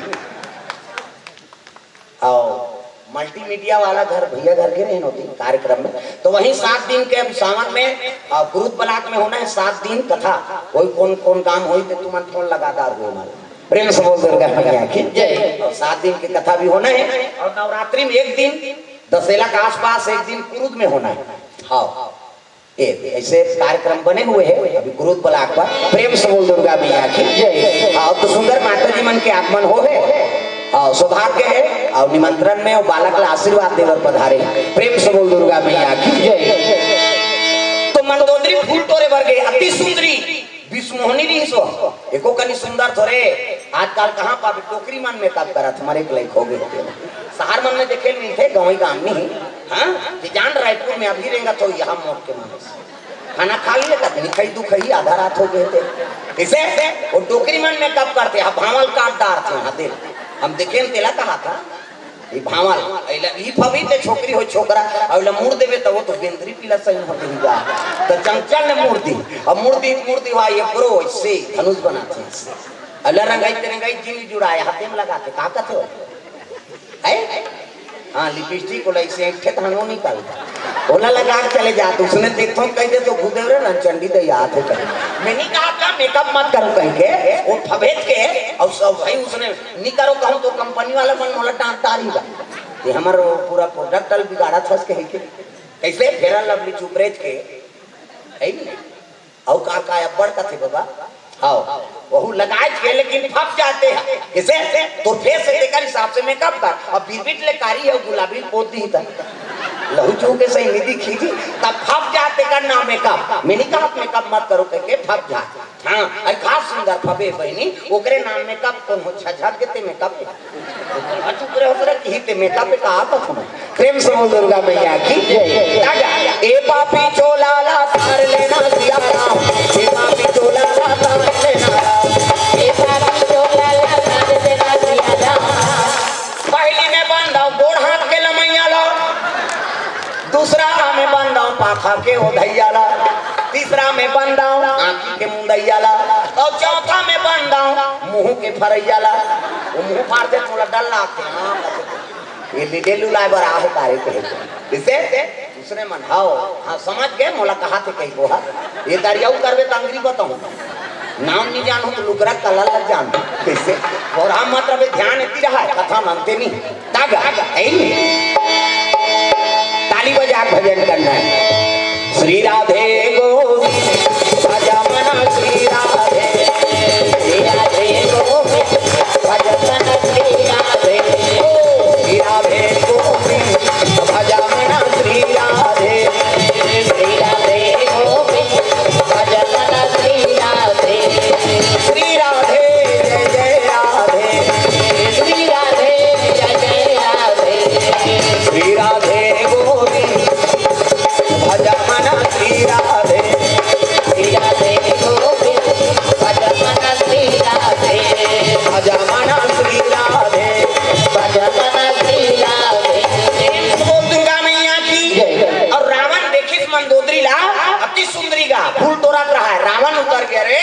मल्टीमीडिया वाला घर भैया घर के नहीं होती कार्यक्रम में, तो वहीं 7 दिन के सावन में कुरूद ब्लॉक में होना है 7 दिन कथा। कोई कौन कौन काम हो तो तुम फोन लगातार हुए हमारे। प्रेम से बोल दुर्गा मैया की जय। 7 दिन की कथा भी होना है, और नवरात्रि में एक दिन दशहरा के आसपास एक दिन कुरूद में होना है। हाँ ऐसे कार्यक्रम बने हुए हैं अभी कुरूद ब्लॉक पर। प्रेम से बोल दुर्गा मैया की जय। हाँ तो सुंदर माता जी मन के आगमन हो है, सौभाग्य है और निमंत्रण में और बालक ला आशीर्वाद देवर पधारे। प्रेम से बोल दुर्गा मैया की जय। तो मंदोदरी फूल तोरे भर गए अति सुंदरी विष्णुहनी रही सो एको कनी सुंदर थोड़े आजकल कहां पावे टोकरी मन में कब करा तुम्हारे एक लाइक हो गए शहर मन में देखे नहीं थे गाँव गांव में। हाँ कि जान रायपुर में अभी रहेगा तो यहाँ मोट के मानस खाना खा लिया नहीं खाई दू खाई आधा रात हो गए थे इसे वो टोकरी मन में कब करते भावल काटदार थे वहां दे हम देखे तेला कहा था ये भावल ई फबी ते छोकरी हो छोकरा अबला मुड़ देबे त वो तो बेंद्री पीला सही होते ही जा त चंचल ने मुड़ दी अब मुड़ दी भाई ये प्रो से धनुष बनाते हैं अल्लाह रंगाई जिंदगी जुड़ाए हाथे में लगाते ताकत हो है हाँ लिपस्टिक बोला इसे एक ठेठ हनो निकालता बोला लगा के चले जाते उसने देखो कह दे तो भूदेव रे ना चंडी दे याद है मैंने कहा था मेकअप मत करो कह के वो फबेत के और सब भाई उसने नहीं करो कहूं तो कंपनी वाला मन मोला डांटता रही ये हमारा पूरा प्रोडक्ट अल बिगाड़ा था उसके कैसे फेरा लवली चुपरेज के है और का अब्बड़ का थे बाबा हाँ वह लगाए थे लेकिन फप जाते हैं कैसे तो फेस से देखकर हिसाब से मेकअप कर और बीबिट ले कारी है गुलाबी पोत दी था लहू चू के सही निधि खींची तब फप जाते का ना मेकअप मैंने कहा मेकअप मत करो करके फप जा हाँ अरे खास सुंदर फबे बहनी ओकरे नाम मेकअप कौन हो झझक के ते मेकअप चुप रहे हो कि ते मेकअप पे कहा था तुम प्रेम समो दुर्गा मैया की जय ए पापी चोला ला तार लेना सिया राम ए पापी चोला ला तार लेना ए पापी चोला ला तार लेना सिया राम पहली में बांधा गोड़ हाथ के लमैया ला दूसरा में बांधा पाखा के ओधैया ला तीसरा में बंदा आँखी के मुंदैया ला और चौथा में बंदा मुंह के फरैया ला वो मुंह फाड़ दे थोड़ा डर लाते ये लिडेलू लाए बरा है तारे के इसे दूसरे मन हाओ हाँ समझ गए मोला कहा थे कहीं बोहा ये दरियाऊ करवे तो अंग्री बताऊं नाम नहीं जानू तो लुकरा कला लग जान कैसे और हम मतलब ध्यान इतनी रहा है कथा मानते नहीं तागा ताली बजा भजन करना है श्री राधे गोविंद भजा मना श्री राधे गोविंद भजा मना श्री राधे गोविंद भजा मना श्री राधे गोविंद भजा मना श्री राधे श्री राधे जय जय राधे श्री राधे जय जय राधे श्री राधे गोविंद भजा मना श्री राधे गोविंद भजा मना श्री राधे भजा मना श्री राधे भजा मना श्री राधे बोल दुर्गा मैया की और रावण देखिस मंदोदरी ला अति सुंदरी गा फूल तोड़त रहा है रावण उतर गया रे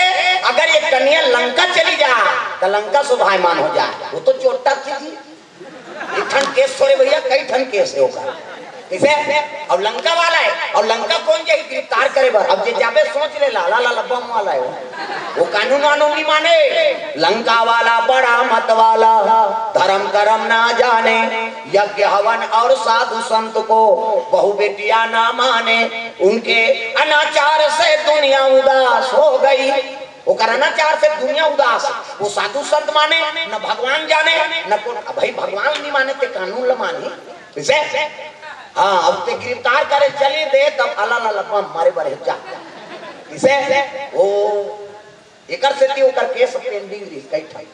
अगर ये कन्या लंका चली जा तो लंका शोभायमान हो जाए वो तो चोटा थी एक ठन केस थोड़े भैया कई ठन केस है होगा कैसे अब लंका वाला है और लंका कौन जाए गिरफ्तार करे बर अब जे जाबे सोच ले लाला लाला बम वाला है वो कानून वानून नहीं माने लंका वाला बड़ा मत वाला धर्म करम ना जाने यज्ञ हवन और साधु संत को बहु बेटियां ना माने उनके अनाचार से दुनिया उदास हो गई वो अनाचार से दुनिया उदास वो साधु संत माने न भगवान जाने न भाई भगवान नहीं माने ते कानून ल माने कैसे हाँ अब ते गिरफ्तार करे चले दे तब अल्लाह बम मारे बड़े जा इसे वो एकर से ती ओकर केस पेंडिंग रही कई ठाई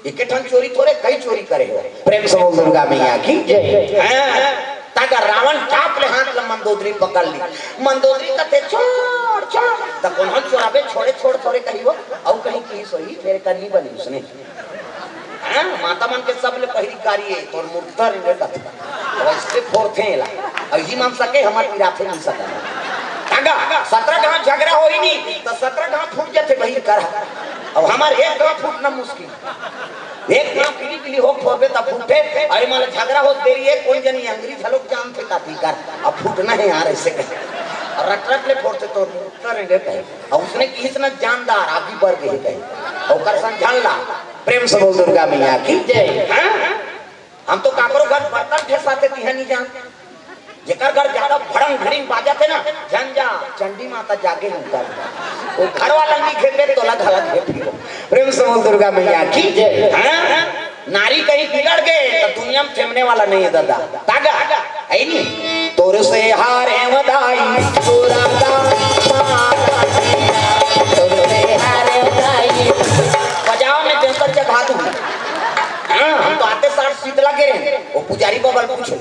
एक ठन चोरी थोड़े कई चोरी करे हो प्रेम से बोल दुर्गा मैया की जय हां ताका रावण चाप ले हाथ ल मंदोदरी पकड़ ली मंदोदरी कहते छोड़ छोड़ त कोन चोराबे छोड़े छोड़ थोड़े कही वो और कहीं की सोई फिर करनी बनी उसने हां माता मन के सब ले पहली कारी है तोर मुर्तर रे कथा वैसे फोरथे ला और ही मान सके हमार विराथे नहीं सका तागा 17 गांव झगड़ा होई नहीं तो 17 गांव फूट जाते भाई कर अब हमार एक गांव फूटना मुश्किल एक गांव पीली पीली हो फोड़बे तब फूटे अरे माला झगड़ा हो देरी है कोई जनी अंग्री झलोक जान थे काती कर अब फूटना है यार ऐसे कहे और रट ले फोड़ते तो उतरेंगे कहे और उसने की इतना जानदार आगे बढ़ गई कहे और कर समझान ला प्रेम से बोल दुर्गा मैया की जय हां हम तो काकरो घर बर्तन ठेसाते तिहा नहीं जान जेकर घर ज्यादा भड़ंग भड़िंग बाजाते ना झंझा चंडी माता जाके उतर वो घर वाला नहीं खेपे तो लग हलक खेपी प्रेम से बोल दुर्गा मैया की जय हां नारी कहीं बिगड़ गए तो दुनिया में थमने वाला नहीं है दादा तागा है नहीं तोर से हारे वदाई तोरा का माला तोर से हारे वदाई बजाओ में जंतर जगा दूं हम तो आते साथ शीतला के रहे वो पुजारी बबल पूछो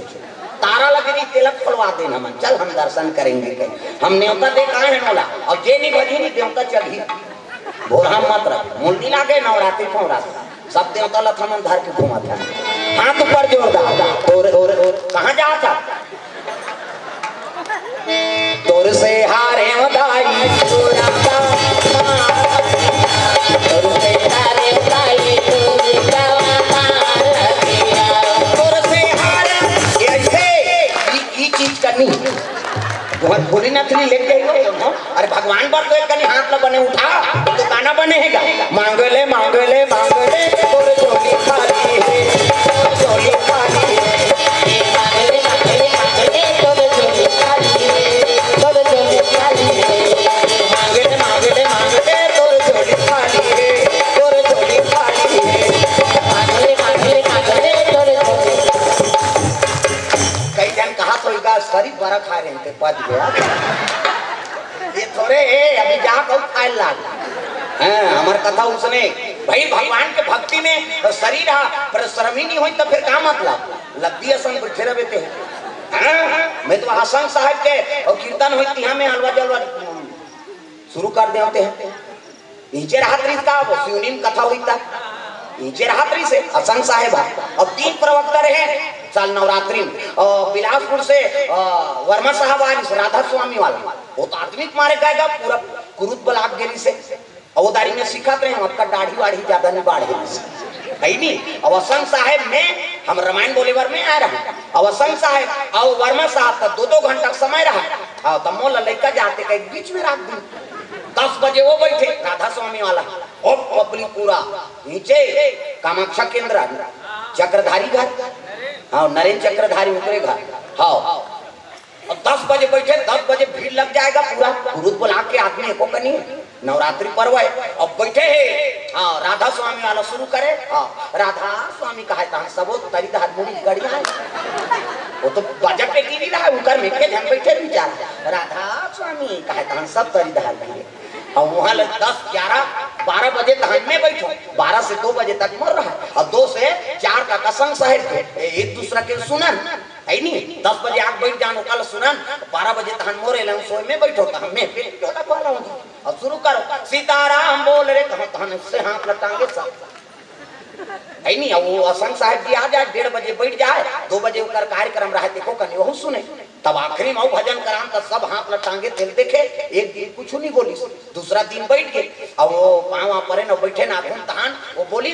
तारा लगे नहीं तिलक खोलवा देना मन चल हम दर्शन करेंगे कहीं हम न्योता दे कहाँ है नौला और जे नहीं भजी नहीं देवता चढ़ी भोरा मत रख मुंडी लागे नवरात्रि पौरा सब देवता लथमन धर के घुमा था हाथ ऊपर जोरदार और कहाँ जा था तोर से हारे वदाई तोरा का तोर से हारे वदाई तोरा का तोर से हारे बोली नथनी लेके आई हो तुम। अरे भगवान पर तो एक कनी हाथ ला बने उठा तो गाना बनेगा। मांगले मांगले मांगले तोरे झोली खाली है, तोरे झोली खाली है, मांगले मांगले मांगले तोरे झोली खाली है, तोरे झोली खाली है, मांगले मांगले मांगले तोरे झोली खाली है, तोरे झोली खाली है, मांगले मांगले मांगले तोरे झोली। कई जन कहा तो इगा सरी बरा खा रहे थे पच गया ये थोड़े अभी जा कब खाए लाग। हमार कथा उसने भाई भगवान के भक्ति में शरीर रहा परिश्रम ही नहीं हुई तो फिर क्या मतलब लद्दी असंग बैठे रहे थे। मैं तो आसन साहब के और कीर्तन हुई थी हमें हलवा जलवा शुरू कर देते हैं नीचे रात्रि का शिवनीम कथा हुई था नीचे रात्रि से असंग साहेब अब 3 प्रवक्ता रहे साल नवरात्रि में और बिलासपुर से वर्मा साहब आए राधा स्वामी वाला वो तो आदमी मारे जाएगा पूरा कुरुत बलाक गिरी से अवदारी में सिखाते हैं आपका दाढ़ी वाढ़ी ज्यादा नहीं बाढ़े नहीं। अब असंग साहेब में हम रामायण बोलेवर में आ रहा अब असंग साहेब और वर्मा साहब का 2-2 घंटा समय रहा तब मोल लड़का जाते कहीं बीच में रख दी 10 बजे वो बैठे राधा स्वामी वाला और पब्लिक पूरा नीचे कामाक्षा केंद्र चक्रधारी घाट हाँ नरेंद्र चक्रधारी उतरे घाट हाँ और 10 बजे बैठे 10 बजे भीड़ लग जाएगा पूरा कुरुत बुला के आदमी को कनी नवरात्रि पर्व है अब बैठे है हाँ राधा स्वामी वाला शुरू करे हाँ राधा स्वामी कहा था सब तरी धार मुड़ी गड़िया है वो तो बजट पे टीवी रहा उनकर में के ध्यान बैठे विचार राधा स्वामी कहा था सब तरी धार गड़िया और वहाँ 10-11-12 बजे धान में बैठो 12 से 2 बजे तक मर रहा और 2 से 4 का कसम साहेब एक दूसरा के सुनन है नहीं 10 बजे आग बैठ जानो कल सुनन 12 बजे धान मोरे लंग सोए में बैठो था मैं क्यों ना बोला हूँ अब शुरू करो सीताराम बोल रे धान से हाथ लटाएंगे सब है नहीं वो असंग साहेब जी आ जाए 1:30 बजे बैठ जाए 2 बजे उनका कार्यक्रम रहा देखो कनी वह सुने तब आखिरी में भजन कराम तो सब हाथ लटांगे तेल देखे एक दिन कुछ नहीं बोली दूसरा दिन बैठ गए अब वो पाँव परे न बैठे ना घूम तहान वो बोली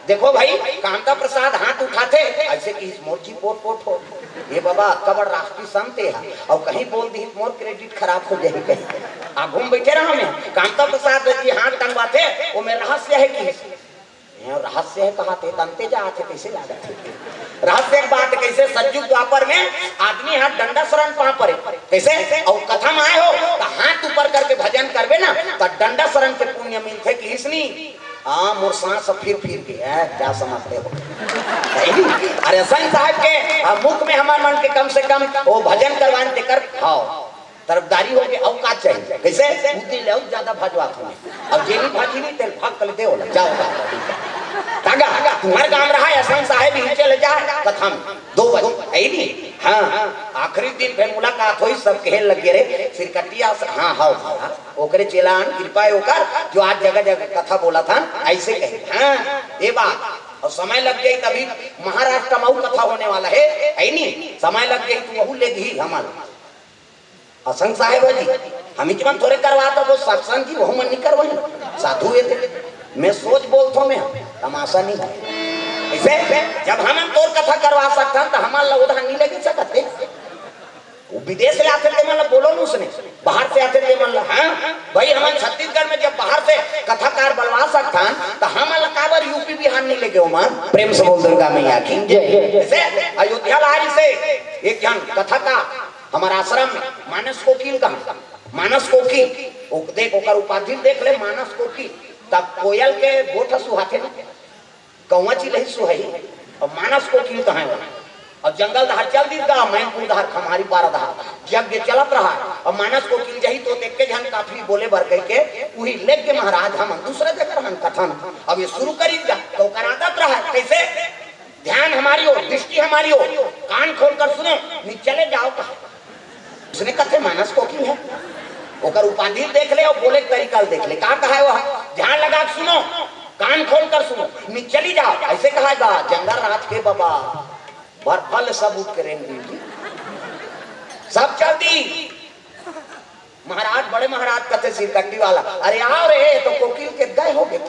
देखो भाई कांता प्रसाद हाथ उठाते ऐसे कि मोर्ची पोट पोट हो ये बाबा कबड़ राष्ट्रीय संत है और कहीं बोल दी मोर क्रेडिट खराब हो जाएगी आ घूम बैठे रहा मैं कांता प्रसाद जी हाथ टंगवाते वो मेरा रहस्य है कि रहस्य है कहा थे तंते जाते कैसे लागत रहस्य बात कैसे सज्जु द्वापर में आदमी हाथ डंडा शरण पा पड़े कैसे और कथा में आए हो तो हाथ ऊपर करके भजन करवे ना तो डंडा शरण के पुण्य मिलते कि इसनी हाँ मोर सांस फिर के क्या समझते हो अरे संत साहब के मुख में हमारे मन के कम से कम वो भजन करवाने कर खाओ तरफदारी हो गई अवकाश चाहिए कैसे उतनी ले ज्यादा भजवा अब जेनी भाजी नहीं तेल भाग कर दे जाओ तागा तुम्हारे काम रहा है असंग साहेब नीचे ले जाए कथा में 2 बजे नहीं हाँ आखिरी दिन फिर मुलाकात हुई सब कहे लगे रे फिर कटिया हाँ हाँ ओकरे चेलान कृपा ओकर जो आज जगह जगह कथा बोला था ऐसे कहे हाँ ये बात और समय लग गई तभी महाराष्ट्र में कथा होने वाला है नहीं समय लग गई तो वह ले गई हमारा असंग साहेब जी हम इतना थोड़े करवाता वो सत्संग की वह मन नहीं करवाए साधु थे मैं सोच बोलता मैं तमाशा नहीं है ऐसे जब हम तोर कथा करवा सकता तो हमारा उधार नहीं लगे सकते वो विदेश से आते थे मतलब बोलो न उसने बाहर से आते थे मतलब हाँ भाई हमारे छत्तीसगढ़ में जब बाहर से कथाकार बनवा सकता तो हम काबर यूपी बिहार नहीं लेके वहां प्रेम से बोल दुर्गा मैया की जैसे अयोध्या लहरी से एक जन कथाकार हमारा आश्रम में मानस कोकिल का मानस कोकिल देख ओकर उपाधि देख ले मानस कोकिल तब कोयल के गोठ सुहाते ना कौवा चिलही सुहई और मानस कोकिल कहाँ है और जंगल धार चल दी गा मैनपुर धार खमारी 12 धार जब ये चलत रहा और मानस कोकिल जही तो देख के जन काफी बोले बर कह के वही लेग के महाराज हम दूसरा जगह हम कथन अब ये शुरू करी तो करादत रहा कैसे ध्यान हमारी हो दृष्टि हमारी हो कान खोलकर सुनो चले जाओ उसने कथे मानस कोकिल है ओकर उपाधि देख ले और बोले तरीका देख ले कहा है वह ध्यान लगा सुनो कान खोल कर सुनो चली जाओ ऐसे कहा जंगल रात के बाबा फल सब उठ करेंगे सब चल दी महाराज बड़े महाराज कथे सिरकट्टी वाला अरे आओ रे तो कोकिल के गए हो गए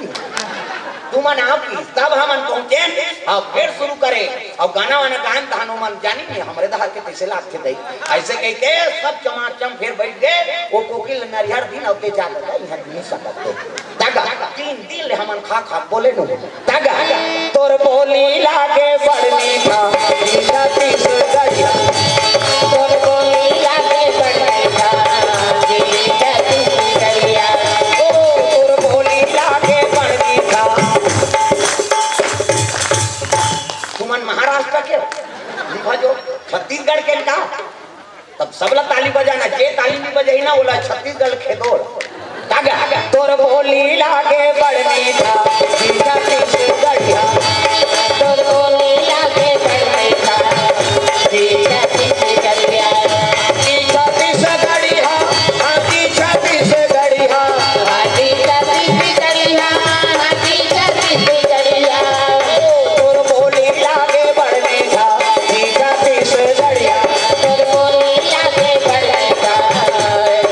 तू मन आप तब हमन पहुंचे और फिर शुरू करे और गाना वाना गान तो हनुमान जानी नहीं हमारे दहार के पैसे लाग के दई ऐसे कहते सब चमाचम फिर बैठ गए वो कोकिल नरिहर दिन औते जा लगा यहां नहीं सकते दागा 3 दिन ले हमन खा खा बोले नो दागा तोर बोली लागे बड़ मीठा मीठा तीस गड़िया तोर बोली लागे बड़ मीठा मीठा तीस गड़िया ओ तोर बोली लागे बड़ मीठा तुमन महाराष्ट्र के लिखा जो छत्तीसगढ़ के का तब सबला ताली बजाना जे ताली नहीं बजाई ना बोला छत्तीसगढ़ खेदोर दागा तोर बोली लागे बड़ मीठा मीठा तीस गड़िया तोर बोली लागे बड़ मीठा मीठा तीस गड़िया मीठा तीस गड़िया मीठा तीस गड़िया मीठा तीस गड़िया मीठा तीस गड़िया तोर बोली लागे बड़ मीठा मीठा तीस गड़िया तोर बोली लागे बड़ मीठा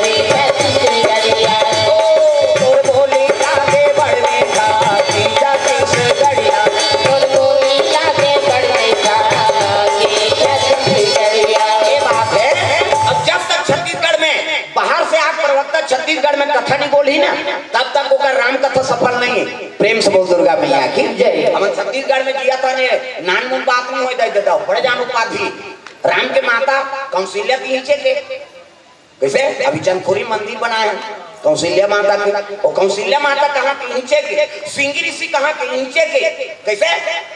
मीठा तीस गड़िया तोर बोली लागे बड़ मीठा मीठा तीस गड़िया तोर बोली लागे बड़ मीठा मीठा तीस गड़िया ये बात है। अब जब तक छत्तीसगढ़ में बाहर से आकर प्रवक्ता छत्तीसगढ़ में कथा नहीं बोली ना तब तक वो राम कथा सफल नहीं है। प्रेम से बोल दुर्गा मैया की जय। हम छत्तीसगढ़ में जिया था ने नान मुन बात नहीं होई दे देता बड़े जान उपाधि राम के माता कौशल्या के नीचे के कैसे अभी चंदपुरी मंदिर बनाए हैं कौशल्या माता के और कौशल्या माता कहाँ के नीचे के सिंगी ऋषि कहाँ के नीचे के कैसे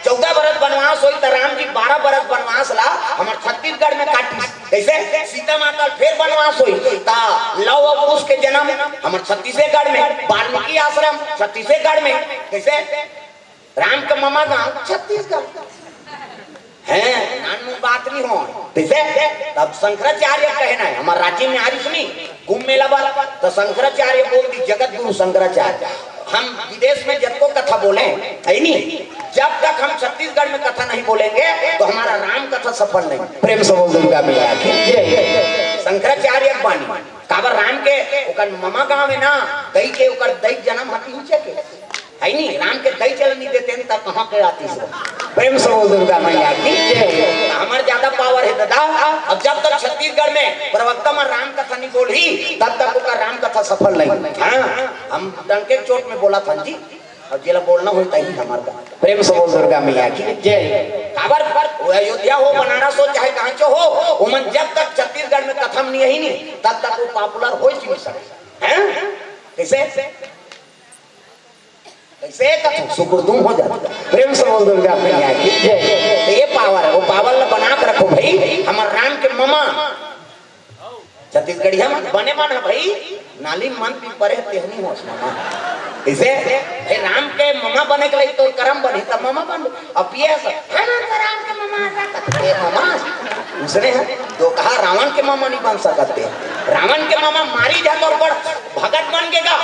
14 बरस वनवास हुई तो राम जी 12 बरस वनवास ला हमारे छत्तीसगढ़ में काटी कैसे सीता माता फिर वनवास हुई ता लव और कुश के जन्म हमारे छत्तीसगढ़ में वाल्मीकि आश्रम छत्तीसगढ़ में कैसे राम का मामा गांव छत्तीसगढ़ है नानू बात नहीं हो कैसे तब शंकराचार्य कहना है हमारे राज्य में आरिश नहीं कुंभ मेला वाला तो शंकराचार्य बोल दी जगत गुरु शंकराचार्य हम विदेश में जब को कथा बोले है नहीं जब तक हम छत्तीसगढ़ में कथा नहीं बोलेंगे तो हमारा राम कथा सफल नहीं। प्रेम से बोल दुर्गा मैया की शंकराचार्य बानी काबर राम के ओकर मामा गांव है ना दई के ओकर दई जन्म हती नीचे के है नहीं राम के दई चल नहीं देते हैं तब कहाँ के आती से। प्रेम से बोल दुर्गा मैया की हमारे ज्यादा पावर है दादा। अब जब तक छत्तीसगढ़ में प्रवक्ता में राम कथा नहीं बोली तब तक उसका राम कथा सफल नहीं। हाँ हम डंके चोट में बोला था जी और जिला बोलना होता ही हमारा। प्रेम से बोल दुर्गा मैया की जय। खबर पर अयोध्या हो बनारस हो चाहे कहाँ हो उमन जब तक छत्तीसगढ़ में कथम नहीं है ही नहीं तब तक वो पॉपुलर हो ही नहीं सकते। कैसे कैसे सुकुर्दुम हो जाता। प्रेम से बोल दुर्गा मैया की जय। तो ये पावर है वो पावर ला बना के रखो भाई। हमारे राम के मामा छत्तीसगढ़िया में बने मन है भाई नाली मन पी परे तेहनी हो मामा इसे राम के मामा बने के लिए तो करम बने तब मामा बन अब ये राम के मामा उसने तो कहा रावण के मामा नहीं बन सकते। रावण के मामा मारी जाता और बड़ भगत बन गएगा।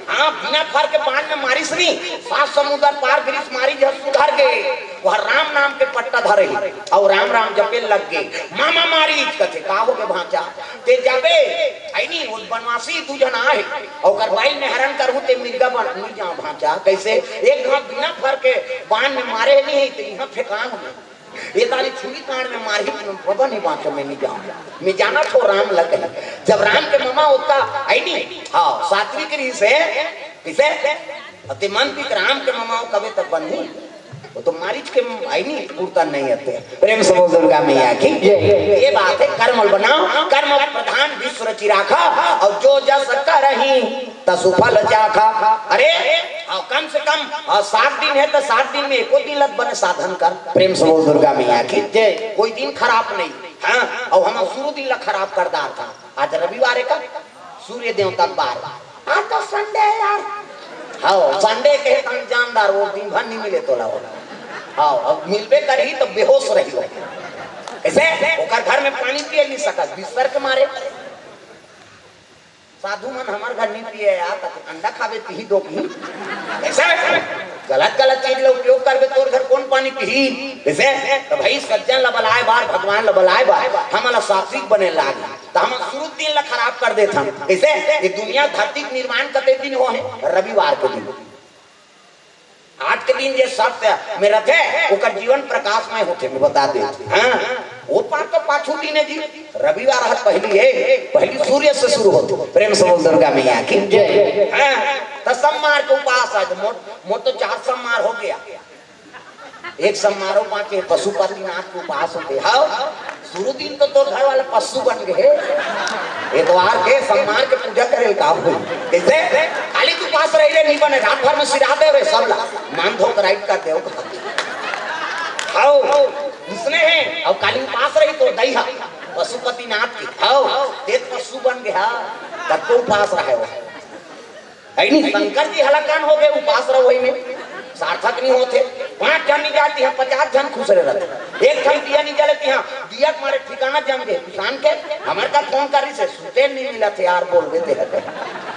हाँ बिना फर के बाण में मारी सुनी 7 समुद्र पार ग्रीस मारी जब सुधर गए वह राम नाम के पट्टा धरे और राम राम जपे लग गए। मामा मारी कथे का हो के भांचा ते जाबे आई नहीं वो बनवासी तू जन आए और करवाई ने हरण करू ते मिर्गा बन मिल जा भांचा कैसे एक घाट बिना फर के बाण में मारे नहीं तो यहां फेकान में ये ताली छुरी कांड में मारी बाबा नहीं बांचो मैं नहीं जाऊंगा मैं जाना तो राम लगे। जब राम के मामा होता आई नहीं हाँ सात्विक री से किसे अति मंत्री राम के मामा कभी तक बंदी वो तो मारिच के आई नहीं पूर्ता नहीं आते। प्रेम से बोल दुर्गा मैया की ये बात है। कर्म बनाओ कर्म प्रधान विश्व रचि राखा और जो जस करही तसुफल चाखा। अरे कम से कम 7 दिन है तो 7 दिन में एको दिन लग बने साधन कर। प्रेम से बोल दुर्गा मैया की जय। कोई दिन खराब नहीं। हाँ और हम शुरू दिन ला खराब कर दार था। आज रविवार का सूर्य देवता बार आज तो संडे यार हाँ संडे के जानदार वो दिन भर नहीं मिले तो लाओ हाँ अब मिलबे करी तो बेहोश रही हो ऐसे ओकर घर में पानी पिए नहीं सकत बिस्तर के मारे। साधु मन हमार घर नहीं पिए यार अंडा खावे पी दो पी ऐसा गलत गलत चीज ला उपयोग करबे तोर घर कौन पानी पी ऐसे तो भाई सज्जन ला बलाए बार भगवान ला बलाए बार हमला सात्विक बने लाग तो हम शुरू दिन ला खराब कर देत हम ऐसे ये दुनिया धरती निर्माण करते दिन हो है रविवार के दिन आज के दिन जे सत्य में रथे ओकर जीवन प्रकाशमय होते में बता दे। हां वो पार तो पाछू दिन है जी रविवार है पहली सूर्य से शुरू होती प्रेम से बोल दुर्गा मैया की जय। हां तो सम्मार के उपास आज मोट तो 4 सम्मार हो गया। एक समारोह पाके पशुपतिनाथ के उपास होते हां शुरू दिन तो घर वाले पशु बन गए। इतवार के सम्मान के पूजा करे का हुई कैसे खाली तू पास रह रे नहीं बने रात भर में सिरा दे रे सब मान धो कर राइट कर दे आओ उसने है और काली पास रही तो दईहा पशुपतिनाथ की आओ देख पशु बन गया तब तो उपास रहे वो है नहीं। शंकर जी हलाकान हो गए उपास रहो वही में सार्थक नहीं होते। 5 जन नहीं जाती हैं 50 जन खुश रहते। एक जन दिया नहीं जलती हैं दिया तुम्हारे ठिकाना जम गए किसान के हमारे का फोन कर रही से सुते नहीं मिला थे यार बोल देते हैं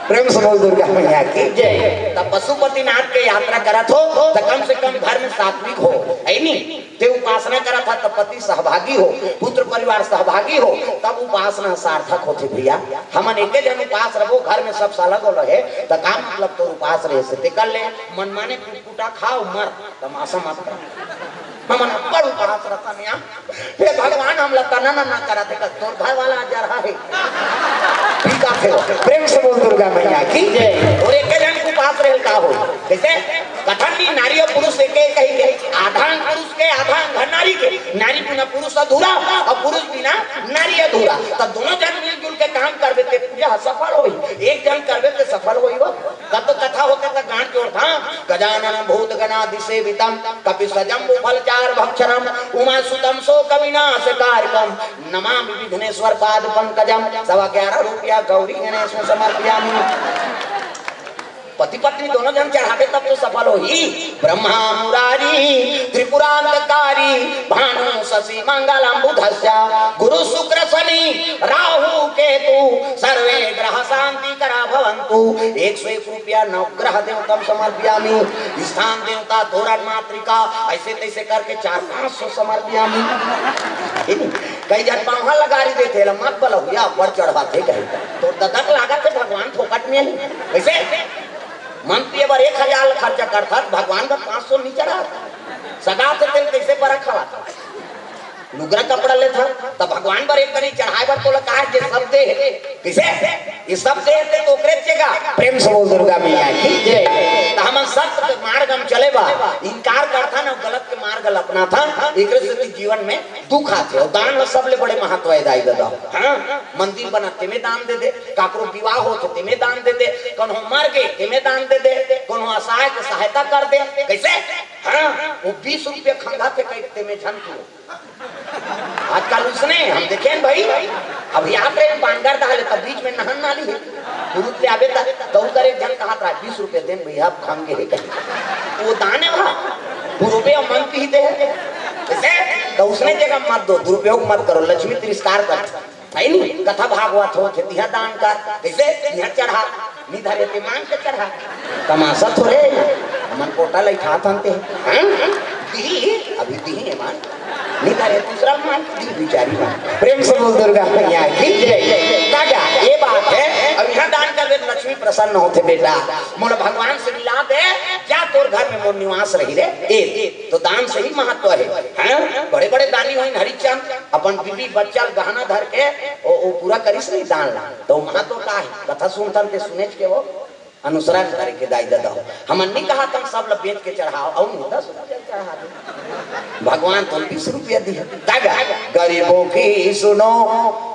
प्रेम से बोल दुर्गा मैया की जय। तब पशुपतिनाथ के यात्रा करत हो तो कम से कम घर में सात्विक हो है नहीं ते उपासना करा था तब पति सहभागी हो पुत्र परिवार सहभागी हो तब उपासना सार्थक होती भैया। हमन एक जन उपास रहो घर में सब सालग हो रहे तो का मतलब तो उपास रहे से कर ले मन माने कुटा खाओ मर तमाशा मत कर हमन बड़ उपास रहता नहीं हे भगवान हम लता ना करा थे तोर घर वाला जा रहा है ठीक है प्रेम से बोल दुर्गा मैया की जय। और एक जन उपास रहे का हो कैसे कथन नहीं नारी और पुरुष एक एक कही आधान पुरुष के आधान घर नारी के नारी बिना पुरुष अधूरा और पुरुष बिना नारी अधूरा तब दोनों जन मिलजुल के काम करबे ते पूजा सफल होई। एक जन करबे ते सफल होई वो कब कथा होते त गांठ जोड़ था गजानन भूत गणाधि सेवितम कपि सजम्बु फलचार भक्षणम उमा सुतम सो कविनाश कार्यकम नमामि विघ्नेश्वर पाद पंकजम 11.5 रुपया गौरी गणेश में समर्पयामि। पति पत्नी दोनों जन चढ़ावे तब तो सफल हो ही। ब्रह्मा मुरारी त्रिपुरांतकारी भानु शशि मंगलम बुधस्य गुरु शुक्र शनि राहु केतु सर्वे ग्रह शांति करा भवन्तु। 101 रुपया नवग्रह देवतम समर्पयामि। स्थान देवता तोरण मातृका ऐसे तैसे करके 400-500 समर्पयामि। कई जन पाँव लगा रही देते मत बल हुआ पर चढ़वाते गए तो ददक लागत भगवान फोकट में वैसे मंत्री बार 1000 खर्चा करता भगवान का 500 नहीं चढ़ा सगा से तेल कैसे पर खवा लुगरा कपड़ा लेता तब भगवान पर एक करी चढ़ाए बार तो लगा जे सब दे कैसे ये सब दे तो ओकरे चेगा प्रेम से बोल दुर्गा मैया की जय। त हम सत्य के मार्ग हम चले बा इनकार करता ना गलत के मार्ग अपना था एकरे से जीवन में दुख आते और दान सबले बड़े महत्व है दाई दादा। हां मंदिर बनाते में दान दे दे काकरो विवाह हो तो में दान दे दे कोनो मर गए ते में दान दे दे कोनो असहाय के सहायता कर दे कैसे। हां वो 20 रुपया खंगा पे कहते में झंटू आजकल उसने हम देखे भाई अब यहाँ पे बानगर डाले तब बीच में नहन नाली है पुरुष ले आवे तो करे जन कहा था 20 रुपए देन भैया आप खाएंगे ही कहीं वो दाने वहाँ दुरुपयोग मन की ही दे तो उसने जगह मत दो दुरुपयोग मत करो लक्ष्मी तिरस्कार कर है नहीं कथा भागवत हो यहाँ दान कर कैसे यहाँ चढ़ा निधरे के मांग के चढ़ा तमाशा थोड़े मन कोटा लैठा थानते अभी दी है मान निधरे दूसरा मान दी बिचारी मान प्रेम से बोल दुर्गा मैया की जय। काका ये बात है अब यहाँ दान कर दे लक्ष्मी प्रसन्न होते बेटा मोर भगवान से मिला दे क्या तोर घर में मोर निवास रही रे ए तो दान से ही महत्व है। बड़े बड़े दानी हुई हरिचंद अपन बीबी बच्चा गहना धर के वो पूरा करिस नहीं दान तो महत्व का है कथा सुनतन के सुने के वो अनुसरण करके दाई दादा हमन नहीं कहा तुम सब लोग बेच के चढ़ाओ और 10 रुपया चढ़ा दो भगवान तो 20 रुपया दिया गरीबों की सुनो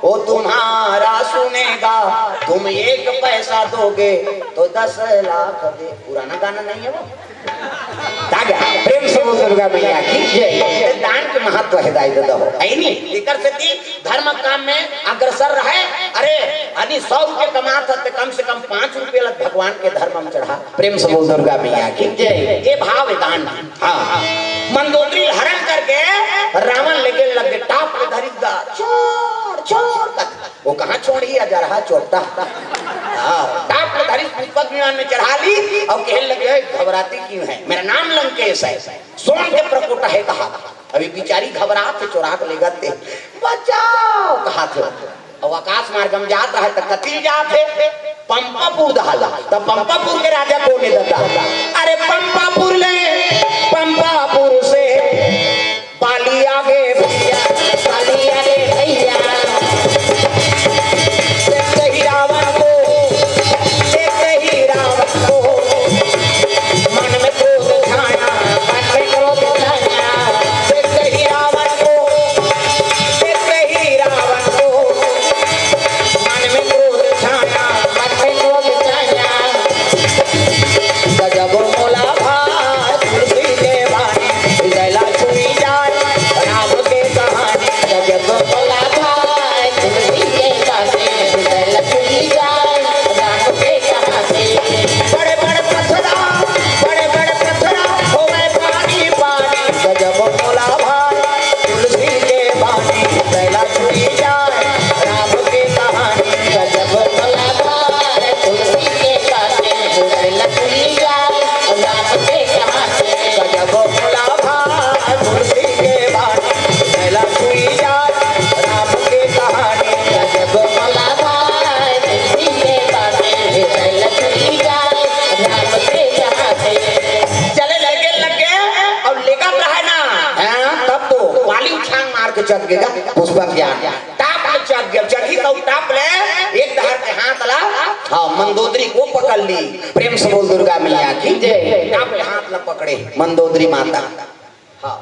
वो तुम्हारा सुनेगा तुम 1 पैसा दोगे तो 10 लाख दे पुराना गाना नहीं है वो प्रेम से दुर्गा मैया की जय। दान के महत्व है दाई दादा हो है नहीं लेकर से धर्म काम में अग्रसर रहे अरे यानी 100 रुपये कमाता तो कम से कम 5 रुपये लग भगवान के धर्म में चढ़ा प्रेम से बोल दुर्गा मैया की जय। ये भाव है दान। हाँ मंदोदरी हरण करके रावण लेके लग गए टाप पे धरी छोड़ छोड़ वो कहाँ छोड़ी जा रहा चोटा टाप पे धरी पुष्पक विमान में चढ़ा ली और कहने लगे घबराती क्यों है मेरा नाम लंकेश है सोन के प्रकोटा है कहा अभी बिचारी घबराते चोरा के ले गए बचाओ कहा थे और आकाश मार्ग में जाता है तो कतिल जाते पंपापुर दहाला तब पंपापुर के राजा को नहीं देता अरे पंपापुर ले चक गएगा पुष्पक ज्ञान टाप ले चक गया चकी तो टाप ले एक धार के हाथ ला हाँ मंदोदरी को पकड़ ली प्रेम से बोल दुर्गा मैया की जय टाप ले हाथ ला पकड़े मंदोदरी माता हाँ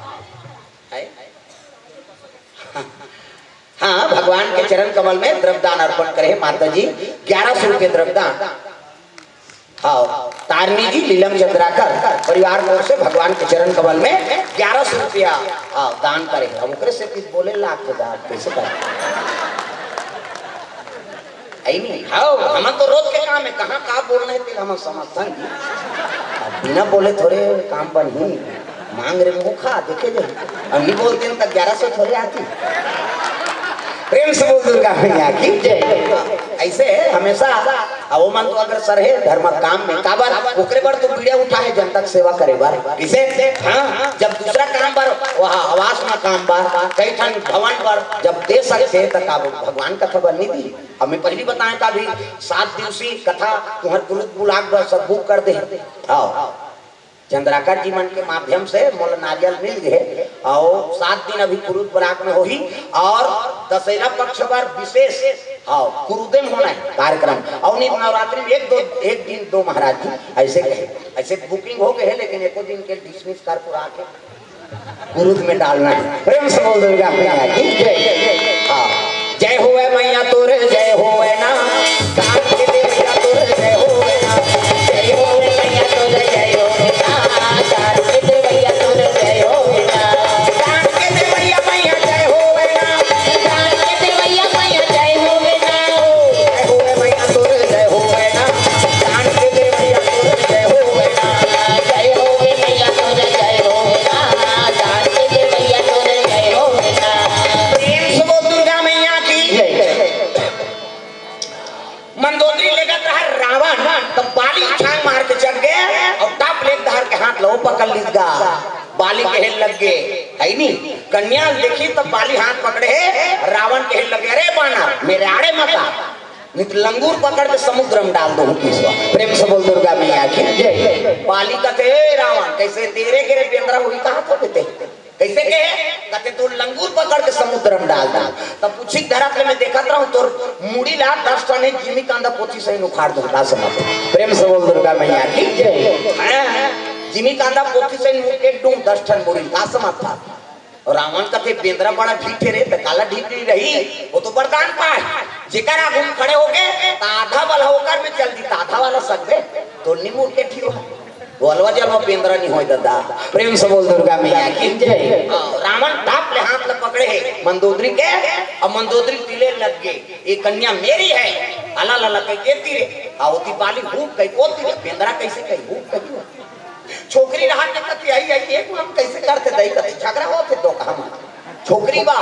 हाँ भगवान के चरण कमल में द्रव्यदान अर्पण करे माता जी 1100 रुपये द्रव्यदान हाँ तारनी जी लीलम चंद्राकर परिवार की ओर से भगवान के चरण कमल में 1100 रुपया हाँ दान करे हम ओकरे से कुछ बोले लाख के दान कैसे करे नहीं हाँ हम तो रोज के काम है कहाँ का बोलना है हम समझते बिना बोले थोड़े काम पर नहीं मांग रहे मुखा देखे जाए हम नहीं बोलते हैं तक 1100 थोड़े आती प्रेम से बोल दुर्गा मैया की जय ऐसे हमेशा वो मन तो अगर सर है धर्म काम में काबर ओकरे बार तो वीडियो उठा है जनता की सेवा करे बार इसे हाँ जब दूसरा काम पर वहाँ आवास में काम बार कई ठन भवन पर जब दे सकते तक भगवान कथा बननी थी हमें पहली बताएं था भी 7 दिवसीय कथा तुम्हारे तुरंत बुलाक सब बुक कर दे हाँ चंद्राकर जी मन के माध्यम से मोल नारियल मिल गए और 7 दिन अभी कुरुद बराक में होगी और दशहरा पक्ष पर विशेष हाँ कुरुदे में होना है कार्यक्रम और नवरात्रि में एक दिन 2 महाराज जी ऐसे कहे ऐसे बुकिंग हो गए है लेकिन एको दिन के डिसमिस कर पुरा के कुरुद में डालना है प्रेम से बोल दुर्गा मैया की जय हाँ जय होवे मैया तोरे जय होवे ना काट के देविया तोरे जय होवे ना जय होवे मैया तोरे जय होवे ना काट के देविया तोरे जय होवे ना काट के देविया मैया जय होवे ना काट के देविया मैया जय होवे ना जय होवे मैया तोरे जय होवे ना काट के देविया तोरे जय होवे ना जय होवे मैया तोरे जय होवे ना काट के देविया तोरे जय होवे ना प्रेम से बोल दुर्गा मैया की मंदोदरी लेकर रहा रावण तो बाली छांग मार के चढ़ गए और टाप ले धार के हाथ लो पकड़ लीगा बाली के हेल लग गए है नहीं कन्या देखी तो बाली हाथ पकड़े है रावण के हेल लगे अरे बाना मेरे आड़े मत आ नित लंगूर पकड़ के समुद्र में डाल दो किसवा प्रेम से बोल दुर्गा मैया की जय बाली कहते रावण कैसे तेरे के बेंद्रा हुई कहां तो देते कैसे कहे कहते तू लंगूर पकड़ के समुद्र में डाल दा तब पूछी धरातले में देखा था तोर मुड़ी ला 10 टन जिमी कांदा पोथी से उखाड़ दो का समझ प्रेम से बोल दुर्गा मैया की जय जिमी कांदा पोथी से एक डूम 10 टन मुड़ी का समझ था और रावण कहते बेंद्रा बड़ा ढीठे रे त काला ढीठ नहीं रही वो तो वरदान पाए जेकर आगू खड़े हो गए आधा वाला होकर में चल दी आधा वाला सकबे तो निमुड़ के ठीक हो बोलवा जलवा पेंद्रा नहीं होय दादा प्रेम से बोल दुर्गा मैया की जय रावण टाप ले हाथ ले पकड़े है मंदोदरी के और मंदोदरी तिले लग गए ये कन्या मेरी है अला लला कह देती रे आवती बाली भूख कहीं पोती रे पेंद्रा कैसे कहीं भूख कहीं छोकरी रहा के कति आई एक हम कैसे करते दई कति झगड़ा होते दो काम छोकरी बा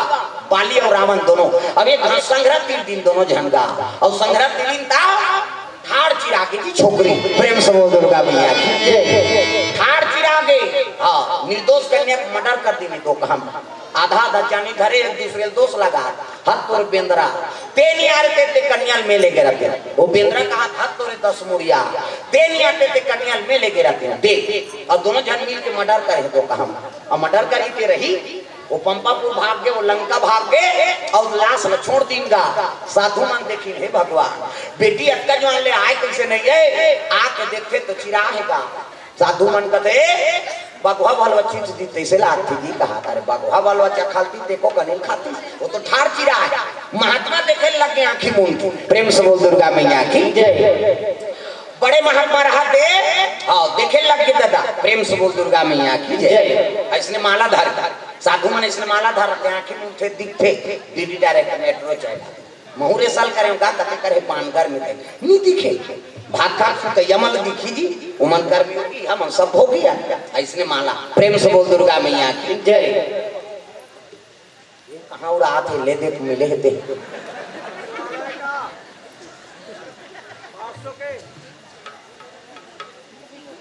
बाली और रावण दोनों अब एक संग्रह 3 दिन दोनों झंगा और संग्रह 3 दिन था ठाड़ चिरा की छोकरी प्रेम से बोल दुर्गा मैया की ठाड़ चिरा गए हाँ निर्दोष कन्या को मर्डर कर दी तो काम आधा आधा जानी धरे एक दूसरे दोष लगा हाथ तोरे बेंद्रा तेन यार ते कन्याल में लेके रखे वो बेंद्रा का हाथ तोरे 10 मुड़िया तेन यार ते कन्याल में लेके रखे देख और दोनों जन मिल के मर्डर करे तो काम और मर्डर करी के रही वो पंपापुर भाग गए वो लंका भाग गए और लाश न छोड़ दींगा साधु मन देखी हे भगवान बेटी अक्का जो ले आए कैसे नहीं है आके देखते तो चिराहेगा साधु मन कहते बगवा बाल बच्ची दी तैसे लाती जी कहा अरे बगवा बाल बच्चा खाती देखो कनिल खाती वो तो ठाड़ चिरा है महात्मा देखे लग गए आंखी मूंद प्रेम से बोल दुर्गा मैया की जय बड़े महात्मा रहते देखे लग के दादा प्रेम से बोल दुर्गा मैया की जय इसने माला धार साधु मन इसने माला धार आंखें मुंह दिखते डीडी डायरेक्ट मेट्रो चढ़ा महुरे साल करे कते करे पानगर में नहीं दिखे भाग तो यमल दिखी जी उमन कर भी होगी हम सब हो गया इसने माला प्रेम से बोल दुर्गा मैया की जय कहाँ उड़ा थे ले दे मिले दे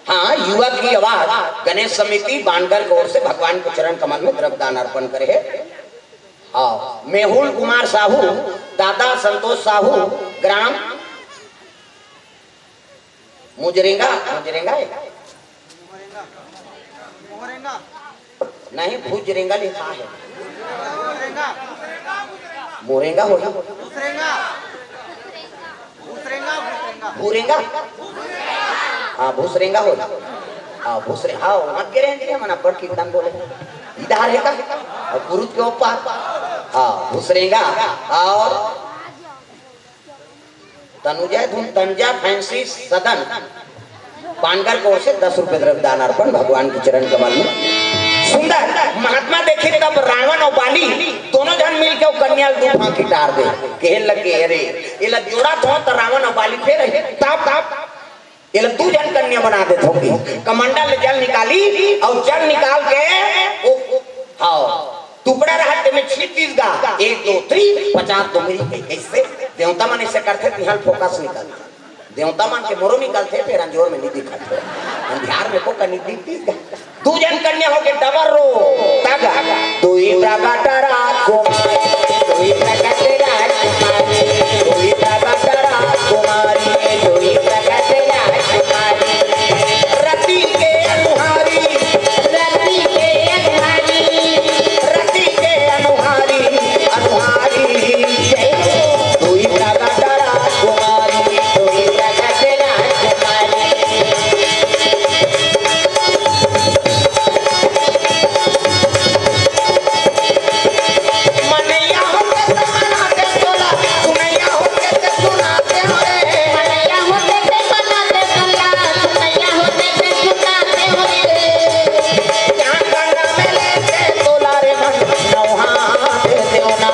हाँ युवक की आवाज गणेश समिति बानगर की ओर से भगवान के चरण कमल में द्रव्यदान अर्पण करे है हाँ मेहुल कुमार साहू दादा संतोष साहू ग्राम मुजरेंगा नहीं भुजरेंगा लिखा है मोरेंगा होला भूरेंगा हाँ भूसरेंगा होला हाँ भूसरे हाँ मत गिरे हैं मना पर कीर्तन बोले इधर है का और गुरु के ऊपर हाँ भूसरेंगा और तनुजा धुन तंजा फैंसी सदन पानगर को से 10 रुपए द्रव्य दान अर्पण भगवान के चरण कमल में सुंदर महात्मा देखे तब रावण और बाली दोनों जन मिलकर कन्या दो फांकी टार दे कहने लगे अरे ये जोड़ा था तो रावण और बाली फिर ताप ताप ये दो जन कन्या बना देते होंगे कमंडल जल निकाली और जल निकाल के हाँ टुकड़ा रहा में 36 गा 1 2 3 50 तो मेरी कैसे देवता मन ऐसे करते ध्यान फोकस निकालते देवता मन के मोरो निकालते फिर अंजोर में नहीं दिखाते अंधियार में को कनी दिखती दो जन कन्या हो के डबर रो तागा दुई तागा टरा कुमारी दुई तागा तेरा कुमारी दुई तागा टरा कुमारी दुई तागा तेरा कुमारी रति के अनुहारी रति के अनुहारी रति के अनुहारी अनुहारी दुई तागा टरा कुमारी दुई तागा तेरा कुमारी मनैया होके ते मनाते तोला सुनैया होके ते सुनाते हो रे मनैया होके ते मनाते तोला सुनैया होके ते सुनाते हो रे ज्ञान गंगा में लेके तोला रे मन नौहा दे देवना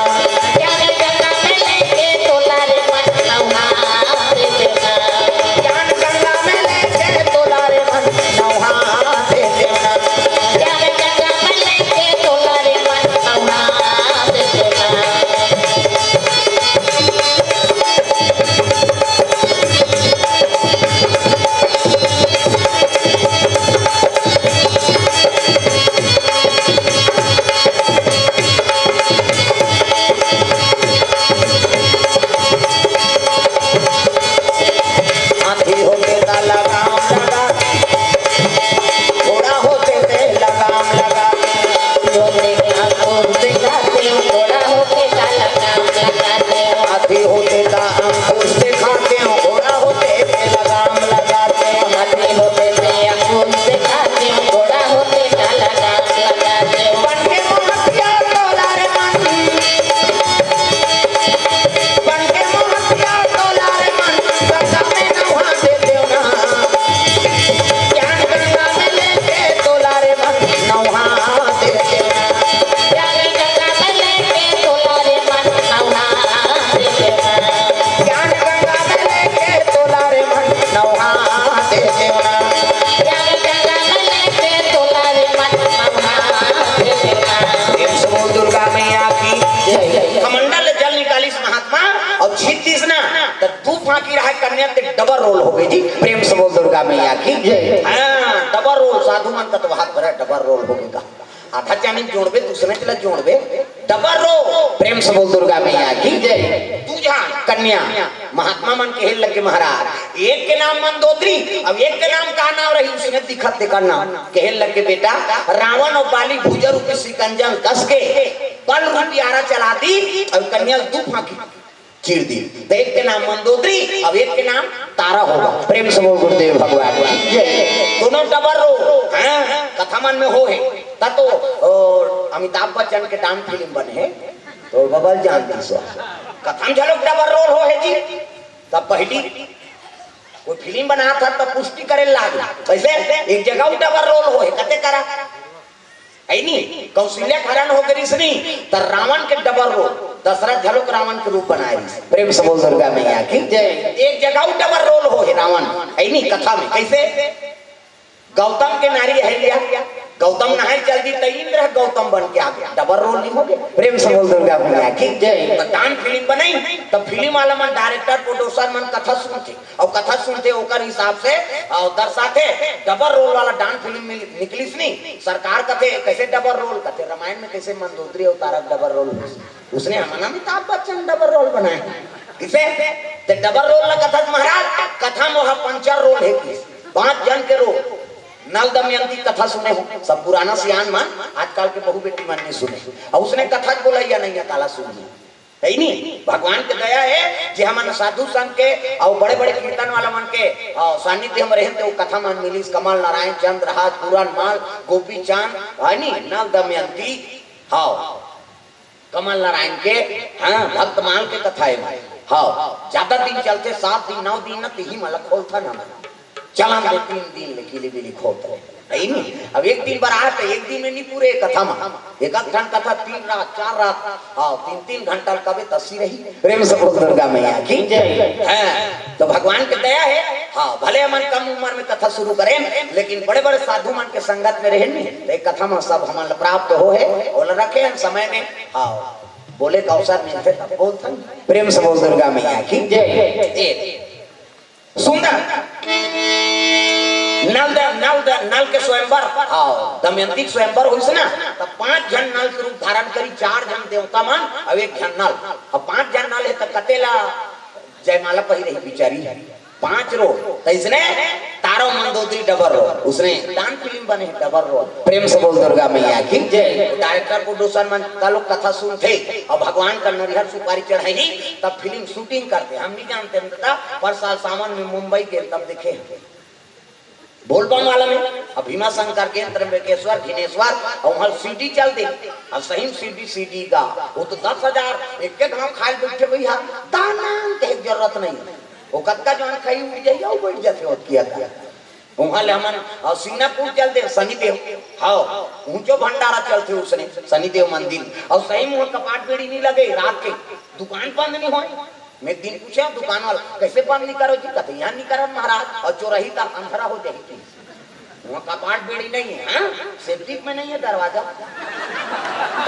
ज्ञान गंगा में लेके तोला रे मन नौहा दे देवना ज्ञान गंगा में लेके तोला रे मन नौहा दे देवना ज्ञान गंगा में लेके तोला रे मन नौहा दे देवना हाथी होते ता लगाम लगा घोड़ा होते थे लगाम लगा जोने क्या कोते जाते घोड़ा होते ता लगाम लगाते हाथी होते ता अंकुश दिखाते घोड़ा होते थे लगाम लगाते हाथी होते थे अंकुश दिखाते घोड़ा होते ता लगाम लगाते बनके मोहतिया तोला रे मन बनके मोहतिया तोला रे मन गंगा में नहा दे देवना ज्ञान गंगा में लेके तोला रे मन नहा दे देवना ज्ञान गंगा में लेके तोला रे मन नहा दे देवना ज्ञान गंगा में लेके तोला रे मन नहा दे देवना ज्ञान गंगा में लेके तोला रे मन नहा दे देवना प्रेम से बोल दुर्गा मैया की जय कमंडल जल निकाली इस महात्मा और 36 ना तो तू फांकी रहा कन्या ते डबल रोल हो गई जी प्रेम से बोल दुर्गा मैया की जय हां डबल रोल साधु मन का तो हाथ भरा डबल रोल हो गया आधा चानी जोड़बे दूसरे चला जोड़बे डबल रोल प्रेम से बोल दुर्गा मैया की जय तू जान कन्या महात्मा मन के लगे महाराज एक के नाम मंदोदरी अब एक के नाम का नाम रही उसने दिखत देखा नाम कहे लगे बेटा रावण और बाली भुजर के सिकंजन कस के बल रूपियारा चला दी और कन्या दू फांकी चीर दी तो एक के नाम मंदोदरी अब एक के नाम तारा होगा प्रेम से बोल गुरुदेव भगवान दोनों डबल रो कथा मन में हो है तो अमिताभ बच्चन के डांस फिल्म बने है तो बबल जानती सो कथम झलक डबल रोल हो है जी तब पहली कोई फिल्म बना था तब पुष्टि करे लाग वैसे एक जगह डबल रोल हो है कते करा ऐनी कौशल्या हरण हो गई इसनी तो रावण के डबल रोल दशरथ झलक रावण के रूप बनाए प्रेम से बोल दुर्गा मैया की जय एक जगह डबल रोल हो है रावण ऐनी कथा में कैसे गौतम के नारी है लिया गौतम नहाय चल दी तो इंद्र गौतम बन के आ गया डबल रोल नहीं हो गया प्रेम से बोल दुर्गा मैया की जय डांस फिल्म बनाई तो फिल्म वाला मन डायरेक्टर प्रोड्यूसर मन कथा सुनते और कथा सुनते ओकर हिसाब से और दर्शाते डबल रोल वाला डांस फिल्म में निकलिस नहीं सरकार कथे कैसे डबल रोल कथे रामायण में कैसे मंदोदरी और तारक डबल रोल उसने हमारा अमिताभ बच्चन डबल रोल बनाया किसे तो डबल रोल ना कथा महाराज कथा में पंचर रोल है 5 जन के रोल नल दमयंती कथा सुने हो सब पुराना सियान मान आजकल के बहु बेटी मन नहीं सुने और उसने कथा बोला या नहीं है काला सुनी है नहीं। भगवान के दया है जे हमन साधु संत के और बड़े बड़े कीर्तन वाला मन के सानिध्य में रहे तो कथा मन मिली कमल नारायण चंद्र हाथ पूरन माल गोपी चांद है नी नल दमयंती हाँ कमल नारायण के हाँ भक्त माल के कथा है हाँ ज्यादा दिन चलते 7 दिन 9 दिन न ही मतलब खोलता ना चला 3 दिन लिखी लिखो है नहीं। अब एक दिन बार आते एक दिन में नहीं पूरे कथा में एक घंटा कथा 3 रात 4 रात हाँ 3 घंटा कभी तस्सी रही प्रेम से बोल दुर्गा मैया की जय। तो भगवान की दया है हाँ भले मन कम उम्र में कथा शुरू करें लेकिन बड़े बड़े साधु मन के संगत में रहे नहीं कथा में सब हमारे प्राप्त हो है और रखे हम समय में हाँ बोले का अवसर मिलते तब बोलते प्रेम से बोल दुर्गा मैया की जय। सुंदर नल के स्वयंवर दमयंती स्वयंवर हुई से ना तब 5 जन नल के रूप धारण करी 4 जन देवता मान और 1 जन नल और 5 जन नल है तो कतेला जयमाला पही रही बिचारी 5 रो तो इसने तारो मंदोदरी डबर रो उसने डांस फिल्म बने डबर रो प्रेम से बोल दुर्गा मैया की जय। डायरेक्टर प्रोड्यूसर मन का लोग कथा सुनते और भगवान का नरिहर सुपारी चढ़ाई तब फिल्म शूटिंग करते हम नहीं जानते पर साल सावन में मुंबई के तब देखे बोलबम वाला में अब भीमा शंकर के त्र्यंबकेश्वर घिनेश्वर और वहां सीडी चल दे और सही सीडी का वो तो 10,000 एक घाव खाए बैठे भैया दाना के जरूरत नहीं वो कक्का जो खाई उड़ जाइए वो बैठ जाते हो किया था वहां ले हमन और सिंगापुर चल दे शनिदेव हाँ ऊंचो भंडारा चलते उसने शनिदेव मंदिर और सही में कपाट बेड़ी नहीं लगे रात के दुकान बंद नहीं हो मैं एक दिन पूछा दुकान वाला कैसे बंद नहीं करो जी कहते यहाँ नहीं करो महाराज और चोरही का अंधेरा हो जाएगी वहाँ कपाट बेड़ी नहीं है सेफ्टी में नहीं है दरवाजा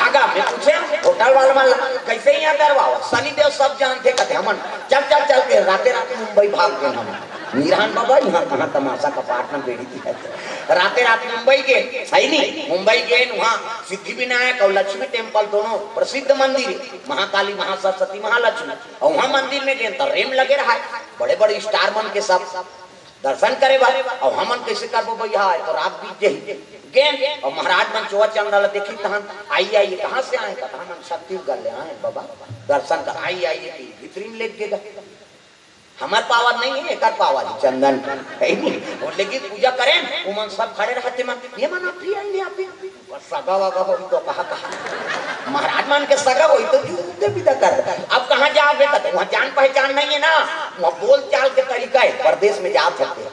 काका मैं पूछे होटल वाला कैसे यहाँ दरवाजा शनिदेव सब जानते कहते हमन चल के राते मुंबई भाग गए हम मीरान बाबा यहाँ कहाँ तमाशा कपाट में बेड़ी थी राते मुंबई के सही नहीं मुंबई गए वहाँ सिद्धि विनायक और लक्ष्मी टेम्पल दोनों प्रसिद्ध मंदिर महाकाली महासरस्वती महालक्ष्मी और वहाँ मंदिर में गए तो रेम लगे रहा बड़े बड़े स्टार मन के सब दर्शन करे भाई और हमन कैसे करबो भैया तो रात बीत जाई गए और महाराज मन चोवा चंदल देखी तहन आई कहाँ से आए कहा हम छत्तीसगढ़ ले आए बाबा दर्शन कर आई भीतरीन ले गए हमार पावर नहीं है एकर पावर चंदन है नहीं लेकिन पूजा करें उमन सब खड़े रहते मन ये मन प्रिय नहीं आते सगा वगा हो तो कहा महाराज मान के सगा हो तो जुदे विदा कर अब कहां जाओगे कहते वहां जान पहचान नहीं है ना वहां बोल चाल के तरीका है प्रदेश में जा सकते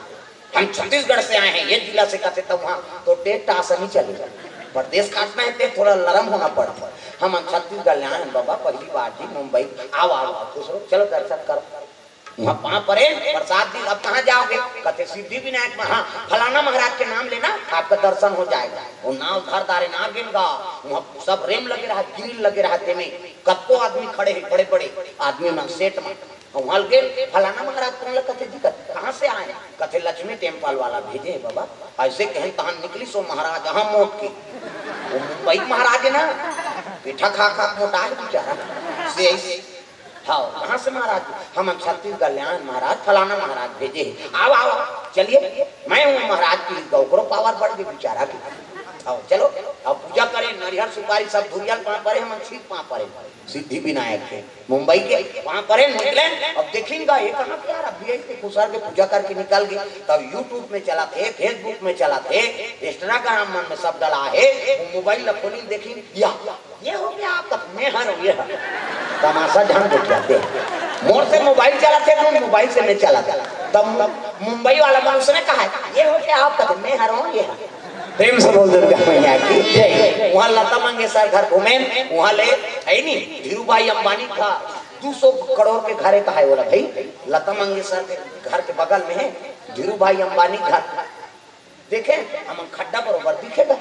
हम छत्तीसगढ़ से आए हैं ये जिला से कहते तब वहां तो टेस्ट आसानी चलेगा प्रदेश काटना है थोड़ा नरम होना पड़ता है हम छत्तीसगढ़ ले आए बाबा पहली बार जी मुंबई आओ खुश रहो चलो दर्शन करो वहाँ परे प्रसाद दिन अब कहाँ जाओगे कहते सिद्धि विनायक में हाँ फलाना महाराज के नाम लेना आपका दर्शन हो जाएगा वो नाव घर दारे ना गिनगा वहाँ सब रेम लगे रहा ग्रिल लगे रहते में कत्तो आदमी खड़े हैं बड़े बड़े आदमी में सेठ में वहाँ गए फलाना महाराज कौन कहते जी कहाँ से आए कहते लक्ष्मी टेम्पल वाला भेजे बाबा ऐसे कहें तहन निकली सो महाराज अहाँ मौत की वो मुंबई महाराज है ना पीठा खा मोटा है बेचारा से हाँ कहाँ से महाराज हम छत्तीसगढ़ ले महाराज फलाना महाराज भेजे आओ चलिए मैं हूँ महाराज की गौकरो पावर बढ़ गई बेचारा की आओ चलो अब पूजा करें नारियल सुपारी सब धुरियल वहाँ परे हम ठीक वहाँ परे सिद्धि विनायक के मुंबई के वहाँ परे निकले अब देखेंगे ये कहाँ पे यार अभी ऐसे खुशहाल के पूजा करके निकल गए तब यूट्यूब में चला थे फेसबुक में चला थे इंस्टाग्राम मन में सब डला है मोबाइल खोली देखी ये हो गया आपका मैं हर ये तमाशा ढंग देख जाते मोर से मोबाइल चलाते तो मोबाइल से नहीं चलाता तब मुंबई वाला मन उसने कहा ये हो गया आपका मैं हर हूँ ये प्रेम से बोल दुर्गा मैया की जय। वहाँ लता मंगेशकर घर घूमे वहाँ ले है नहीं धीरू भाई अंबानी था 200 करोड़ के घरे का है बोला भाई लता मंगेशकर के घर के बगल में है धीरू भाई अंबानी घर देखे हम खड्डा बरोबर दिखेगा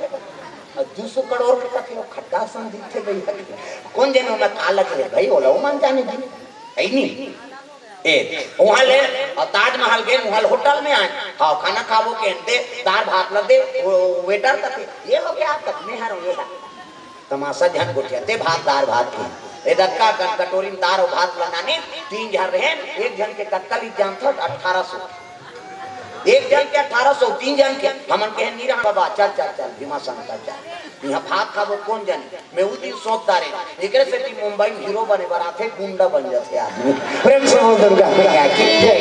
200 करोड़ का खड्डा सन दिखे भैया कौन जने में काला के भाई बोला मान जाने दी है नहीं वहाँ ले और ताजमहल गए वहाँ होटल में आए हाँ खाना खाबो के अंते दाल भात लग दे वेटर तक ये हो गया तक में हर ये तमाशा जन गुटियाते भात दाल भात के दक्का कटोरी में दाल और भात बनाने 3 जन रहे एक जन के कत्कल एग्जाम था 1800 एक जन के 1800 3 जन के हमन के नीरा बाबा चल चल चल भीमा शंकर चल यहाँ भात खाबो कौन जाने मैं उस दिन सोचता रहे एकरे से कि मुंबई में हीरो बने बराथे गुंडा बन जाते आदमी प्रेम से बोल दुर्गा मैया की जय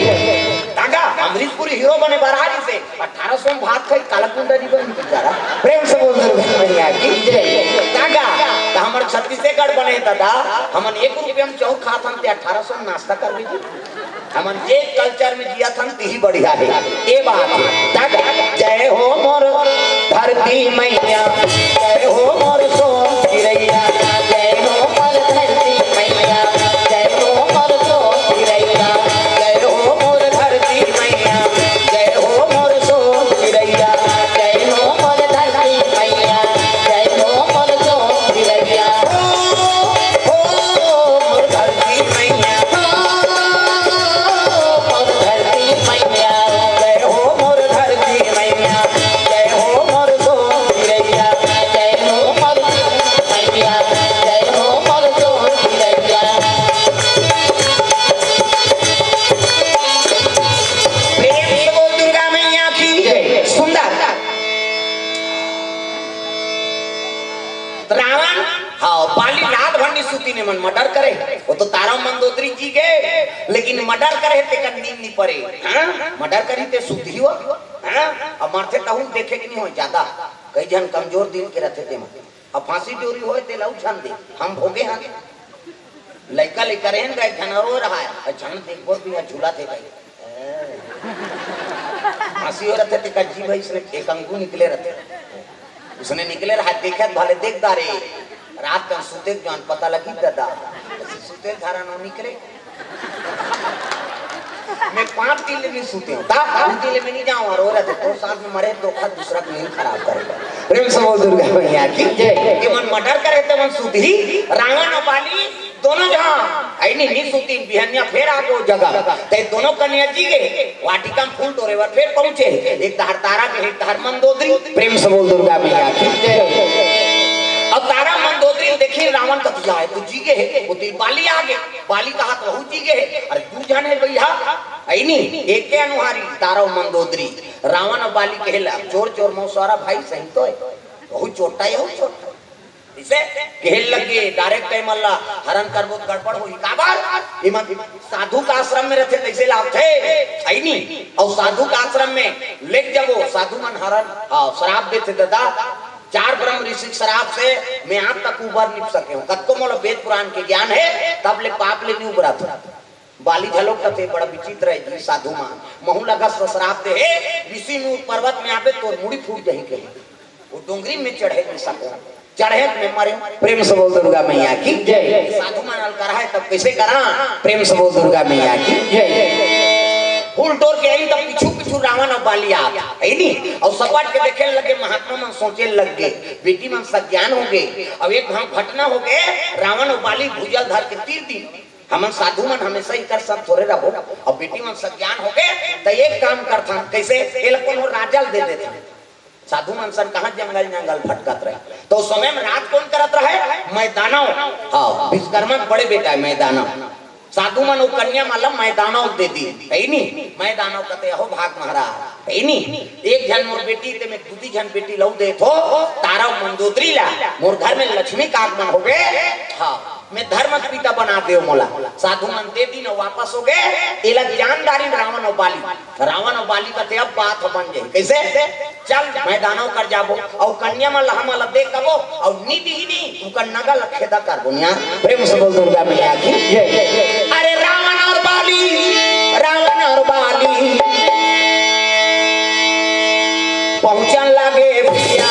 दादा अमरीशपुरी हीरो बने बरारी से 1800 में भात खाई काला गुंडा नहीं बन बेचारा प्रेम से बोल दुर्गा मैया की जय दादा तो हमर छत्तीसगढ़ बने दादा हमन 1 रुपया में चौक खात हम 1800 में नाश्ता कर लीजिए हमन जे कल्चर में जिया था ती बढ़िया है ए बात दादा जय हो मोर धरती मैया जय हो मोर सोन चिरैया जय हो मोर धरती मैया जय हो मोर सोन चिरैया जय हो मोर धरती मैया जय हो मोर सोन चिरैया जय हो मोर धरती मैया जय हो मोर सोन चिरैया हो मोर धरती मैया मर्डर करे वो तो तारा मंदोदरी जी गए लेकिन मर्डर करे ते का नींद नहीं पड़े हां मर्डर करी ते सुधी हो हां अब मारते कहूं देखे कि नहीं हो ज्यादा कई जन कमजोर दिल के रहते थे अब फांसी चोरी होए ते लऊ छान दे हम भोगे हां लइका लेकर रहन गए घनरो रहा है अचानक देखो भी झूला थे गए फांसी हो रहते थे कज्जी भाई इसने एक अंगू निकले रहते उसने निकले रहा देखा भले देखदा रे रात का सुते जान पता लगी दादा सुते धारा न निकले मैं 5 दिन नहीं सोते हूं ता 5 दिन में नहीं जाऊं और औरत तो साथ में मरे तो खत दूसरा को नींद खराब करेगा प्रेम से बोल दुर्गा मैया की जय कि मन मर्डर करे तो मन सुधी रावण और बाली दोनों जहां आई नहीं सुती बिहनिया फिर आगो जगह ते दोनों कन्या जी के वाटिका में फूल तोड़े वर फिर पहुंचे एक धार तारा के एक धार मंदोदरी प्रेम से बोल दुर्गा मैया की जय अब तारा मंदोदरी देखी रावण कतिया है तो जीगे है वो दिल बाली आगे बाली कहा तो हूँ जीगे है अरे तू जाने भैया आई नहीं एक के अनुहारी तारा मंदोदरी रावण और बाली कहला चोर चोर मौसारा भाई सही तो है बहुत छोटा है छोटा इसे कहल लगे डायरेक्ट टाइम अल्लाह हरण करबो गड़बड़ होई काबर इमन साधु का आश्रम में रहते कैसे लाभ थे आई नहीं और साधु का आश्रम में लेक जबो साधु मन हरण हां शराब देते दादा 4 ब्रह्म ऋषि शराब से मैं आप तक उबर नहीं सके हूं कद को मोला वेद पुराण के ज्ञान है तब ले पाप ले नहीं उबरा था बाली झलोक थे बड़ा विचित्र है जी साधु मान महू लगा शराब दे ऋषि में पर्वत में आवे तो मुड़ी फूट जाही के वो डोंगरी में चढ़े नहीं सके चढ़े में मरे प्रेम से बोल दुर्गा मैया की जय साधु मान करा है तब कैसे करा प्रेम से बोल दुर्गा मैया की जय फूल तोड़ के आई तब पिछू पिछू रावण और बाली आ है नहीं और सपाट के देखे लगे महात्मा मन सोचे लग गए बेटी मन सज्ञान हो गए अब एक हम घटना हो गए रावण और बाली भूजल धर के तीर दी हमन साधु मन हमेशा ही कर सब थोड़े रहो अब बेटी मन सज्ञान हो गए तो एक काम करता कैसे ये लोग को राजल दे देते साधु मन सन कहाँ जंगल जंगल भटकत रहे तो समय में रात कौन करत रहे मैदानों हाँ विश्वकर्मा बड़े बेटा है मैदानों साधु मन कन्या मालम मैदानों दे दी है नहीं मैदानों कहते हो भाग महाराज है नहीं एक जन मोर बेटी ते में दूसरी जन बेटी लऊ दे थो तारा मंदोदरी ला मोर घर में लक्ष्मी का आगमन हो गए हाँ मैं धर्म पिता बना दे मोला साधु मन दे दी न वापस हो गए एला जानदारी रावण और बाली कहते अब बात बन जाए कैसे चल मैदानों कर जाबो और कन्या मन हम अलग देख कबो और नीति ही नहीं उनका नगा लखेदा कर बुनिया प्रेम से बोल दुर्गा मैया की अरे रावण और बाली पहुंचन लगे भैया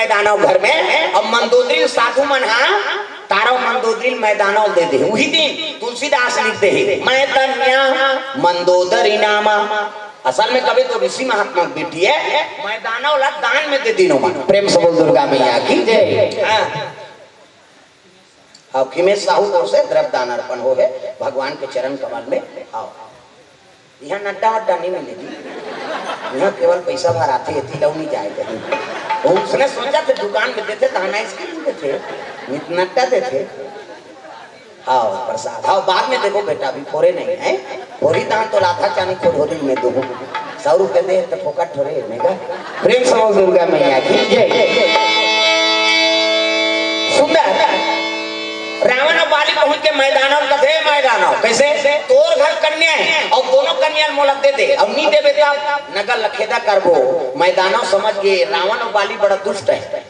मैदानों घर में अब मंदोदरी साधु मन तारो मंदोदरी मैदानों दे दे वही दिन तुलसीदास लिखते हैं मैदानिया मंदोदरी नामा। असल में कभी तो ऋषि महात्मा की बेटी है मैदानों ला दान में दे दिनों मन। प्रेम से बोल दुर्गा मैया की जय। खिमेश साहू ओर से द्रव्य दान अर्पण हो है भगवान के चरण कमल में। आओ यहाँ नड्डा वड्डा नहीं मिलेगी, यहाँ केवल पैसा भराते इतनी लव नहीं जाए कहीं। उसने सोचा थे दुकान में देते तो आइसक्रीम देते नट्टा देते। हाँ प्रसाद हाँ बाद में देखो बेटा अभी फोरे नहीं है फोरी दान तो लाथा चानी को ढोरी में दो 100 रुपए दे तो फोकट थोड़े प्रेम समझ दुर्गा मैया की जय। सुंदर रावण और बाली पहुंच के मैदानों कथे मैदानों कैसे तोर घर कन्या है और दोनों कन्या मोलक दे दे अब नहीं दे बेटा नगर लखेदा करबो। मैदानों समझ गए रावण और बाली बड़ा दुष्ट है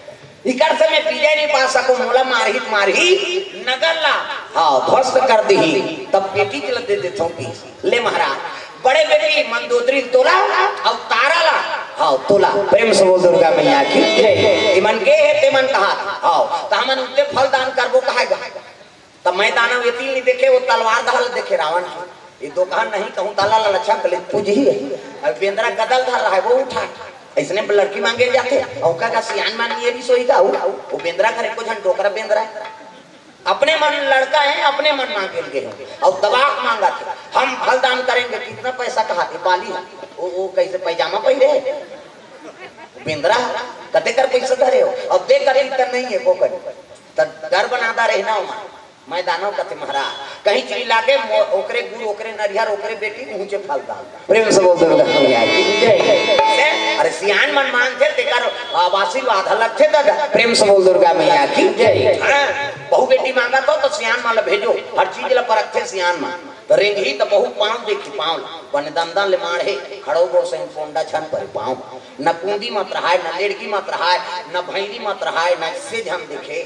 इकर से मैं पीछे नहीं पा सकूं मोला मारही नगर ला हाँ ध्वस्त कर दी तब बेटी के दे देता हूँ ले महाराज बड़े बेटी मंदोदरी तोला और तारा ला हाँ तोला। प्रेम से बोल दुर्गा मैया की जय। मन के है ते मन कहा हाँ तो हमन उतने फल दान करबो कहेगा तब मैदान में तीन नहीं देखे वो तलवार दहल देखे रावण ये दुकान नहीं कहूँ ताला ला अच्छा कले पूज ही है और बेंद्रा गदल धर रहा है वो उठा ऐसने लड़की मांगे जाते औका का सियान मान ये भी सोई का वो बेंद्रा घर को झन टोकरा बेंद्रा अपने मन लड़का है अपने मन मांगे गए और दबाव मांगा थे हम फल दान करेंगे कितना पैसा कहा थे बाली वो कैसे पैजामा पहने बेंद्रा कते कर पैसा धरे हो अब दे करे इतना नहीं है वो कर डर बनाता रहना मैदानों कथे महाराज कहीं चली लागे ओकरे गुरु ओकरे नरिहर ओकरे बेटी मुझे फल दान। प्रेम से बोल दुर्गा मैया की जय। अरे सियान मन मानते तेकर आशीर्वाद अलग थे दादा। प्रेम से बोल दुर्गा मैया की जय। बहु बेटी मांगा तो सियान मान भेजो हर चीज ला परख थे सियान मान तो रेंग ही तो बहु पाँव देखी पाँव बन दमदम ले मारे खड़ो गो से फोंडा छन पर पाँव न पूंदी मत रहा है न लेड़की मत रहा है न भैरी मत रहा है न इससे झम देखे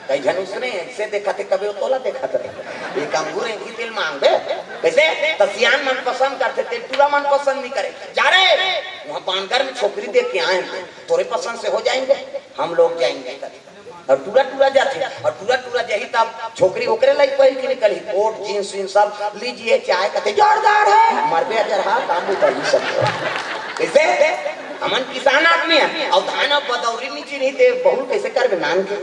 कई जन उसने इससे देखा थे कभी तोला देखा थे एक अंगूर की तेल मांग दे कैसे तसियान मन पसंद करते तेल पूरा मन पसंद नहीं करे जा रहे वहाँ बानगर में छोकरी देख के आए तोरे पसंद से हो जाएंगे हम लोग जाएंगे और टूरा टूरा जाते और टूरा टूरा जही तब छोकरी ओकरे लग पहल के निकली कोट जींस वींस सब लीजिए चाय कहते जोरदार है मरबे अजरहा काम उतर सब कैसे हमन किसान आदमी है और धान और पदौरी नीचे नहीं थे बहु कैसे कर नान के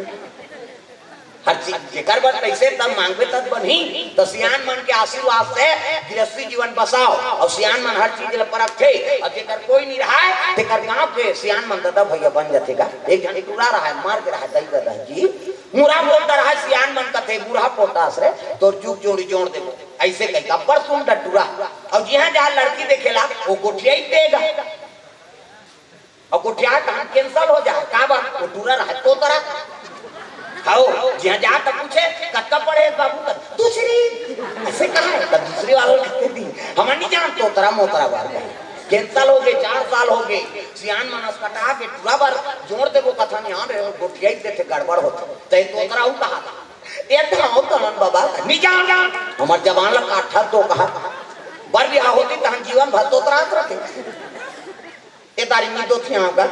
हर चीज जेकर बात पैसे तब मांगबे तब बनी तो सियान मन के आशीर्वाद से गृहस्थी जीवन बसाओ और सियान मन हर चीज ले परख थे और जेकर कोई नहीं रहा है तेकर गांव के सियान मन दादा भैया बन जातेगा एक जन टूरा रहा है मार के रहा है दई दादा जी मुरा बोलता रहा है सियान मन का थे बूढ़ा पोटास रे तो जुग जोड़ी जोड़ दे ऐसे कहीं पर सुन टूरा और जहां जहां लड़की देखेला वो गोठिया ही देगा और गोठिया काम कैंसिल हो जाए का बात वो टूरा रहा तो तरह आओ जहाँ जा तब पूछे कत्ता पड़े बाबू का दूसरी ऐसे कहा है तब दूसरी वालों कहते थी हम नहीं जान तोतरा मोतरा बार कैंसल हो गए 4 साल हो गए सियान मनस कटा के पूरा बार जोड़ दे वो कथा नहीं आन रहे गोठिया ही देते गड़बड़ होता तय तोतरा हूँ कहा था ये तो हो तो बाबा नहीं जान हमार जवान ला काठा तो कहा बर भी होती तो हम जीवन भर तोतरा रखे ये तारी नहीं तो थी आऊंगा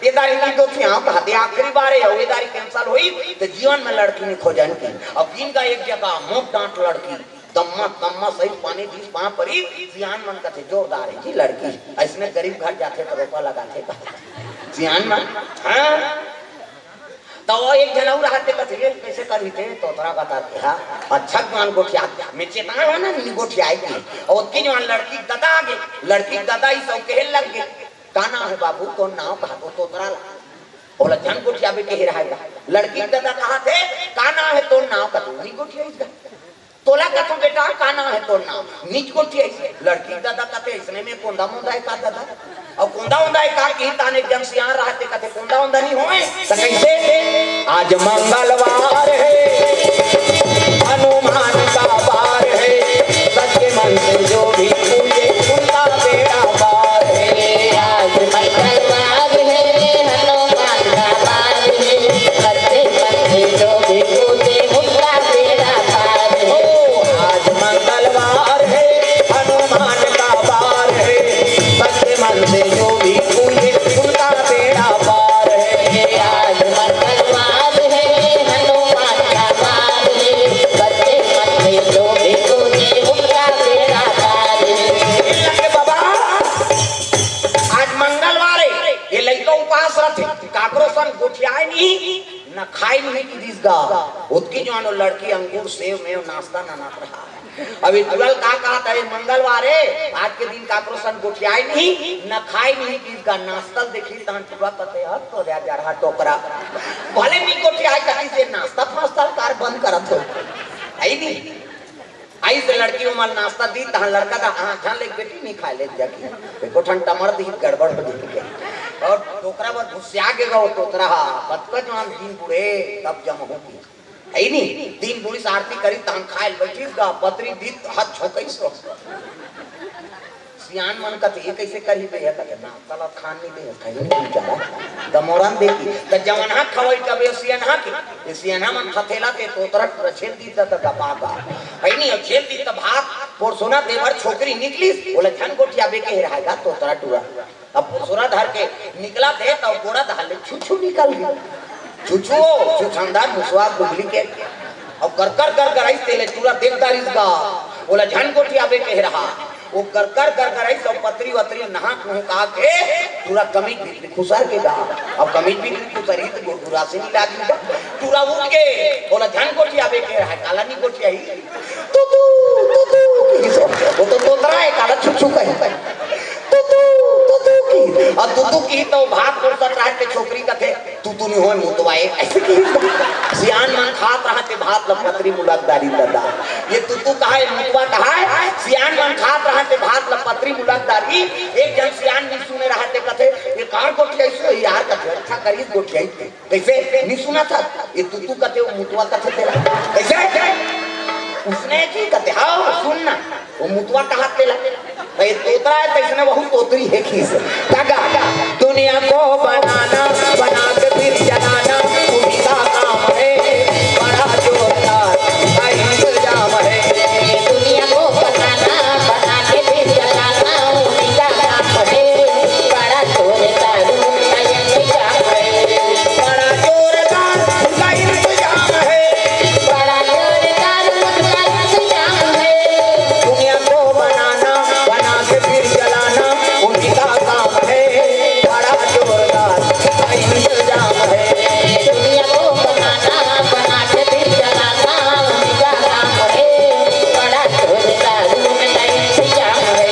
ये दारी की तो थी कहते आखिरी बार है ये दारी कैंसल हुई तो जीवन में लड़की नहीं खोजन की अब दिन का एक जगह मोट डांट लड़की दम्मा दम्मा सही पानी बीच वहां परी सियान मन का थे जोरदार है जी लड़की ऐसने गरीब घर जाते तो रोपा लगाते सियान मन हाँ तो वो एक जन और रहते कहते कैसे करी थे तो तोरा बताते हाँ अच्छा ज्ञान गोठिया मैं चेतना है ना गोठिया आएगी और उसकी जवान लड़की दादा आगे लड़की दादा ही सब कहे लग गए काना है बाबू तो नाव कहा तो तोरा बोला जन गोठिया भी कह रहा है लड़की दादा कहा थे काना है तो नाव का तू नहीं गोठिया इसका तोला का तो बेटा काना है तो नाव नीच गोठिया इसे लड़की दादा कहते इसने में कोंदा मुंदा है का दादा और कोंदा उंदा है का की ताने जन से यहां रहते कहते कोंदा उंदा नहीं होए तो कैसे आज मंगलवार है हनुमान का वार है सच्चे मन से जो भी पूजे उनका बेड़ा पार है आज मंगलवार है हनुमान का वार है सच्चे मन से जो भी पूजे उनका बेड़ा पार है आज मंगलवार है हनुमान का वार है सच्चे मन से जो भी पूजे उनका बेड़ा पार है खाई नहीं की दिसगा उसकी जो लड़की अंगूर सेव में नाश्ता ना नाप रहा है। अभी तुरल का कहा था मंगलवार है आज के दिन काक्रोशन गोठियाई नहीं न खाई नहीं दिसगा नाश्ता देखी तहन पूरा कते हट तो जा रहा टोकरा भले नहीं गोठियाई कहीं से नाश्ता फास्ता कार बंद करत हो आई नहीं आई से लड़की को माल नाश्ता दी तहन लड़का का जान ले बेटी नहीं खाए ले जाके को ठन टमर दी गड़बड़ हो गई और टोकरा पर घुसिया के गो टोकरा बतकज हम दिन बुढ़े तब जम होगी आई नहीं दिन बुढ़ी आरती करी तहन खाए बैठी गा पतरी दी हाथ छोकई सो सियान मन का ये कैसे करी बे है ना चला खान नहीं दे खाई नहीं बेचारा दमोरन देखी त जवनहा खवई कबे सियानहा के सियानहा मन खथेला के तोतरा छेल दी त पागा है नहीं छेल दी त भात पोर सोना देवर छोकरी निकली बोले धन गोठिया बे के रहेगा तोतरा टूरा अब सोना धर के निकला थे तो गोड़ा धाले छुछू निकल गई छुछू छुछंदार मुसवा डुप्लीकेट अब कर कर कर कर ऐसे ले टूरा देवदार इसका बोला धन गोठिया बे के रहा वो कर कर कर कर ऐसे पतरी वतरी नहा कहा के पूरा कमीज भी खुसार के गा अब कमीज भी खुसारी तो पूरा से नहीं लागी पूरा उठ के बोला धन गोठिया बे के रहा काला नहीं गोठिया ही तो वो तो तोतरा है काला छुछू कहीं तू की तो भात को सटराट के छोकरी का थे तू नहीं होए मुतवाए ऐसे की सियान मन खात रहा के भात लपतरी मुलकदारी दादा ये तू कहा है मुतवा कहा है सियान मन खात रहा के भात लपतरी मुलकदारी एक जन सियान नहीं सुने रहा थे कथे ये कार गोठिया ऐसे यार कथे अच्छा करी गोठिया कैसे नहीं सुना था ये तू कथे वो मुतवा कथे तेरा कैसे उसने की कथे हाँ सुनना वो मुतवा कहा तेला भाई तोतरा है तो इसने बहुत तोतरी है खीस काका दुनिया को बनाना बना के फिर जलाना उन्हीं का काम है बड़ा जोरदार का इंतजाम है दुनिया को बनाना बना के फिर जलाना उन्हीं का काम है बड़ा जोरदार का इंतजाम है बड़ा जोरदार का इंतजाम है बड़ा जोरदार का इंतजाम है दुनिया को बनाना बना के फिर जलाना उन्हीं का काम है बड़ा जोरदार का इंतजाम है दुनिया को बनाना बना के फिर जलाना उन्हीं का काम है बड़ा जोरदार का इंतजाम है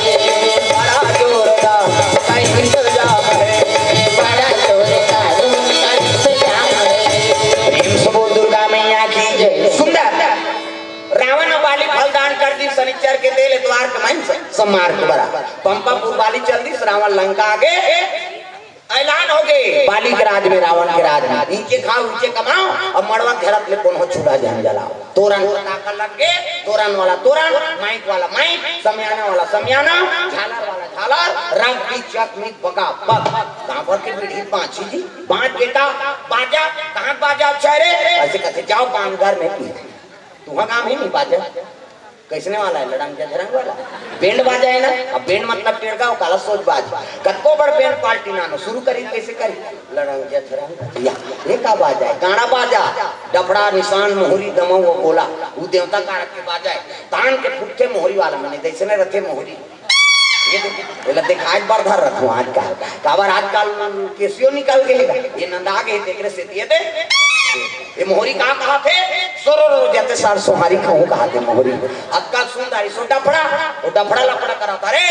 बड़ा जोरदार का इंतजाम है बड़ा जोरदार का इंतजाम है भीम सबो दुर्गा मैया की जय सुंदर रावण वाली फलदान कर दी शनिचर के तेल द्वार के मन से समार के बराबर पंपापुर वाली चल दी रावण लंका आगे ऐलान हो गए बाली के राज में रावण के राज में नीचे खाओ नीचे कमाओ अब मड़वा घेरत ले कोनो चूड़ा जहन जलाओ तोरण ताका लग गए तोरण वाला तोरण माइक वाला माइक समयाना वाला समयाना झालर वाला झालर रंग की चकमी बगा बग कहां पर के पीढ़ी पांची जी पांच बेटा बाजा कहां बाजा चेहरे ऐसे कहते जाओ काम घर में की तुहा काम ही नहीं बाजा कैसने वाला है लड़ंग जरंग वाला बैंड बाजा है ना अब बैंड मतलब टेरगांव काला सोच बाज कत्तो बड़ बैंड पार्टी नानो शुरू करी कैसे करी लड़ंग जरंग या ये का बाजा है गाना बाजा डफड़ा निशान मोहरी दमो वो बोला वो देवता कारक के बाजा है तान के फुटके मोहरी वाला मने दैसने रथे मोहरी ये बोला देख आज बार धर रखो आज का काबर आजकल केसियो निकल गए ये नंदा के देखरे से दिए दे ये मोहरी कहाँ कहा थे सोरो जाते सार सोहारी खाऊं कहा थे मोहरी अक्का सुंदरी सो डफड़ा वो डफड़ा लफड़ा करा था रे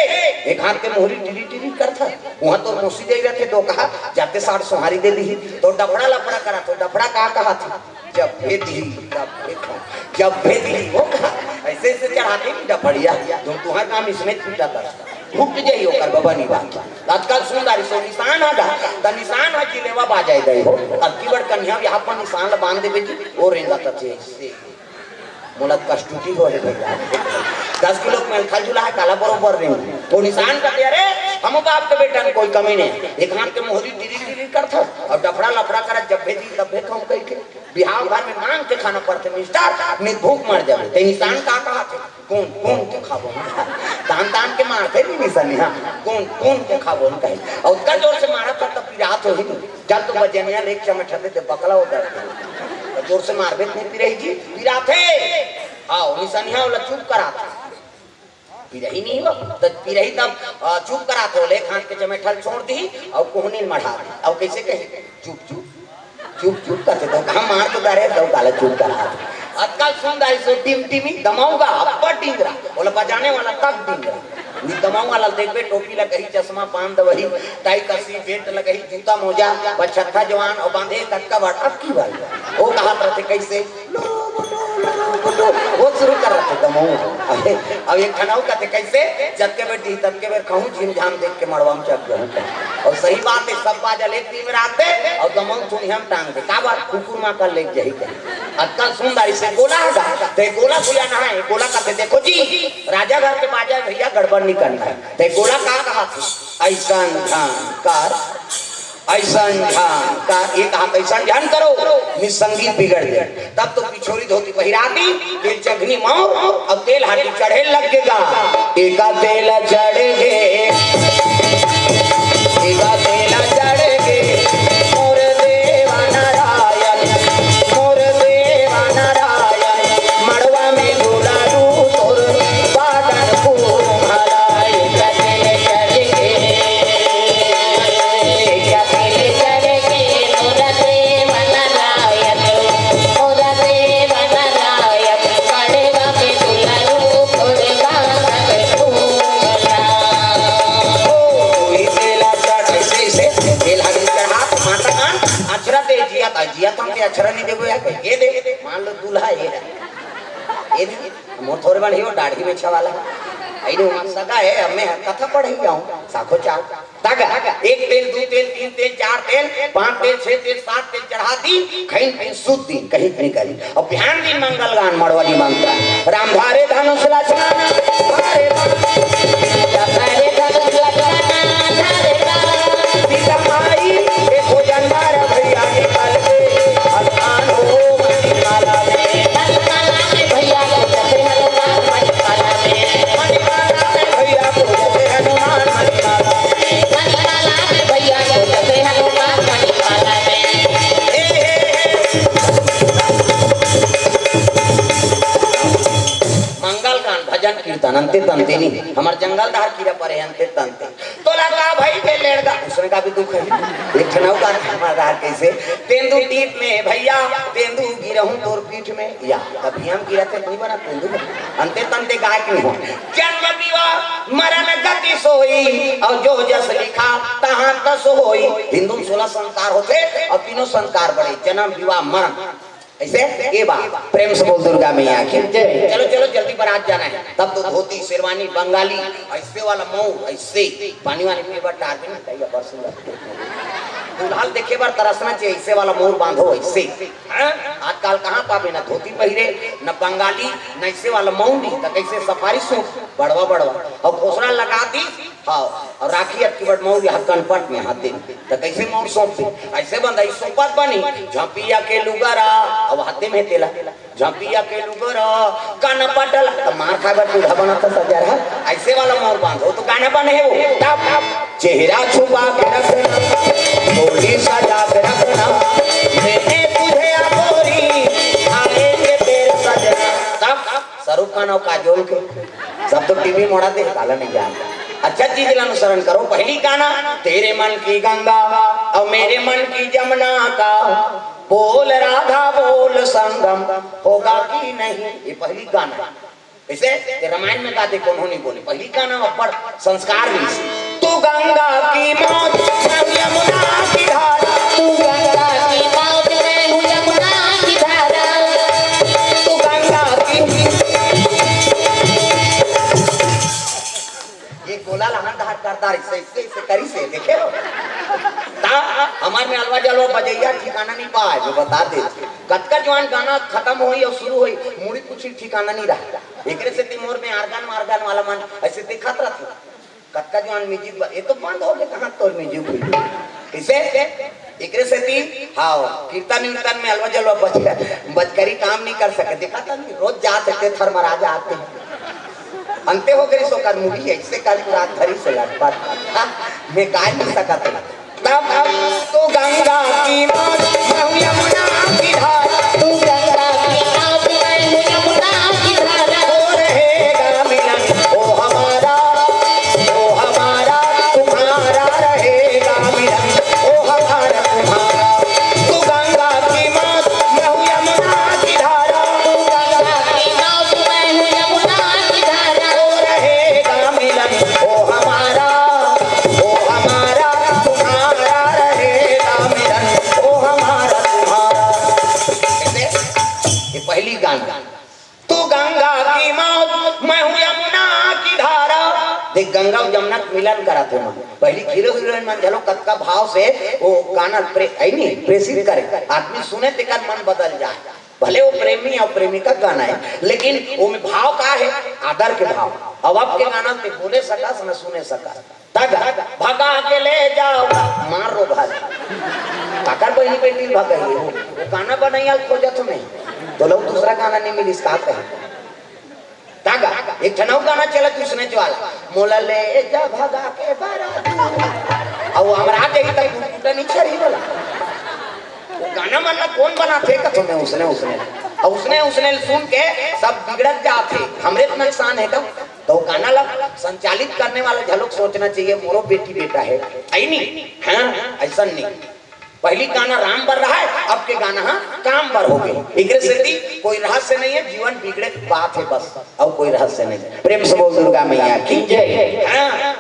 एक हाथ के मोहरी टिरी टिरी करता वहां तो मोसी दे रहे थे दो कहा जाते सार सोहारी दे दी तो डफड़ा लफड़ा करा तो डफड़ा कहा था जब भेदी जब भेदी वो कहा ऐसे ऐसे चढ़ाते नहीं डफड़िया जो तुम्हारा काम इसमें छूटा था भूख जाइए ओकर बाबा नहीं बात आजकल सुंदरी सो निशान आगा त निशान है जिलेवा बाजाए दे हो अब की बड़ कन्या यहाँ पर निशान बांध देबे जी और रेंगा तथे से मुलत कष्टुटी हो है भैया 10 किलो में खा जुला है काला बरोबर रे वो निशान का अरे हम बाप के बेटा कोई कमी नहीं एक हाथ के मोहरी टिरी टिरी करता और डफड़ा लफड़ा कर जब भेजी तब भेज हम कह के बिहार भर में मांग के खाना पड़ते मिस्टर नहीं भूख मर जावे ते निशान का कहा थे कौन कौन के खाबो तान तान के मारते नहीं निशान हां कौन कौन के खाबो कहे और उसका जोर से मारा था तब पिरात हो ही जब तो बजनिया लेक चमट थे बकला होता जोर से मारबे नहीं पिरही जी पिरात है आओ निशानिया वाला चुप करा था पिरही नहीं हो तो पिरही तब चुप करा थे ले हाथ के चमेठल छोड़ दी और कोहनी मढ़ा दी और कैसे कहे चुप चुप चुप चुप करते तो कहाँ मार तो दारे तो काला चुप करा आजकल सुन रहा है टीम टीमी दमाऊंगा अब्बा टिंगरा बोला बजाने वाला तक टिंगरा नी दमाऊं वाला देख बे टोपी लगही चश्मा पान दवही टाई कसी बेल्ट लगही जूता मोजा बछत्ता जवान और बांधे कटका बड़ा अब की बात वो कहा रहते कैसे वो शुरू कर रहे थे दमाऊं अब एक खनाऊ कहते कैसे जब के बेटी तब के बेर कहूँ झीम झाम देख के मड़वा में चक गए और सही बात है सब बाजल एक टीम रात दे और दमाऊं सुन हम टांग दे का बात कुकुर मां का ले जाही आजकल सुंदर से गोला हटा ते गोला खुला ना है गोला कहते देखो जी राजा घर के बाजा भैया गड़बड़ नहीं करना है ते गोला कहा ऐसा कार ऐसा ये कहा ऐसा ध्यान करो निसंगीत बिगड़ गए तब तो पिछोरी धोती पहिराती तेल चघनी मार अब तेल हाथी चढ़े लगेगा एका तेल चढ़ेगे एका तेल चढ़ेगे मोर देवा नारायण मड़वा में डोलारू तोर बादन को भलाई तेल चढ़ेगे जिया तुम के अक्षर नहीं देखो यार ये दे मान लो दूल्हा ये मोर थोड़े बन हियो दाढ़ी में छवाला आइने सगा है हमें कथा पढ़ ही आऊं साखो चार तगा एक तेल दो तेल तीन तेल चार तेल पांच तेल छह तेल सात तेल चढ़ा दी कहीं कहीं सूत दी कहीं नहीं करी और बिहान दिन मंगल गान मड़वानी मांगता राम धारे धनुष लचना धारे धारे धनुष लचना धारे सीता माई एक हो जन्मार भैया निकाल के हनुमान हो मणिमाला में भैया को जैसे हनुमान मणिमाला में मणिमाला में भैया को जैसे हनुमान मणिमाला में भैया को जैसे हनुमान मणिमाला में मंगल गान भजन कीर्तन अंते तंते नहीं हमार जंगल धार कीड़ा परे अंते तंते तो लगा भाई के लेड़गा उसने का भी दुख है एक ठनाऊ का हमारा कैसे तेंदु टीप में भैया तेंदु गिरहूं तोर पीठ में या कभी हम गिरते नहीं बना तेंदु अंते तंते गाय की हो जन्म विवाह मरण गति सोई और जो जस लिखा तहां तस होई हिंदू 16 संस्कार होते और तीनों संस्कार बड़े जन्म विवाह मरण ऐसे ये बात प्रेम से बोल दुर्गा मैया की चलो चलो जल्दी बारात जाना है तब तो धोती शेरवानी बंगाली ऐसे वाला मऊ ऐसे पानी वाले में बार टार भी नहीं चाहिए बस दुल्हाल देखे बार तरसना चाहिए ऐसे वाला मोर बांधो ऐसे आजकल कहाँ पावे ना धोती पहिरे न बंगाली न ऐसे वाला मऊ नहीं तो कैसे सफारी सूट बड़वा बड़वा और घोसड़ा लगा दी हाँ और राखी अटकी बड़ मऊ यहाँ कनपट में हाथ दे तो कैसे मऊ सौंप ऐसे बंदा सोपत बनी झपिया के लुगरा अब हाथे में तेला झपिया के लुगरा कान पटल तो मार खा बट दूल्हा बना था सजा रहा ऐसे वाला मोर बांधो तो गाना बने है वो टप टप चेहरा छुपा के रखना थोड़ी सजा के रखना मैंने तुझे अपोरी आएंगे तेरे सजना तब शाहरुख खान और काजोल के सब तो टीवी मोड़ा दे काला नहीं जानता अच्छा चीज अनुसरण करो पहली गाना तेरे मन की गंगा और मेरे मन की जमुना का बोल राधा बोल संगम होगा कि नहीं ये पहली गाना इसे रामायण में गाते कौन नहीं बोले पहली गाना पर संस्कार भी तू गंगा की मौत यमुना की धारा तू गंगा की मौत मैं हूँ यमुना की धारा तू गंगा की ये गोला लहन धार करता इससे करी से देखे हमारे में अलवा जलवा बजैया ठिकाना नहीं पाए जो बता दे कतका जवान गाना खत्म हुई और शुरू हुई मुड़ी कुछ ठिकाना नहीं रहा एक से तिमोर में आर्गन वाला मन ऐसे देखा था कतका जवान म्यूजिक ये तो बंद हो गया कहाँ तो म्यूजिक हुई इसे एक से ती हाँ कीर्तन में अलवा जलवा बचकरी काम नहीं कर सके देखा था नहीं रोज जा सकते थरमराजा आते अंते हो गई सोकर मुड़ी ऐसे कल रात धरी से लटपट मैं गा नहीं सका तब तो गंगा की मौत यमुना की धारा तू गंगा की मौत मैं हूँ यमुना की धारा हो रहेगा मिलन ओ हमारा तुम्हारा रहेगा मिलन ओ हमारा तुम्हारा तू गंगा गंगा की मौत, मैं हूँ यमुना की धारा। देख गंगा और यमुना मिलन करा थे मां। पहली हीरो हीरोइन मन चलो कत का भाव से वो गाना है नहीं प्रेषित करे, आदमी सुने ते कर मन बदल जाए। भले वो प्रेमी और प्रेमिका गाना है, लेकिन वो में भाव का है, आदर के भाव। अब के गाना ते बोले सका न सुने सका, तग भगा के ले जाओ मार रो भाई काकर बहनी बेटी भगाई। वो गाना बनाई खोजत में तो लोग दूसरा गाना नहीं मिली इसका कहे तागा एक ठनाव गाना चला किसने ज्वाला मोला ले जा भगा के बारा और हमरा देही तक टूटा नहीं छरी वाला गाना मानना कौन बनाते का तुम्हें उसने और उसने सुन के सब बिगड़त जाते हमरे तो नुकसान है तो गाना लग संचालित करने वाला झलक सोचना चाहिए मोरो बेटी बेटा है आई नहीं हाँ ऐसा नहीं। पहली गाना राम पर रहा है, अब के गाना हाँ काम पर हो गए। इगरे से कोई रहस्य नहीं है, जीवन बिगड़े बात है बस, अब कोई रहस्य नहीं। प्रेम से बोल दुर्गा मैया की जय। हाँ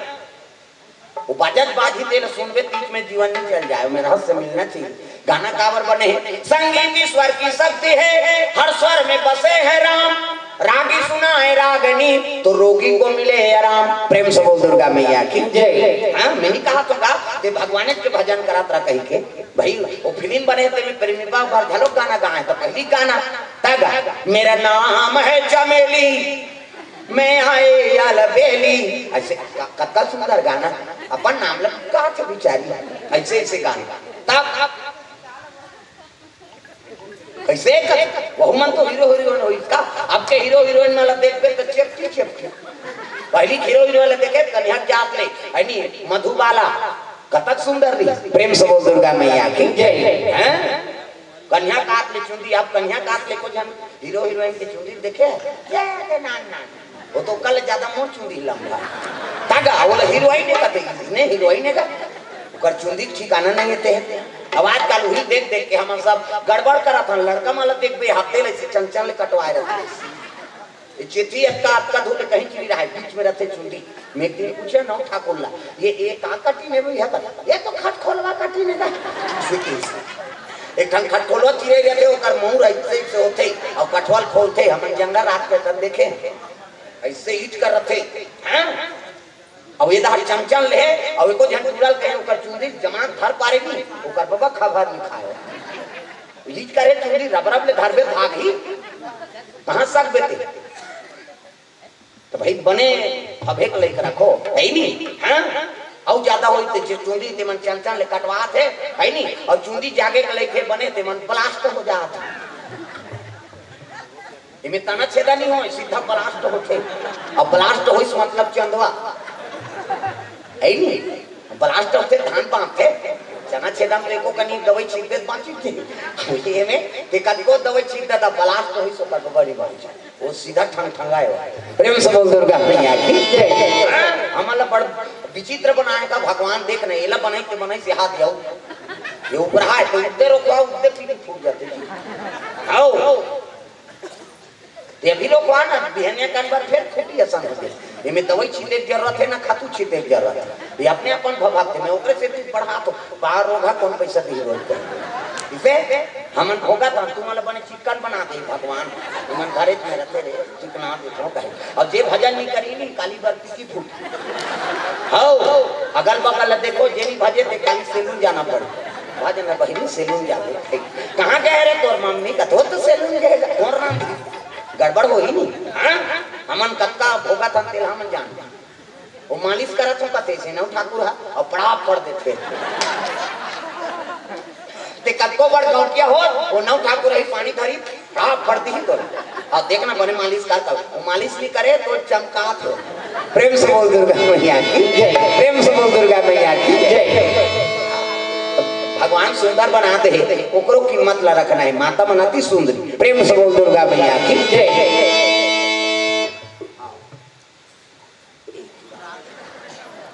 उपाजत बाजी तेल सुनबे बीच में जीवन नहीं चल जाए, में रहस्य मिलना चाहिए। गाना कावर बने हैं, संगीत ईश्वर की शक्ति है, हर स्वर में बसे है राम, रागी सुनाए रागनी तो रोगी को मिले आराम। प्रेम से बोल दुर्गा मैया की जय। हाँ मैंने कहा तो ते भगवान के भजन करात रहा कहीं के भाई वो फिल्म बने थे में प्रेमिका भर झलक गाना गाए तो पहली गाना तग मेरा नाम है चमेली मैं आए या लबेली ऐसे कत्ता सुंदर गाना अपन नाम लग कहा थे बिचारी ऐसे ऐसे गाना तब ऐसे वह मन तो हीरो हीरोइन हो इसका। अब के हीरो हीरोइन वाला देख पे तो चेपटी पहली हीरो हीरोइन वाला देखे कन्या जात ले ऐनी मधुबाला कतक सुंदर रही। प्रेम से बोल दुर्गा मैया की जय। हैं कन्या काट ले चुंदी, आप कन्या काट ले को जन हीरो हीरोइन की चुंदी देखे ये के नान वो तो कल ज्यादा मोर चुंदी लंबा तागा वो हीरोइन ने कहते इसने हीरोइन ने का कर चुंदी ठिकाना नहीं होते हैं। अब आजकल वही देख देख के हम सब गड़बड़ करा था, लड़का माला देख बे हफ्ते ले चंचल ले कटवाए रहते चिट्ठी आपका धूल कहीं चली रहा है बीच में रहते चुंदी में एक दिन पूछे नौ ठाकुरला ये एक कटी में भी है ये तो खट खोलवा कटी में एक ठन खट खोलवा चिरे रहते ओकर मुंह ऐसे से होते और कठवाल खोलते हम जंगल रात के तक देखे ऐसे ईट कर रखे हैं और ये दाढ़ी चमचल ले और एको जन जुड़ल कहे ओकर चुंदी जमान धर पारेगी ओकर बाबा खबर नहीं खाए ईट करे चुंदी रबरब ले धरबे भागी कहां सक बेटे तो भाई बने अब एक लेकर रखो है नहीं हां और ज्यादा होई ते चुंदी ते मन चंचल ले कटवा थे है नहीं और चुंदी जागे के लेके बने ते मन ब्लास्ट हो जात इमे तना छेदा नहीं हो सीधा ब्लास्ट होते और ब्लास्ट होइस मतलब चंदवा है नहीं ब्लास्ट होते धान पाते चना छेदा में एको कनी दवाई छीट दे बाची थी ये में ते कदको दवाई छीट देता ब्लास्ट होई सो कर बड़ी बात वो सीधा ठंग ठंगायो। प्रेम से बोल दुर्गा मैया की जय। हमला बड़ विचित्र बनाए का भगवान देख नहीं एला बनाई के बनाई से हाथ जाओ ये ऊपर है तो उधर रोको उधर पीछे फूट जाते आओ ते भी लोग वाना बिहनिया कान बार फिर फूटी आसान हो गई इमे दवाई छीटे की जरूरत है ना खातू छीटे की जरूरत है ये अपने अपन भभागते में ओकरे से तू बढ़ा तो बाहर होगा कौन पैसा दी रोज इसे हमन होगा तो तुम्हारे बने चिकन बना दे भगवान तुमन घरे में रहते रे चिकना देखो कहे और जे भजन नहीं करी नहीं काली बरती की फूट हो अगल बगल देखो जे नहीं भजे ते काली सैलून जाना पड़े भजन में बहिनी सैलून जाते कहां गए रे तोर मम्मी का तो सैलून गए और नाम गड़बड़ हो ही नहीं हां हमन कक्का भोगा था तेल हमन जान वो मालिश करत हो कते से नौ ठाकुर और पड़ा पड़ देते ते कक्को बड़ गौटिया हो वो नौ ठाकुर ही पानी धरी पड़ा पड़ती ही तो और देखना बने मालिश करता वो मालिश नहीं करे तो चमकात हो। प्रेम से बोल दुर्गा मैया की जय। प्रेम से बोल दुर्गा मैया की जय। भगवान सुंदर बनाते हैं ओकरो कीमत ला रखना है माता बनाती सुंदरी। प्रेम से बोल दुर्गा मैया की जय।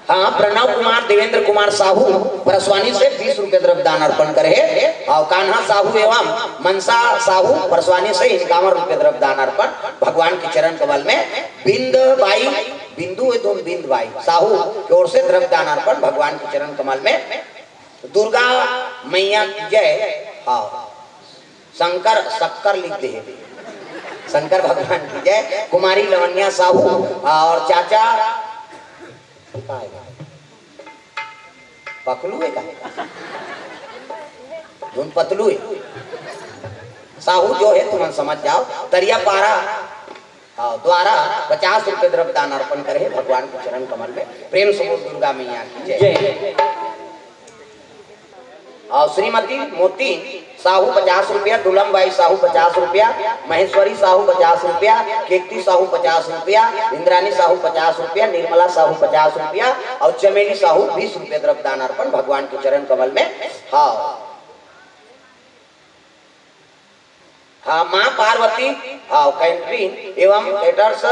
हाँ प्रणव कुमार देवेंद्र कुमार साहू परसवानी से 20 रुपए द्रव्य दान अर्पण करे और कान्हा साहू एवं मनसा साहू परसवानी से 51 रुपए द्रव्य दान अर्पण भगवान के चरण कमल में बिंदु एवं बिंद बाई साहू की ओर से द्रव्य दान अर्पण भगवान के चरण कमल में। दुर्गा मैया जय। हाँ शंकर शक्कर लिख दे शंकर भगवान की जय। कुमारी लवन्या साहू और चाचा पकलू है का धुन पतलू है साहू जो है तुम समझ जाओ। तरिया पारा द्वारा 50 रुपए द्रव्य दान अर्पण करे भगवान के चरण कमल में। प्रेम समूह दुर्गा मैया की जय। और श्रीमती मोती साहू 50 रुपया, दुलम बाई साहू 50 रुपया, महेश्वरी साहू 50 रुपया, केकती साहू 50 रुपया, इंद्रानी साहू 50 रुपया, निर्मला साहू 50 रुपया और चमेली साहू 20 रुपये द्रव्य दान अर्पण भगवान के चरण कमल में। हाँ हाँ माँ पार्वती हाँ कैंट्रीन एवं केटर्स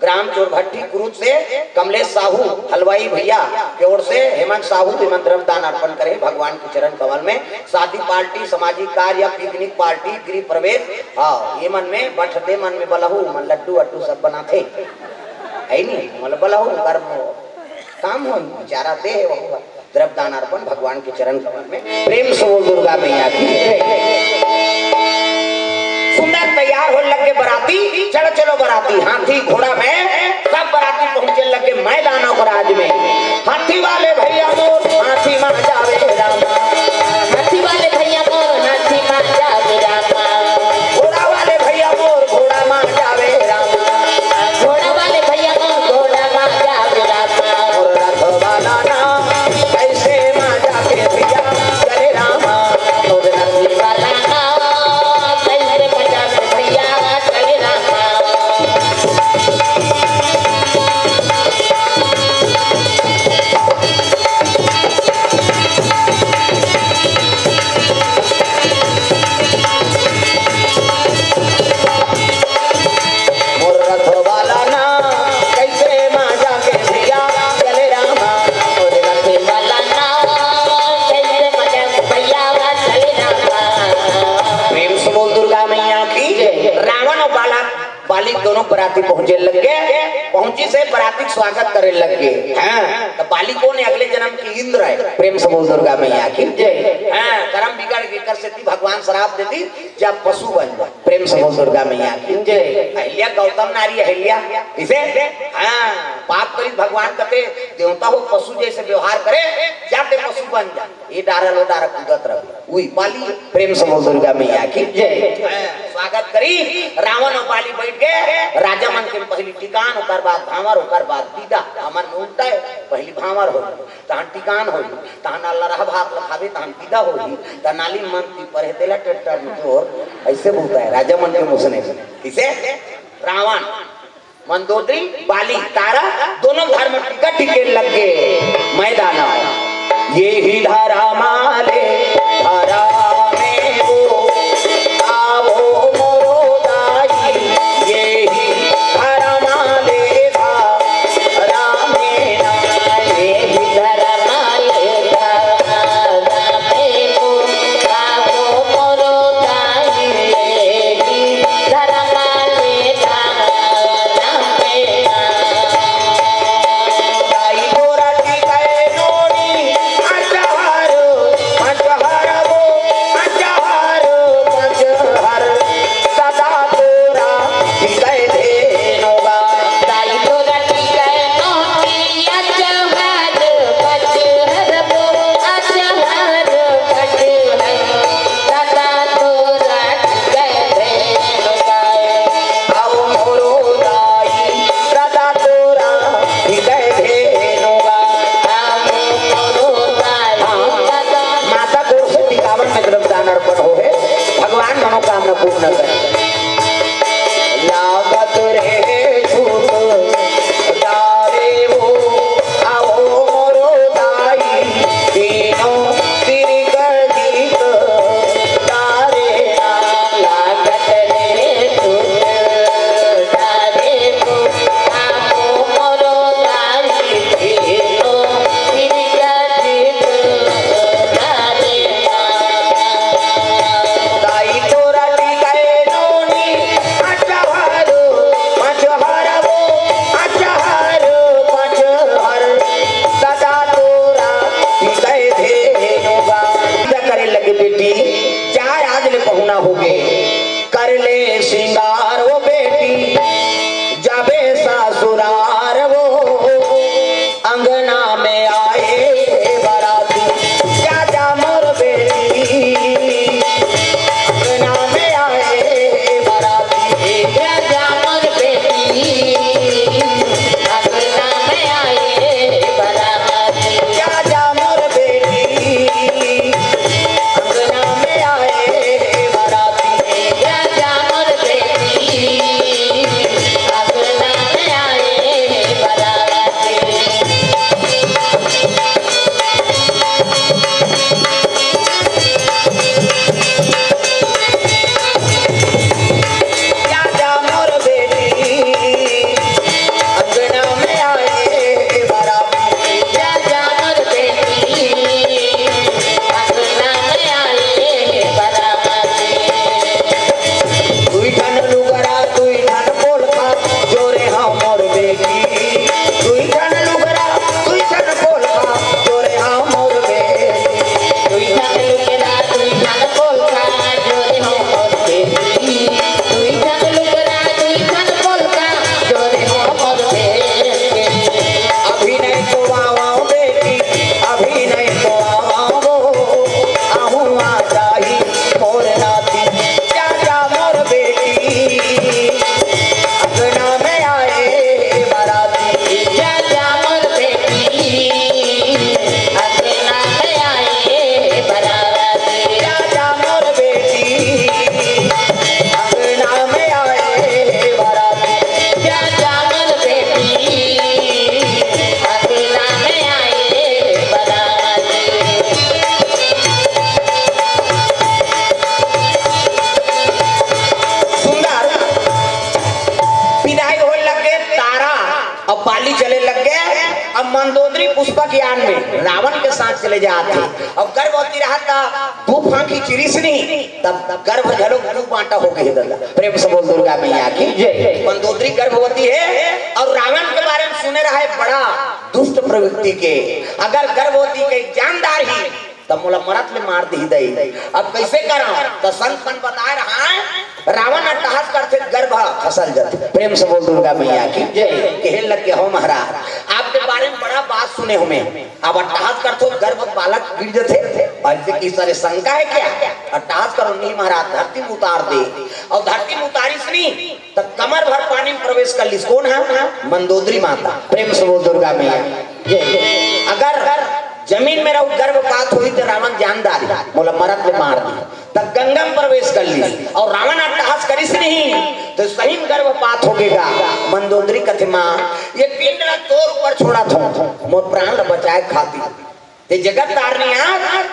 ग्राम चोरभट्टी कुरुद से कमलेश साहू हलवाई भैया की ओर से हेमंत साहू द्रव्य दान अर्पण करे भगवान के चरण कमल में। शादी पार्टी, सामाजिक कार्य या पिकनिक पार्टी, गृह प्रवेश हाँ ये मन में बैठते मन में बलहू मन लड्डू अड्डू सब बनाते है नहीं मतलब बलहू कर्म काम हो बेचारा दे द्रव्य दान अर्पण भगवान के चरण कमल में। प्रेम से बोल दुर्गा मैया की। सुंदर तैयार हो लगे बराती, चलो चलो बराती हाथी घोड़ा में सब बराती पहुंचे लगे मैदानों को राज में। हाथी वाले भैया मोर हाथी मां जावे रामा, हाथी वाले भैया मोर हाथी मां जावे रामा, घोड़ा वाले भैया मोर घोड़ा मां जावे रामा, घोड़ा वाले भैया मोर घोड़ा मां जावे रामा, और रथ वाला नाम कैसे मां जाके भैया चले रामा, और रथ वाला नाम कैसे बजावे भैया चले रामा। मोर रथ वाला नाम कैसे मां जाके भैया चले रामा, और रथ वाला नाम कैसे बजावे भैया चले रामा। प्रेम से बोल दुर्गा मैया की। रावण और बालिक दोनों बराती पहुंचे लगे। पहुंची से बराती स्वागत करे लगे हैं तो बालिकों ने अगले जन्म की इंद्र है। प्रेम से बोल दुर्गा मैया की जय। हाँ कर्म बिगड़ के कर सकती भगवान श्राप देती जब पशु बन जाए। प्रेम से बोल दुर्गा मैया की जय। अहिल्या गौतम नारी अहिल्या इसे हाँ पाप करी भगवान कहते देवता हो पशु जैसे व्यवहार करे जाते पशु बन जा ये डारल वो डार कूदत रह वही बाली। प्रेम से बोल दुर्गा मैया की जय। स्वागत करी रावण और बाली बैठ के राजा मन के पहली टिकान ओकर बाद भावर ओकर बाद विदा। हमन में उल्टा है पहली भावर हो तहन टिकान हो तहन अल्लाह रह भात लखावे तहन विदा हो त नाली मन की परे देला ट्रैक्टर में जोर ऐसे बोलता है राजा मन के मुसने इसे रावण मंदोदरी बाली तारा दोनों घर में टिकट टिके लग गए मैदान। ये ही धारा माले धारा में वो आवो मोरो दाई, ये ही धारा माले धारा में ये ही धरा माले धारा में वो आवो मोरो दाई, ये ही धरा माले धारा में दाई गोरा टिकाए नोनी अचारो जाबे ससुरार वो अंगना में आए बाराती जा जा मोर बेटी अंगना में आए बाराती जा जा मोर बेटी अंगना में आए बाराती जा जा मोर बेटी अंगना में आए बाराती जा जा मोर बेटी अंगना में आए बाराती जा जा मोर बेटी अंगना में आए बाराती जा जा मोर बेटी अंगना में आए बाराती दुई ठन लुगरा दुई ठन पोलखा जोरे हाँ मोर बेटी दुई ठन लुगरा दुई ठन पोलखा जोरे हाँ मोर बेटी दुई ठन लुगरा दुई ठन पोलका जोरे हो मोर बेटी दुई ठन लुगरा दुई ठन पोलका जोरे हो मोर बेटी अभी नहीं तो आवाओ बेटी अभी नहीं तो आवाओ आहूँ आ जाही मोर नाती जा जा मोर बेटी अंगना में आए बाराती जा जा मोर बेटी अंगना में आए बाराती जा जा मोर बेटी अंगना में आए बाराती जा जा मोर बेटी अंगना में आए बाराती सुंदर विदाई होने लग गए तारा अब बाली चले लग गए अब मंदोदरी पुष्पक यान में रावण के साथ चले जाते अब गर्भवती रहा था तूफान की चिरिसनी तब गर्भ झलो दू बांटा हो गई दल्ला प्रेम से बोल दुर्गा मैया की जय मंदोदरी गर्भवती है और रावण के बारे में सुने रहा है बड़ा दुष्ट प्रवृत्ति के अगर गर्भवती के जानदार ही तब मोला मरत में मार दी दई अब कैसे करा तो संत मन बता रहा है रावण अट्टहास करते गर्भ फसल जाते प्रेम से बोल दुर्गा मैया की जय कहने लग गया हो महाराज आपके बारे में बड़ा बात सुने हमें अब अट्टहास करते हो गर्भ बालक गिर जाते और किस तरह शंका है क्या अट्टहास करो नहीं महाराज धरती में उतार दे और धरती में उतारी नहीं तब कमर भर पानी में प्रवेश कर ली कौन है मंदोदरी माता प्रेम से बोल दुर्गा मैया जय अगर जमीन में रहो गर्भपात हुई तो रावण जानदार बोला मरत में मार दी तब गंगा में प्रवेश कर ली और रावण अट्टहास करिस नहीं तो सही में गर्भपात हो गएगा मंदोदरी कथे मां ये पिंड ना तोर ऊपर छोड़ा था मोर प्राण बचाए खाती ते जगत तारनी आ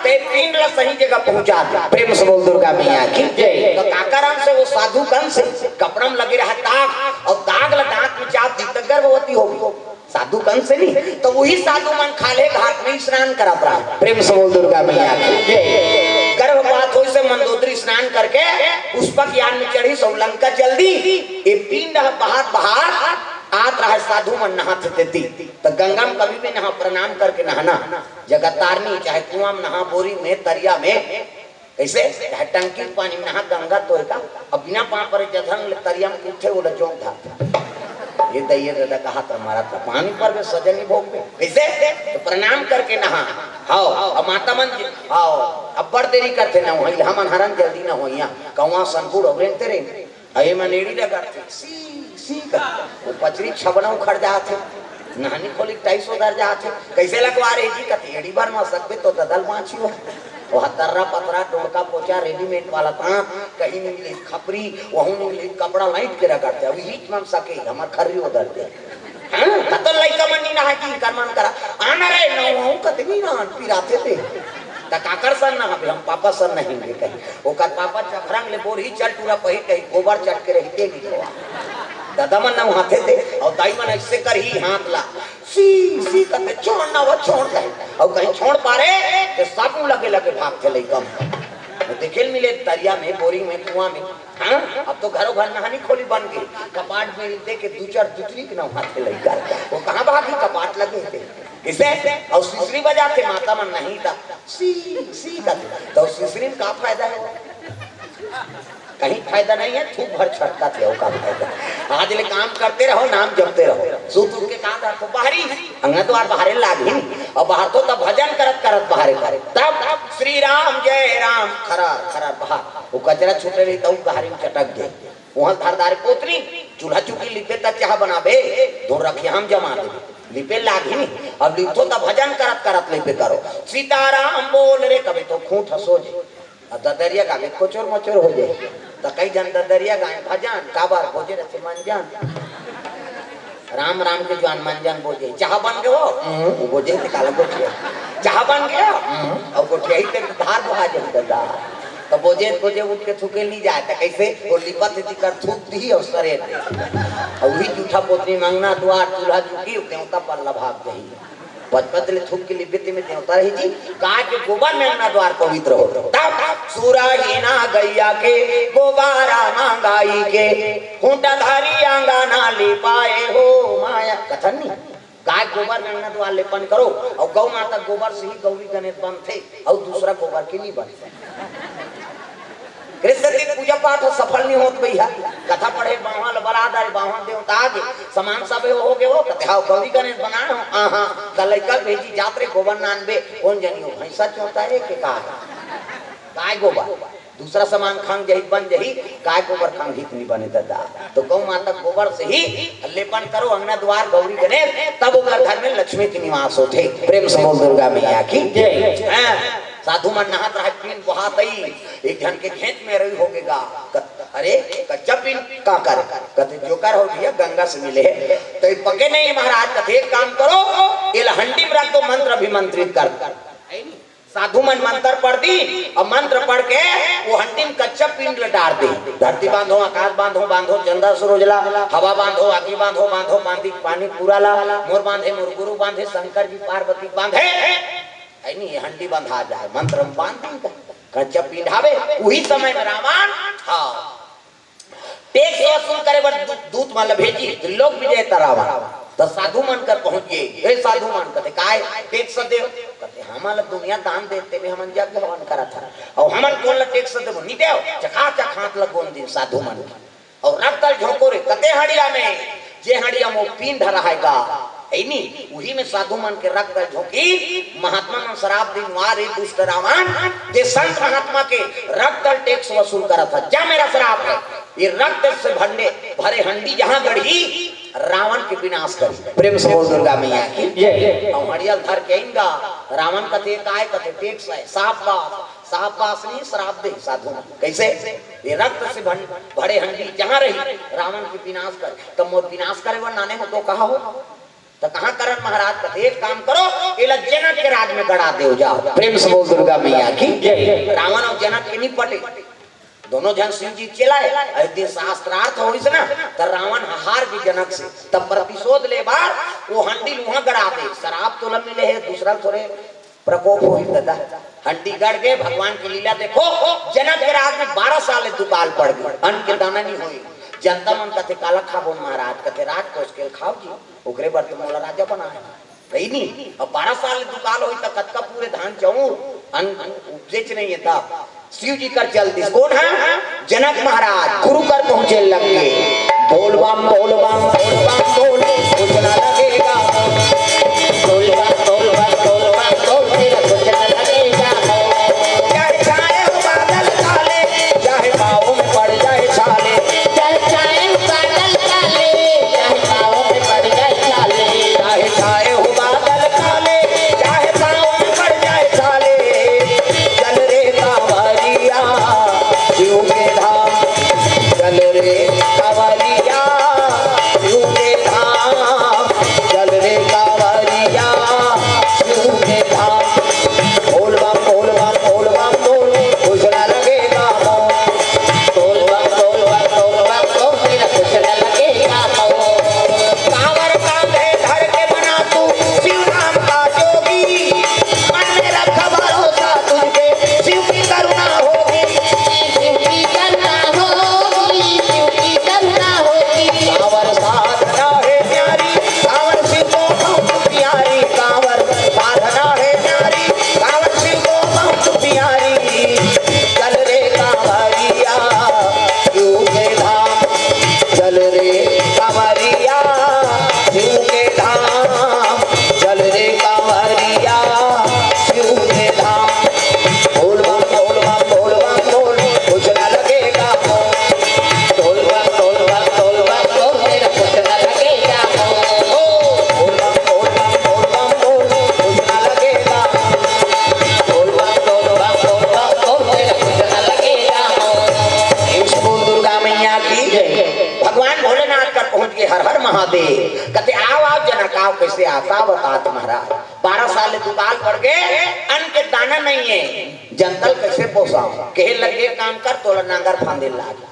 ते पिंड ला सही जगह पहुंचा दे प्रेम से बोल दुर्गा मैया की जय तो काकाराम से वो साधु कन से कपड़ा में लगे रहा दाग और दाग ला दांत में चाप दी तो गर्भवती होगी साधु कन से नहीं तो वही साधु मन खाले घाट में स्नान करा रहा प्रेम से बोल दुर्गा मैया की गर्भपात हो से मंदोदरी स्नान करके पुष्पक यान में चढ़ी सब लंका चल दी ये पिंड बाहर आत रहा साधु मन नहाते देती तो गंगा में कभी भी नहा प्रणाम करके नहाना जगत तारनी चाहे कुआं में नहा बोरी में तरिया में ऐसे चाहे टंकी पानी में नहा गंगा तो अब बिना पाँव पर जधन तरिया में उठे वो लजोंग था ये दैये दादा कहा था हमारा था पानी पर भी सजनी भोग में कैसे तो प्रणाम करके नहा हाओ अब माता मन हाओ अब बड़ देरी करते ना वही हमन हरन जल्दी ना हो यहाँ कौवा सनपुर और तेरे अये मनेड़ी लगाते सी कर वो पचरी छबना उखड़ जाते नहानी खोली 250 दर जाते कैसे लगवा रही जी कती एड़ी बार ना सकते तो ददल पांची हो वह तर्रा पतरा टोड़का पोचा रेडीमेड वाला था कहीं नहीं मिली खपरी वहीं नहीं मिली कपड़ा लाइट के रखते अभी हीच मन सके हमार खर्री उधर दे हां कतल लइका मंडी ना है की करमन करा आना रे न हूं कतनी ना पिराते थे ता काकर सन ना हम पापा सन नहीं के कहीं ओ का पापा चखरंग ले बोर ही चल टूरा पही कहीं गोबर चट के रहते नहीं हुआ दादा मन ना हाथे थे और दाई मन ऐसे कर ही हाथ ला सी करते छोड़ ना वो छोड़ दे और कहीं छोड़ पारे तो साबुन लगे लगे भागते लइकम देखेल मिले तरिया में बोरिंग में कुआं में हां अब तो घरों घर नहानी खोली बन गई कपाट में दे के दो चार दुतरी के ना हाथे लइका वो कहां भागी कपाट लगे थे इसे और सुसरी बजाते माता मन नहीं था सी करते तो सुसरी में का फायदा है कहीं फायदा नहीं है, खूब भर छटका थे का फायदा। आज ले काम करते रहो, नाम जपते रहो, सूत के काम तो बाहरी अंगना द्वार बाहरे लागे और बाहर तो तब भजन करत करत बाहरे करे, तब श्री राम जय राम खरा खरा बाहर वो कचरा छूटे रही तो बाहरी में चटक गए। वहां धारदार पोतरी चूल्हा चुकी लिपे तक चाह बनाबे दो रखिए हम जमा दे लिपे लागी नहीं। अब लिपो तब भजन करत करत लिपे करो, सीताराम बोल रे कभी तो खूंट हसो जे ददरिया गावे कोचोर मोचोर हो जाए तो कई जन ददरिया गाए भजन काबर बोझे रहे मंजन राम राम के जवान मंजन बोझे चाह बन गए वो बोझे निकाल गोठिया चाह बन गया और गोठिया ही तेरे धार बहा जाए दादा तो बोझे बोझे उठ के थूके नहीं जाए तो कैसे वो लिपत कर थूक दी और सरे और वही जूठा पोतरी मांगना द्वार चूल्हा चुकी देवता पर लभाग गई पचपतले थूक के लिपि में देवता रही जी गाय के गोबर में अपना द्वार पवित्र हो तब सूराहीना गैया के गोबारा मांगाई के खूंटा धारी आंगा ना ले पाए हो माया कथन नहीं गाय गोबर में अपना द्वार लेपन करो और गौ माता गोबर से ही गौरी गणेश बनते और दूसरा गोबर के नहीं बनते। कृष्ण की पूजा पाठ सफल नहीं होत भैया कथा पढ़े बाहर बरादर बाहर देवता आगे समान सब हो गए हो कहते हां गौरी गणेश बना हो हां कलैकल भेजी जात्रे गोबर नानबे कौन जनियो भैंसा चोता है के का गाय गोबर दूसरा सामान खांग जही बन जही गाय गोबर खांग ही नहीं बने दादा तो गौ माता गोबर से ही लेपन करो अंगना द्वार गौरी गणेश तब उनका घर में लक्ष्मी के निवास होते। प्रेम समो दुर्गा मैया की जय। साधु मन नहात रहा पीन बहात एक जन के खेत में रही होगेगा अरे कच्चा पीन का कर कहते जो कर हो भैया गंगा से मिले तो ये पके नहीं महाराज कहते एक काम करो ये हंडी में रख दो मंत्र अभिमंत्रित कर साधु मन मंत्र पढ़ दी और मंत्र पढ़ के वो हंडी में कच्चा पिंड डाल दी धरती बांधो आकाश बांधो बांधो चंदा सूरजला हवा बांधो आगे बांधो बांधो बांधी पानी पूरा ला मोर बांधे मोर गुरु बांधे शंकर जी पार्वती बांधे नहीं हंडी बंधा जाए मंत्र बांध दी कच्चा पिंडावे वही समय में रावण हाँ टैक्स वसूल करे दूत मतलब भेजी लोग विजय रावण तो साधु मन कर पहुंच गए साधु मन कहते काय टैक्स दे कहते हमारा दुनिया दान देते में हमन जग हवन करा था और हमन कौन ला टैक्स दे नहीं देओ चखा चखात लगोन दिन साधु मन और रक्तल झोंको रे कते हड़िया में जे हड़िया मो पिंड रहेगा ऐनी वही में साधु मन के रक्त झोंकी महात्मा ने शराब दिन वारे दुष्ट रावण जे संत महात्मा के रक्त टैक्स वसूल करा था जा मेरा शराब है ये रक्त से भरे हंडी जहां गढ़ी रावण के विनाश करी। प्रेम से बोल दुर्गा मैया की जय। और हड़ियल धर के आएगा रावण कते काय कते टैक्स है साफ पास नहीं शराब दे साधु कैसे ये रक्त से भरे हंडी जहां रही रावण के विनाश कर तब मोर विनाश करे वो नाने हो तो कहा हो तो कहाँ करन महाराज कहते एक काम करो ये जनक के राज में गड़ा दे जाओ। प्रेम से बोल दुर्गा मैया की जय। रावण और जनक के नहीं पटे दोनों जन शिव जी चलाए अयोध्या शास्त्रार्थ हो इस ना तो रावण हार भी जनक से तब प्रतिशोध ले बार वो हंडी वहां गड़ा दे शराब तो लम मिले है दूसरा थोड़े प्रकोप हो दादा हंडी गड़ गए भगवान की लीला देखो जनक के राज में 12 साल दुकाल पड़ गई अन्न के दाना नहीं हुई जनता मन कहते काला खाबो महाराज कहते राज को स्केल खाओ जी ओकरे बर तो मोला राजा बना है रही नहीं अब 12 साल दुकाल हुई तो कतका पूरे धान चाऊर अन्न उपजेच नहीं है तब शिव जी कर चलती कौन है जनक महाराज गुरु कर पहुंचे लगे बोल बम बोल बम बोल बम बोल कुछ ना लगेगा बोल बम बोल बम बोल बम बोल तेरा कुछ ना लगेगा चाहे चाहे बादल काले चाहे पाँव में पड़ जाए छाले चाहे बादल काले चाहे पाँव में पड़ जाए छाले चाहे चाहे हो बादल काले चाहे पाँव में पड़ जाए छाले चल रे कांवरिया शिव के धाम चल रे कांवरिया शिव महादेव कहते आओ जनक आओ। कैसे आता बता तुम्हारा 12 साल दुकान पड़ गए, अन्न के दाना नहीं है, जंतल कैसे पोसाओ, कहे लगे काम कर तोला नांगर फांदे लाग।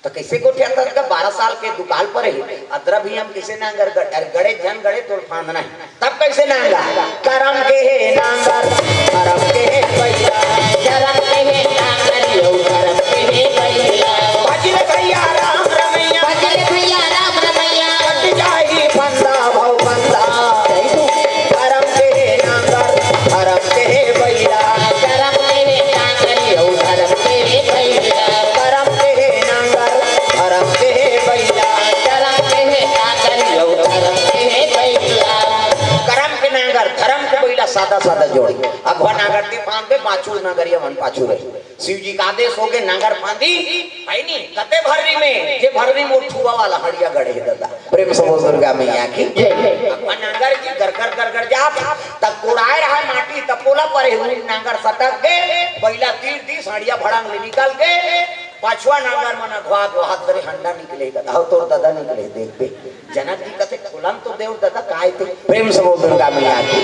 तो कैसे कोठे आता 12 साल के दुकान पर है अदरा भी हम किसे नांगर गड़े जन गड़े तोड़ फांदना है, तब कैसे नांगा करम के है नांगर करम के है भैया, करम के है नांगर यो करम के है भैया, भजले भैया राम रमैया, भजले भैया राम रमैया, कट जाई फंदा भव फंदा, करम के है नांगर करम के है भैया, करम के है नांगर यो करम के है भैया, करम के है नांगर करम के है भैया, करम के है नांगर यो करम के है भैया, करम के नांगर धर्म के बैला सादा सादा जोड़ अगवा नांगर दी फांदे पाछू नांगरिया मन पाछू रहे। शिव जी का आदेश हो गए नांगर फांदी है नी कते भर्री में जे भर्री में उठुआ वाला हड़िया गड़े दादा प्रेम से बोल दुर्गा मैया की अगवा नांगर की गरगर गरगर जात तब कुड़ाए रहा माटी तब पोला पर हुई नांगर सटक गए बैला तीर दी साड़िया भड़ंग ले निकल गए पाछवा नांगर मन अगवा को हाथ करे हंडा निकलेगा दाव तोर दादा निकले देख पे जनक जी कथे खोलन तो देव दादा काय थे प्रेम से बोल दुर्गा मैया की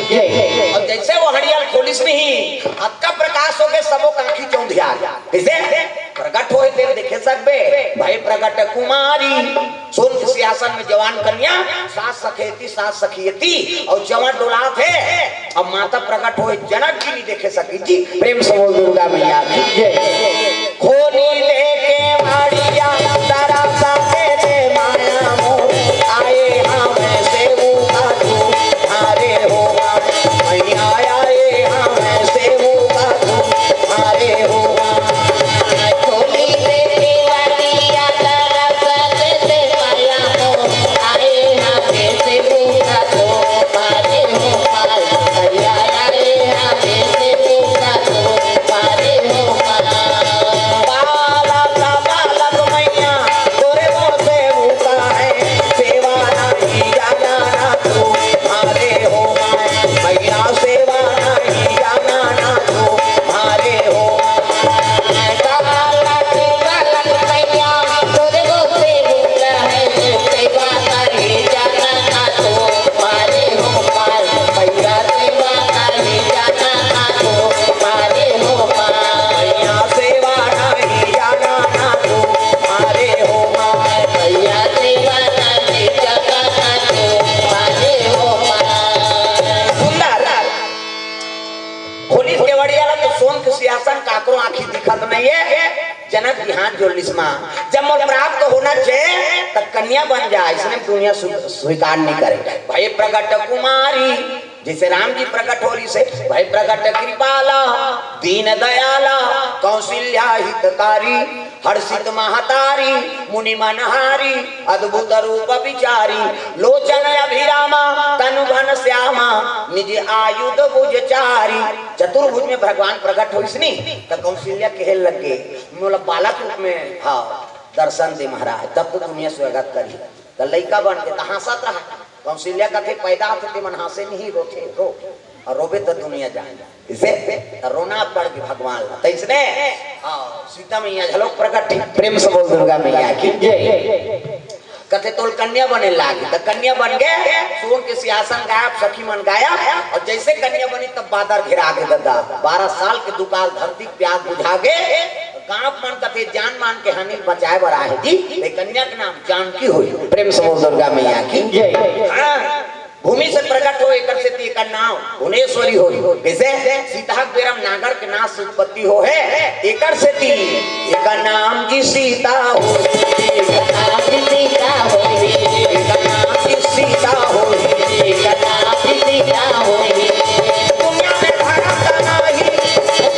और जैसे वो हड़ियाल खोलिस नहीं अक्का प्रकाश हो गए सबो काखी चौंधिया कैसे प्रकट होए देव देखे सकबे भाई प्रकट कुमारी सोन के सिंहासन में जवान कन्या सास सखेती सास सखियती और जवान डोला थे अब माता प्रकट होए जनक जी नहीं देखे सकी जी प्रेम से बोल दुर्गा मैया की खोनी लेके माड़िया तारा साथे दे माया मोह आए हम सेवू काटू हारे हो मैया आए हम सेवू काटू हारे हो खोली लेके वाटिया तारा साथे दे माया मोह आए हमें से भूखा तो पारे हो पार भैया आए हमें से भूखा तो पारे हो पार बाला का बालक मैया तोरे मोह सेवू का है सेवा नहीं जाना ना तू हारे हो मैया सेवा नहीं जाना ना तू हारे हो काला के बालक मैया तोरे गोसे भूखा है सेवा करे जाना ना तो पारे हो पार भैया सेवा करे जाना ना तो पारे हो पार मैया सेवा नहीं जाना ना तू हारे हो भैया सेवा करे जाना ना तो पारे हो पार सुंदर पुलिस के वड़ियाला तो सोन के सिंहासन काकरो आंखी दिखत नहीं है जनक जी हाथ जोड़लिस मां जब मोर प्राप्त होना चाहिए तब कन्या बन जाए इसने दुनिया स्वीकार नहीं करे भाई प्रकट कुमारी जैसे राम जी प्रकट होली से भाई प्रकट कृपाला दीन दयाला कौशल्या हितकारी हर्षित महतारी मुनि मनहारी अद्भुत रूप विचारी लोचन अभिरामा तनु घन श्यामा निज आयुध भुजचारी चतुर्भुज में भगवान प्रकट होइसनी तो कौशल्या कहे लगे मोला बालक रूप में हाँ दर्शन दे महाराज तब तो दुनिया स्वागत करी तो लइका बन के हंसत रहा कौशल्या कथे पैदा होते ते मन हंसे नहीं रोते रो और रोबे तो दुनिया जाए इसे रोना पड़ के भगवान तो इसने सीता मैया झलक प्रकट प्रेम से बोल दुर्गा मैया की कथे तोल कन्या बने लागी तो कन्या बन गए सोन के सिंहासन गाया सखी मन गाया और जैसे कन्या बनी तब बादर घिरा के दादा 12 साल के दुकाल धरती प्यास बुझा गए गांव मन कथे जान मान के हानि बचाए बर आए जी कन्या के नाम जानकी हुई प्रेम से बोल दुर्गा मैया की हाँ भूमि से प्रकट हो एक से ती का नाम भुवनेश्वरी हो कैसे सीता बेरम नागर के नाम से उत्पत्ति हो है एकर से ती एक नाम जी सीता हो आप सीता होई एक नाम जी सीता हो आप सीता होई दुनिया में धर्म का नाही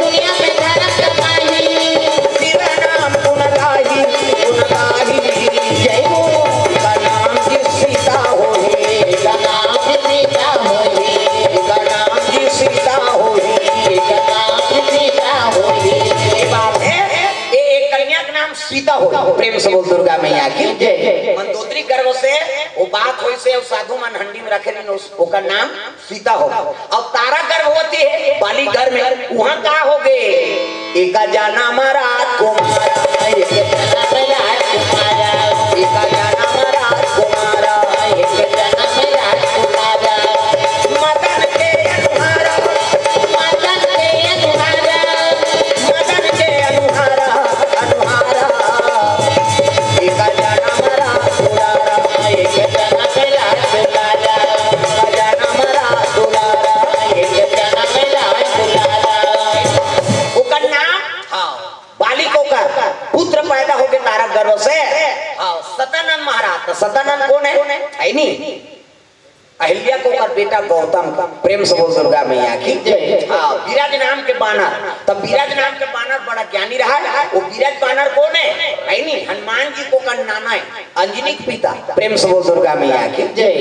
दुनिया में धर्म का नहीं तेरा नाम गुण गाही जय हो एक नाम जी सीता हो आप सीता होई एक नाम जी सीता हो आप सीता होई ये बात है ये एक कन्या का नाम सीता हो प्रेम से बोल दुर्गा मैया की जय मंदोदरी गर्भ से वो बात होई से साधु मन हंडी में रखे दिन उसका नाम सीता हो और तारा गर्भवती है बाली घर में वहां का हो गए एक जाना महाराज कुमारा एक जाना महाराज कुमारा दशानन कौन है नहीं अहिल्या को कर बेटा गौतम का प्रेम से बोल दुर्गा मैया की जय। हाँ विराज नाम के बानर, तब विराज नाम के बानर बड़ा ज्ञानी रहा है। वो विराज बानर कौन है नहीं हनुमान जी को कर नाना है अंजनी के पिता प्रेम से बोल दुर्गा मैया की जय।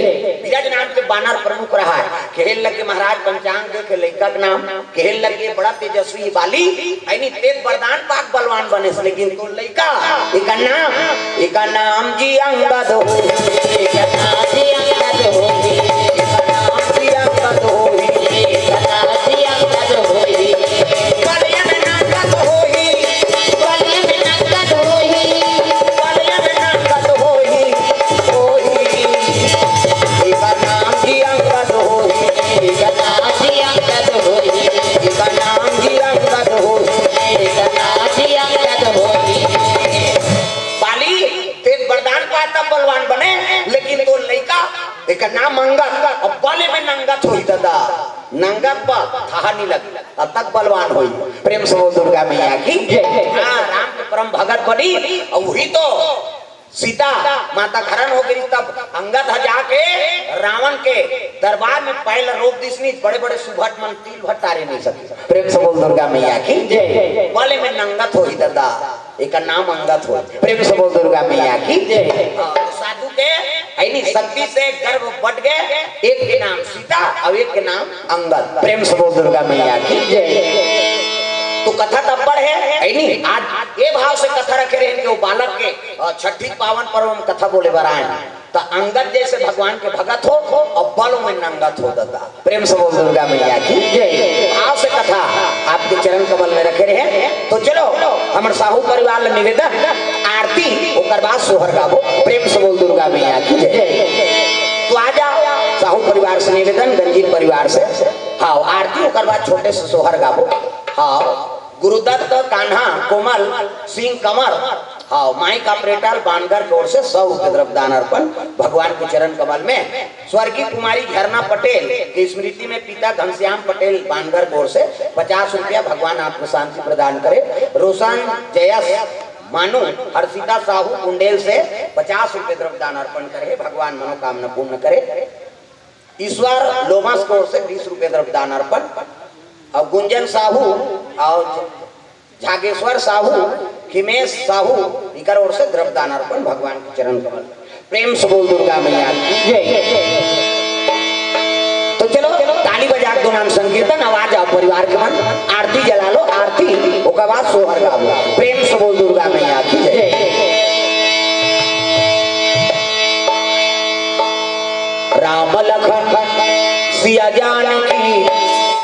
विराज नाम के बानर प्रमुख रहा है। कहेल लगे महाराज पंचांग के लड़का का नाम कहेल लगे बड़ा तेजस्वी बाली नहीं तेज वरदान पाक बलवान बने से, लेकिन तो लड़का एक नाम जी अंगद हो नाम अंगद और बाले में नंगत हुई दादा नंगत पर था नहीं लगी अब तक बलवान हुई प्रेम से दुर्गा मैया की हाँ राम के परम भगत बनी और वही तो सीता माता खरन हो गई तब अंगद जाके रावण के दरबार में पहले रोक दिसनी बड़े बड़े सुभट मन तिल भट्टारे नहीं सके प्रेम से बोल दुर्गा मैया की जय। बाले में नंगत हुई दादा एक नाम अंगद हो प्रेम से बोल दुर्गा मैया की जय। साधु के नहीं शक्ति से गर्भ बढ़ गए एक के नाम सीता और एक के नाम अंगद प्रेम से बोल दुर्गा मैया की जय। तो कथा तब्बड़ है नहीं आज ये भाव से कथा रखे रहे कि वो बालक के छठी पावन पर्व में कथा बोले बराए तो अंगद जैसे भगवान के भगत हो और बलों में नंगत हो दादा प्रेम से बोल दुर्गा मैया की जय। भाव से कथा आपके चरण कमल में रखे रहे। तो चलो हमारे साहू परिवार में निवेदन आरती और बाद सोहर गाबो प्रेम से बोल दुर्गा मैया की जय। तो आ जाओ साहू परिवार से निवेदन गंजीर परिवार से हाँ आरती और बाद छोटे से सोहर गाबो हाँ गुरुदत्त कान्हा कोमल सिंह कमर हाँ माइक ऑपरेटर बानगर की ओर से 100 रुपये द्रव्यदान अर्पण भगवान के चरण कमल में। स्वर्गीय कुमारी झरना पटेल की स्मृति में पिता घनश्याम पटेल बानगर की ओर से 50 रुपया भगवान आपको शांति प्रदान करे। रोशन जयस मानो हर्षिता साहू कुंडेल से 50 रुपये द्रव्यदान अर्पण करे भगवान मनोकामना पूर्ण करे। ईश्वर लोमस की ओर से 20 रुपये द्रव्यदान अर्पण और गुंजन साहू और झागेश्वर साहू हिमेश साहू इकर ओर से द्रव्यदान अर्पण भगवान के चरण कमल प्रेम से बोल दुर्गा मैया की जय। तो चलो ताली बजा दो नाम संकीर्तन आवाज आओ परिवार के मन आरती जला लो आरती ओकर बाद सोहर गाओ प्रेम से बोल दुर्गा मैया की जय। राम लखन सिया जानकी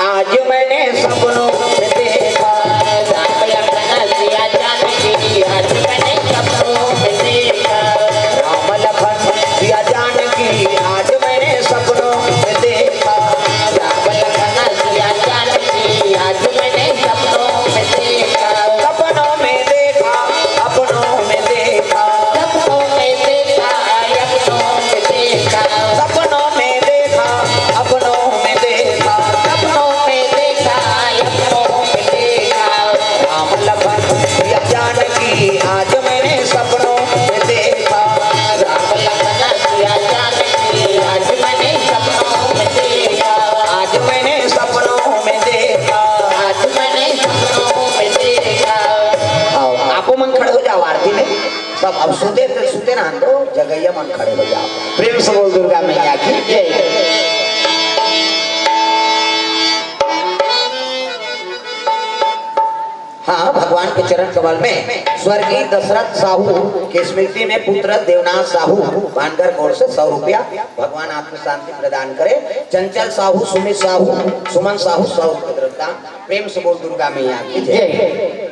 आज मैंने सपनों में देखा राम लखन सिया जानकी आज मैंने सपनों में देखा राम लखन सिया जानकी आज मैंने सपनों में देखा राम लखन सिया जानकी आज मैंने सपनों में देखा सपनों में देखा अपनों में देखा सपनों में देखा अपनों में देखा सपनों में देखा अपनों में देखा सपनों में देखा अपनों में देखा राम लखन सिया जानकी आज मैंने सपनों में देखा राम लखन सिया जानकी आज मैंने सपनों में देखा आज मैंने सपनों में देखा आज मैंने सपनों में देखा। आओ आपो मन खड़े हो जाओ आरती में सब अब सुते ना दो जगैया मन खड़े हो जाओ प्रेम से बोल दुर्गा मैया की जय। हाँ भगवान के चरण कमल में स्वर्गीय दशरथ साहू की स्मृति में पुत्र देवनाथ साहू बानगर कोर से 100 रुपया भगवान आपको शांति प्रदान करे। चंचल साहू सुमित साहू सुमन साहू 100 रुपये द्रव्यदान प्रेम से बोल दुर्गा मैया की जय।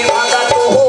भगत हो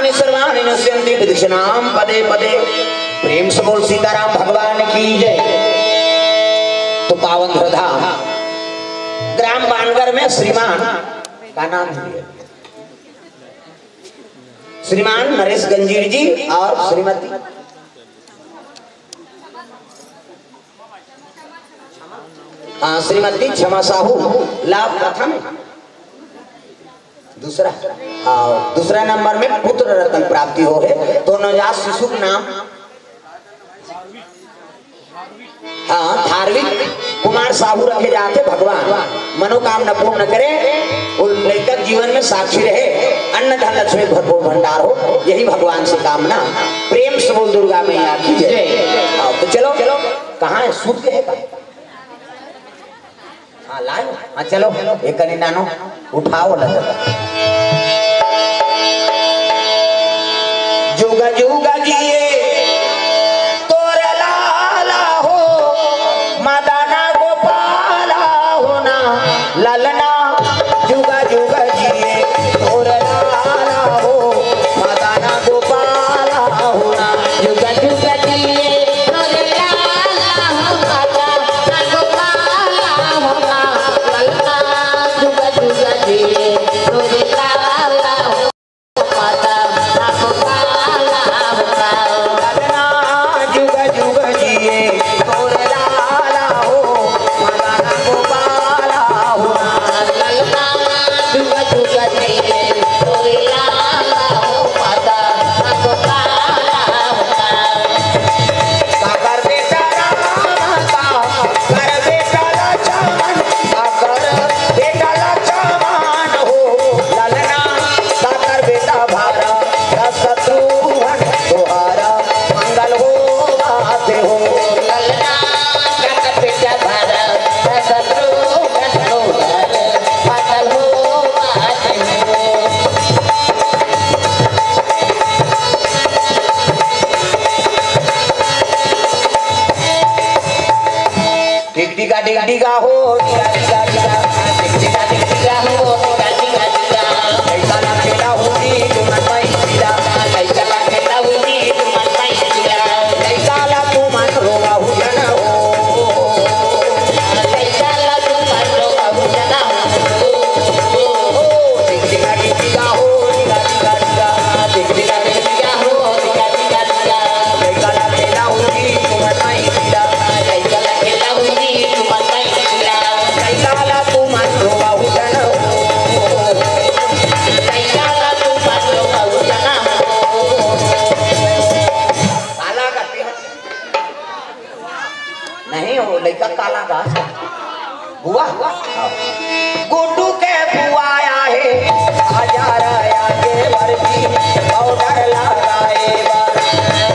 तानि सर्वाणि नश्यन्ति विदुषाणां पदे पदे। प्रेम से बोल सीताराम भगवान की जय। तो पावन धाम ग्राम बानगर में श्रीमान का नाम है श्रीमान नरेश गंजीर जी और श्रीमती श्रीमती क्षमा साहू लाभ प्रथम दूसरा नंबर में पुत्र रत्न प्राप्ति हो है। तो नवजात शिशु का नाम धार्मिक कुमार साहू रखे जाते। भगवान मनोकामना पूर्ण करे, उन लड़का जीवन में साक्षी रहे, अन्न धन लक्ष्मी भरपूर भंडार हो, यही भगवान से कामना। प्रेम से बोल दुर्गा मैया की जय। तो चलो चलो कहाँ है सूट के है लाओ। हाँ चलो एक नानो उठाओ लगा जुगा जुगा जिए तोरे लाला हो मदाना गोपाला होना ललना जुगा जुगा जिए तोरे लाला हो मदाना गोपाला होना जुगा जुगा जिए तोरे लाला हो मदाना गोपाला होना ललना जुगा जुगा जिए तोरे लाला हो मदाना गोपाला होना ललना जुगा जुगा जिए तोरे लाला हो मदाना गोपाला होना ललना जुगा जुगा जिए तोरे लाला हो मदाना गोपाला होना सागर बेटा राम का कर बेटा लक्ष्मण सागर बेटा लक्ष्मण हो ललना सागर बेटा भारत शत्रुघ्न तोहारा मंगल हो आते हो ललना काका बेटा भारत शत्रुघ्न तोहारा मंगल हो आते हो डिगा डिगा डिगा हो डिगा डिगा डिगा डिगा डिगा हो टिका टिका कैसा ना खेला होगी तुम मैं पीला कैसा लगता हुई तुम मैं टिका कैसा ला तू मन रोवा हो जाना हो कैसा लगू मरो अब जना डिगा डिगा हो डिगा डिगा डिगा डिगा डिगा टिका हो टिका टिका टिका कैसा ना खेला होगी तुम मैं पीला कैसा लगता हुई तुम मैं टिका कैसा ला तू मन रोवा हो जाना हो कैसा लगू मरो अब जना काला करते हैं नहीं हो लड़का काला का बुआ गुड्डू के बुआ आया है हजार आगे वर्दी पाउडर लगाए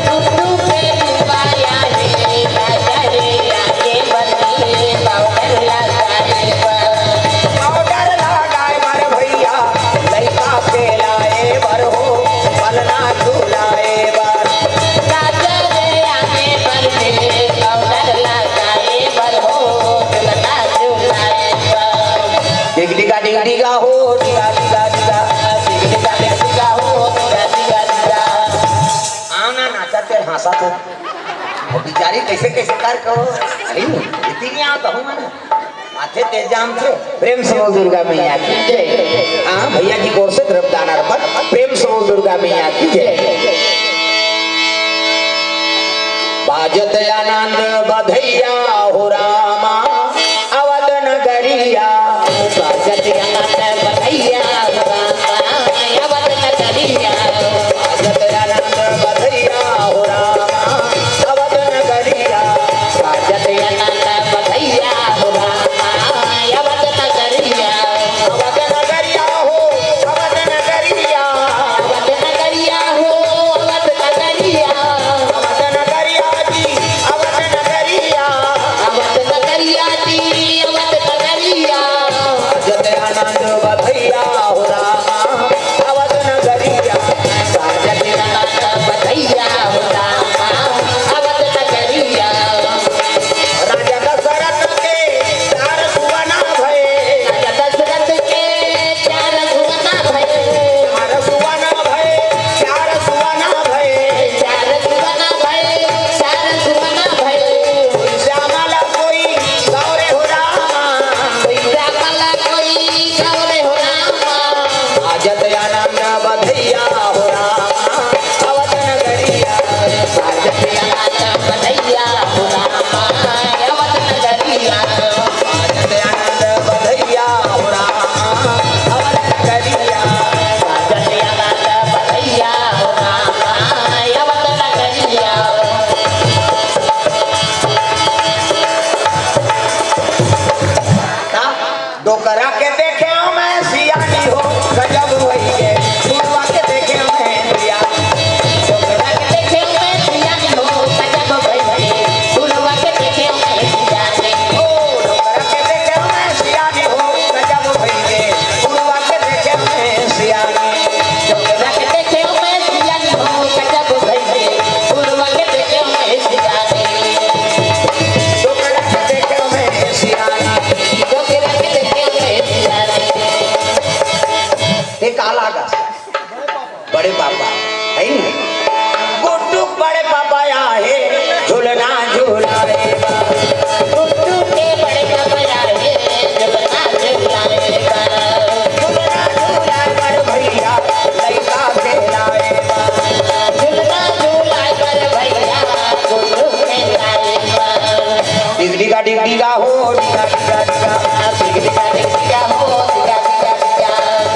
टुटू पे डुबाया है बाजारे आके बनी पाउडर लगाए पाउडर लगाए मर भैया लड़का के लाए बर हो पलना झूलाए बर बाजारे आके बनी पाउडर लगाए बर हो दुल्हा झुलाए डिगा डिगा डिगा हो डिगा डिगा डिगा डिगा डिगा हो डिगा डिगा डिगा आना नाचा तेरे हंसा तो और बिचारी कैसे कैसे कर कहो अरे इतनी यहाँ कहूँ मैं माथे तेज जाम थे प्रेम से बोल दुर्गा मैया की जय। हाँ भैया की ओर से तरफ दाना पर प्रेम से बोल दुर्गा मैया की जय। बाजत आनंद बधैया हो रामा अवध नगरिया बाजत आनंद बधैया अवध नगरिया बाजत आनंद बधैया हो रामा अवध नगरिया बाजत आनंद बधैया अवध नगरिया अवध नगरिया हो अवध नगरिया अवध नगरिया हो अवध नगरिया अवध नगरिया जी अवध नगरिया अवध डिगा हो डिगा डिगा डिगा डिगा हो डिगा डिगा डिगा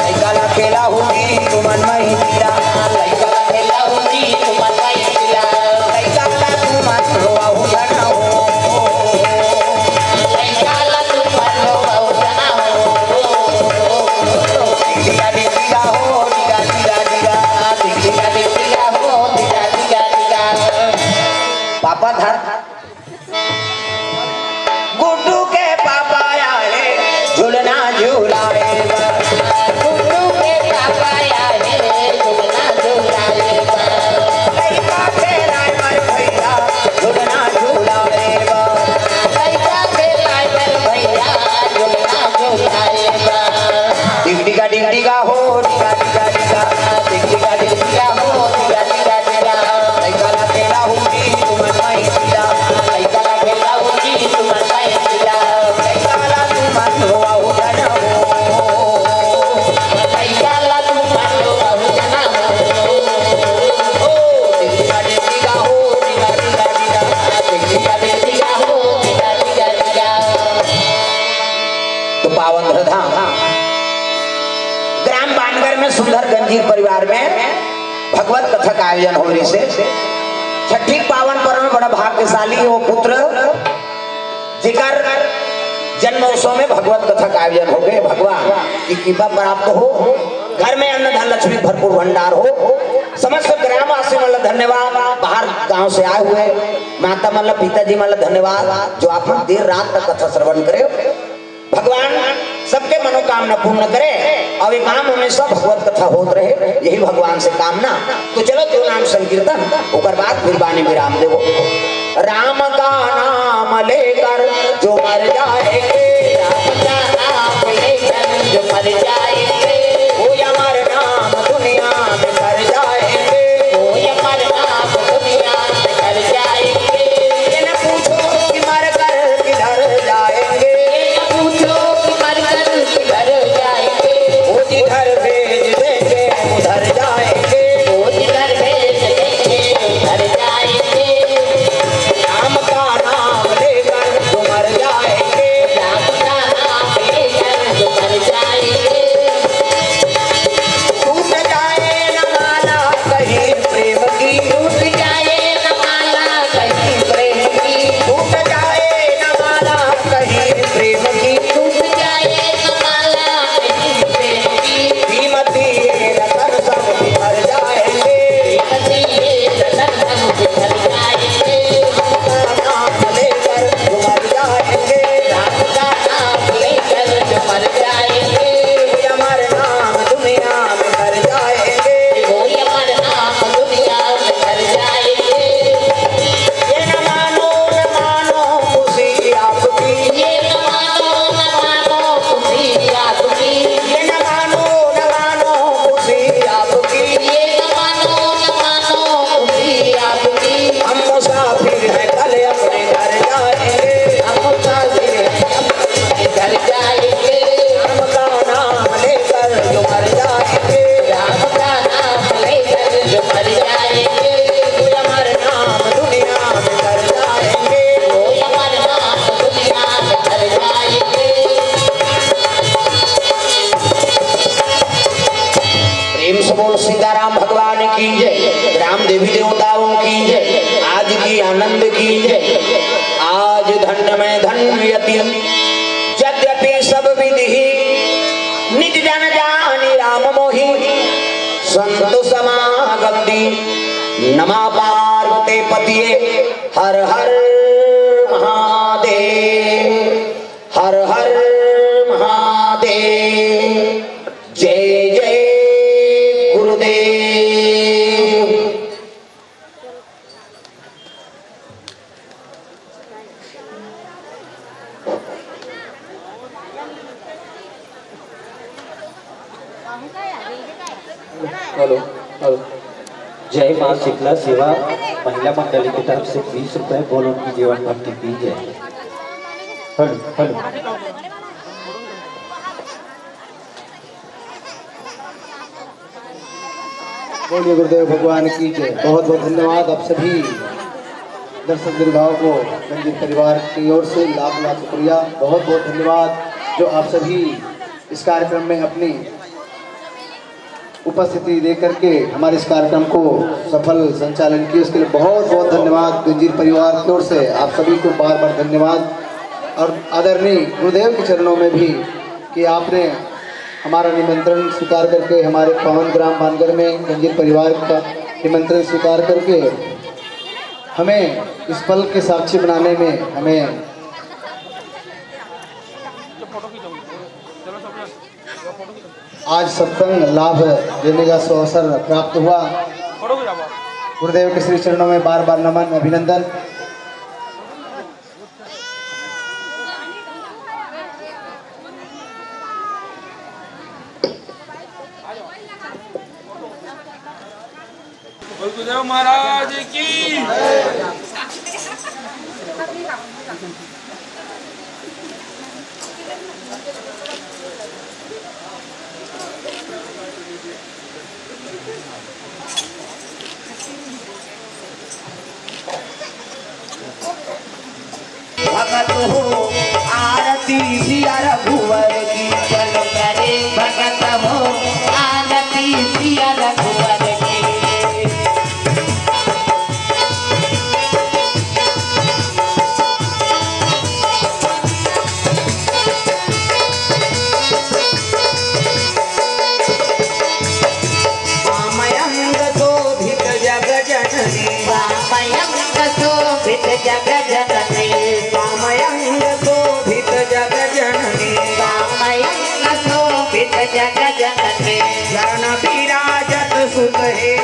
लइका खेला होगी तुमन मई दिला लइका खेला होगी तुमन मई दिला लइका तुमन रोआ हो जाना हो लइका तुमन रोआ हो जाना हो डिगा डिगा हो डिगा डिगा डिगा डिगा हो डिगा डिगा डिगा पापा धर गुड्डू के पापा आए झूलना झूलाए गुड्डू के पापा आए झूलना झूलाए लइका खेलाए मर भैया झूलना झूलाए लइका खेलाए मर भैया झूलना झूलाए डिगा डिगा हो डिगा डिगा डिगा डिगा हो डिगा डिगा डिगा लइका खेला होगी तुमन मई दिला लइका खेला होगी तुमन मई दिला लइका तुमन रोआ हो जाना हो लइका तुमन रोआ हो जाना हो डिगा डिगा हो डिगा डिगा डिगा डिगा हो डिगा डिगा डिगा तो पावन धाम ग्राम बानगर में सुंदर गंजीर परिवार में भगवत कथा का आयोजन हो रही से छठी पावन पर्व में बड़ा भाग्यशाली वो पुत्र जिकर जन्मोत्सव में भगवत कथा का आयोजन हो गए भगवान की कृपा प्राप्त हो घर में अन्न धन लक्ष्मी भरपूर भंडार हो समस्त ग्रामवासी मतलब धन्यवाद बाहर गांव से आए हुए माता मतलब पिताजी मतलब धन्यवाद जो आप देर रात तक कथा श्रवण करे भगवान सबके मनोकामना पूर्ण करे और ये काम हमेशा भगवत कथा होत रहे यही भगवान से कामना तो चलो तो नाम संकीर्तन ओकर बाद फिर बानी विराम देवो राम का नाम लेकर जो मर जाएंगे राम का नाम लेकर जो मर जाएंगे वो अमर नाम दुनिया में कर जाएंगे वो अमर नाम दुनिया में कर जाएंगे ये न पूछो कि मर कर किधर जाएंगे पूछो कि मर कर किधर जाएंगे वो जिधर भेज देंगे उधर जाएंगे वो जिधर भेज देंगे उधर जाएंगे राम का नाम लेकर जो मर जाएंगे राम का नाम लेकर जो मर जाएंगे टूट जाए न माला कहीं प्रेम की टूट जाए न माला कहीं प्रेम की टूट जाए न माला कहीं प्रेम की टूट जाए न माला कहीं प्रेम की कीमती रतन सब बिखर जाएंगे कभी ये रतन हम बिखर जाएंगे नाम लेकर जो मर जाएंगे राम का नाम लेकर जो मर जाएंगे अमर नाम दुनिया में कर जाएंगे वो अमर नाम दुनिया में कर जाएंगे ये न मानो खुशी आपकी ये न मानो खुशी आपकी ये न मानो खुशी आपकी ये न मानो खुशी आपकी हम मुसाफिर हैं कल अपने घर जाएंगे हम मुसाफिर अपने घर जाएंगे राम का नाम लेकर जो मर जाएंगे राम का नाम लेकर जो मर जाएंगे वो अमर नाम दुनिया में कर जाएंगे वो अमर नाम दुनिया में कर जाएंगे प्रेम से बोल सीताराम भगवान की जय राम देवी देवताओं की जय आज की आनंद की जय आज धन्य में धन्यति यद्यपि सब विधि निज जन जानी राम मोहि संत समागम दी नमा पार्वते पतिये हर हर महादेव हर हर महादेव जय जय गुरुदेव हेलो हेलो जय माँ शीतला सेवा महिला मंडली की तरफ से 20 रुपए बोल उनकी जीवन भक्ति की जय। हेलो हेलो बोलिए गुरुदेव भगवान की जय। बहुत बहुत धन्यवाद आप सभी दर्शक दीर्घाओं को गंजीर परिवार की ओर से लाख लाख शुक्रिया, बहुत बहुत धन्यवाद जो आप सभी इस कार्यक्रम में अपनी उपस्थिति दे करके हमारे इस कार्यक्रम को सफल संचालन किया, उसके लिए बहुत बहुत धन्यवाद गंजीर परिवार की ओर से आप सभी को बार बार धन्यवाद। और आदरणीय गुरुदेव के चरणों में भी कि आपने हमारा निमंत्रण स्वीकार करके हमारे पावन ग्राम बानगर में गंजीर परिवार का निमंत्रण स्वीकार करके हमें इस पल के साक्षी बनाने में हमें आज सत्संग लाभ देने का अवसर प्राप्त हुआ। गुरुदेव के श्री चरणों में बार बार नमन, अभिनंदन। गुरुदेव महाराज की भगत हो आरती सिया रघुवर की, चलो करे भगत हो आरती सिया रघुवर की। वामयंग शोभित जग जननी, वामयंग शोभित जग जननी, वामयंग शोभित जग जननी, वामयंग शोभित जग जननी। चरण विराजत सुत हे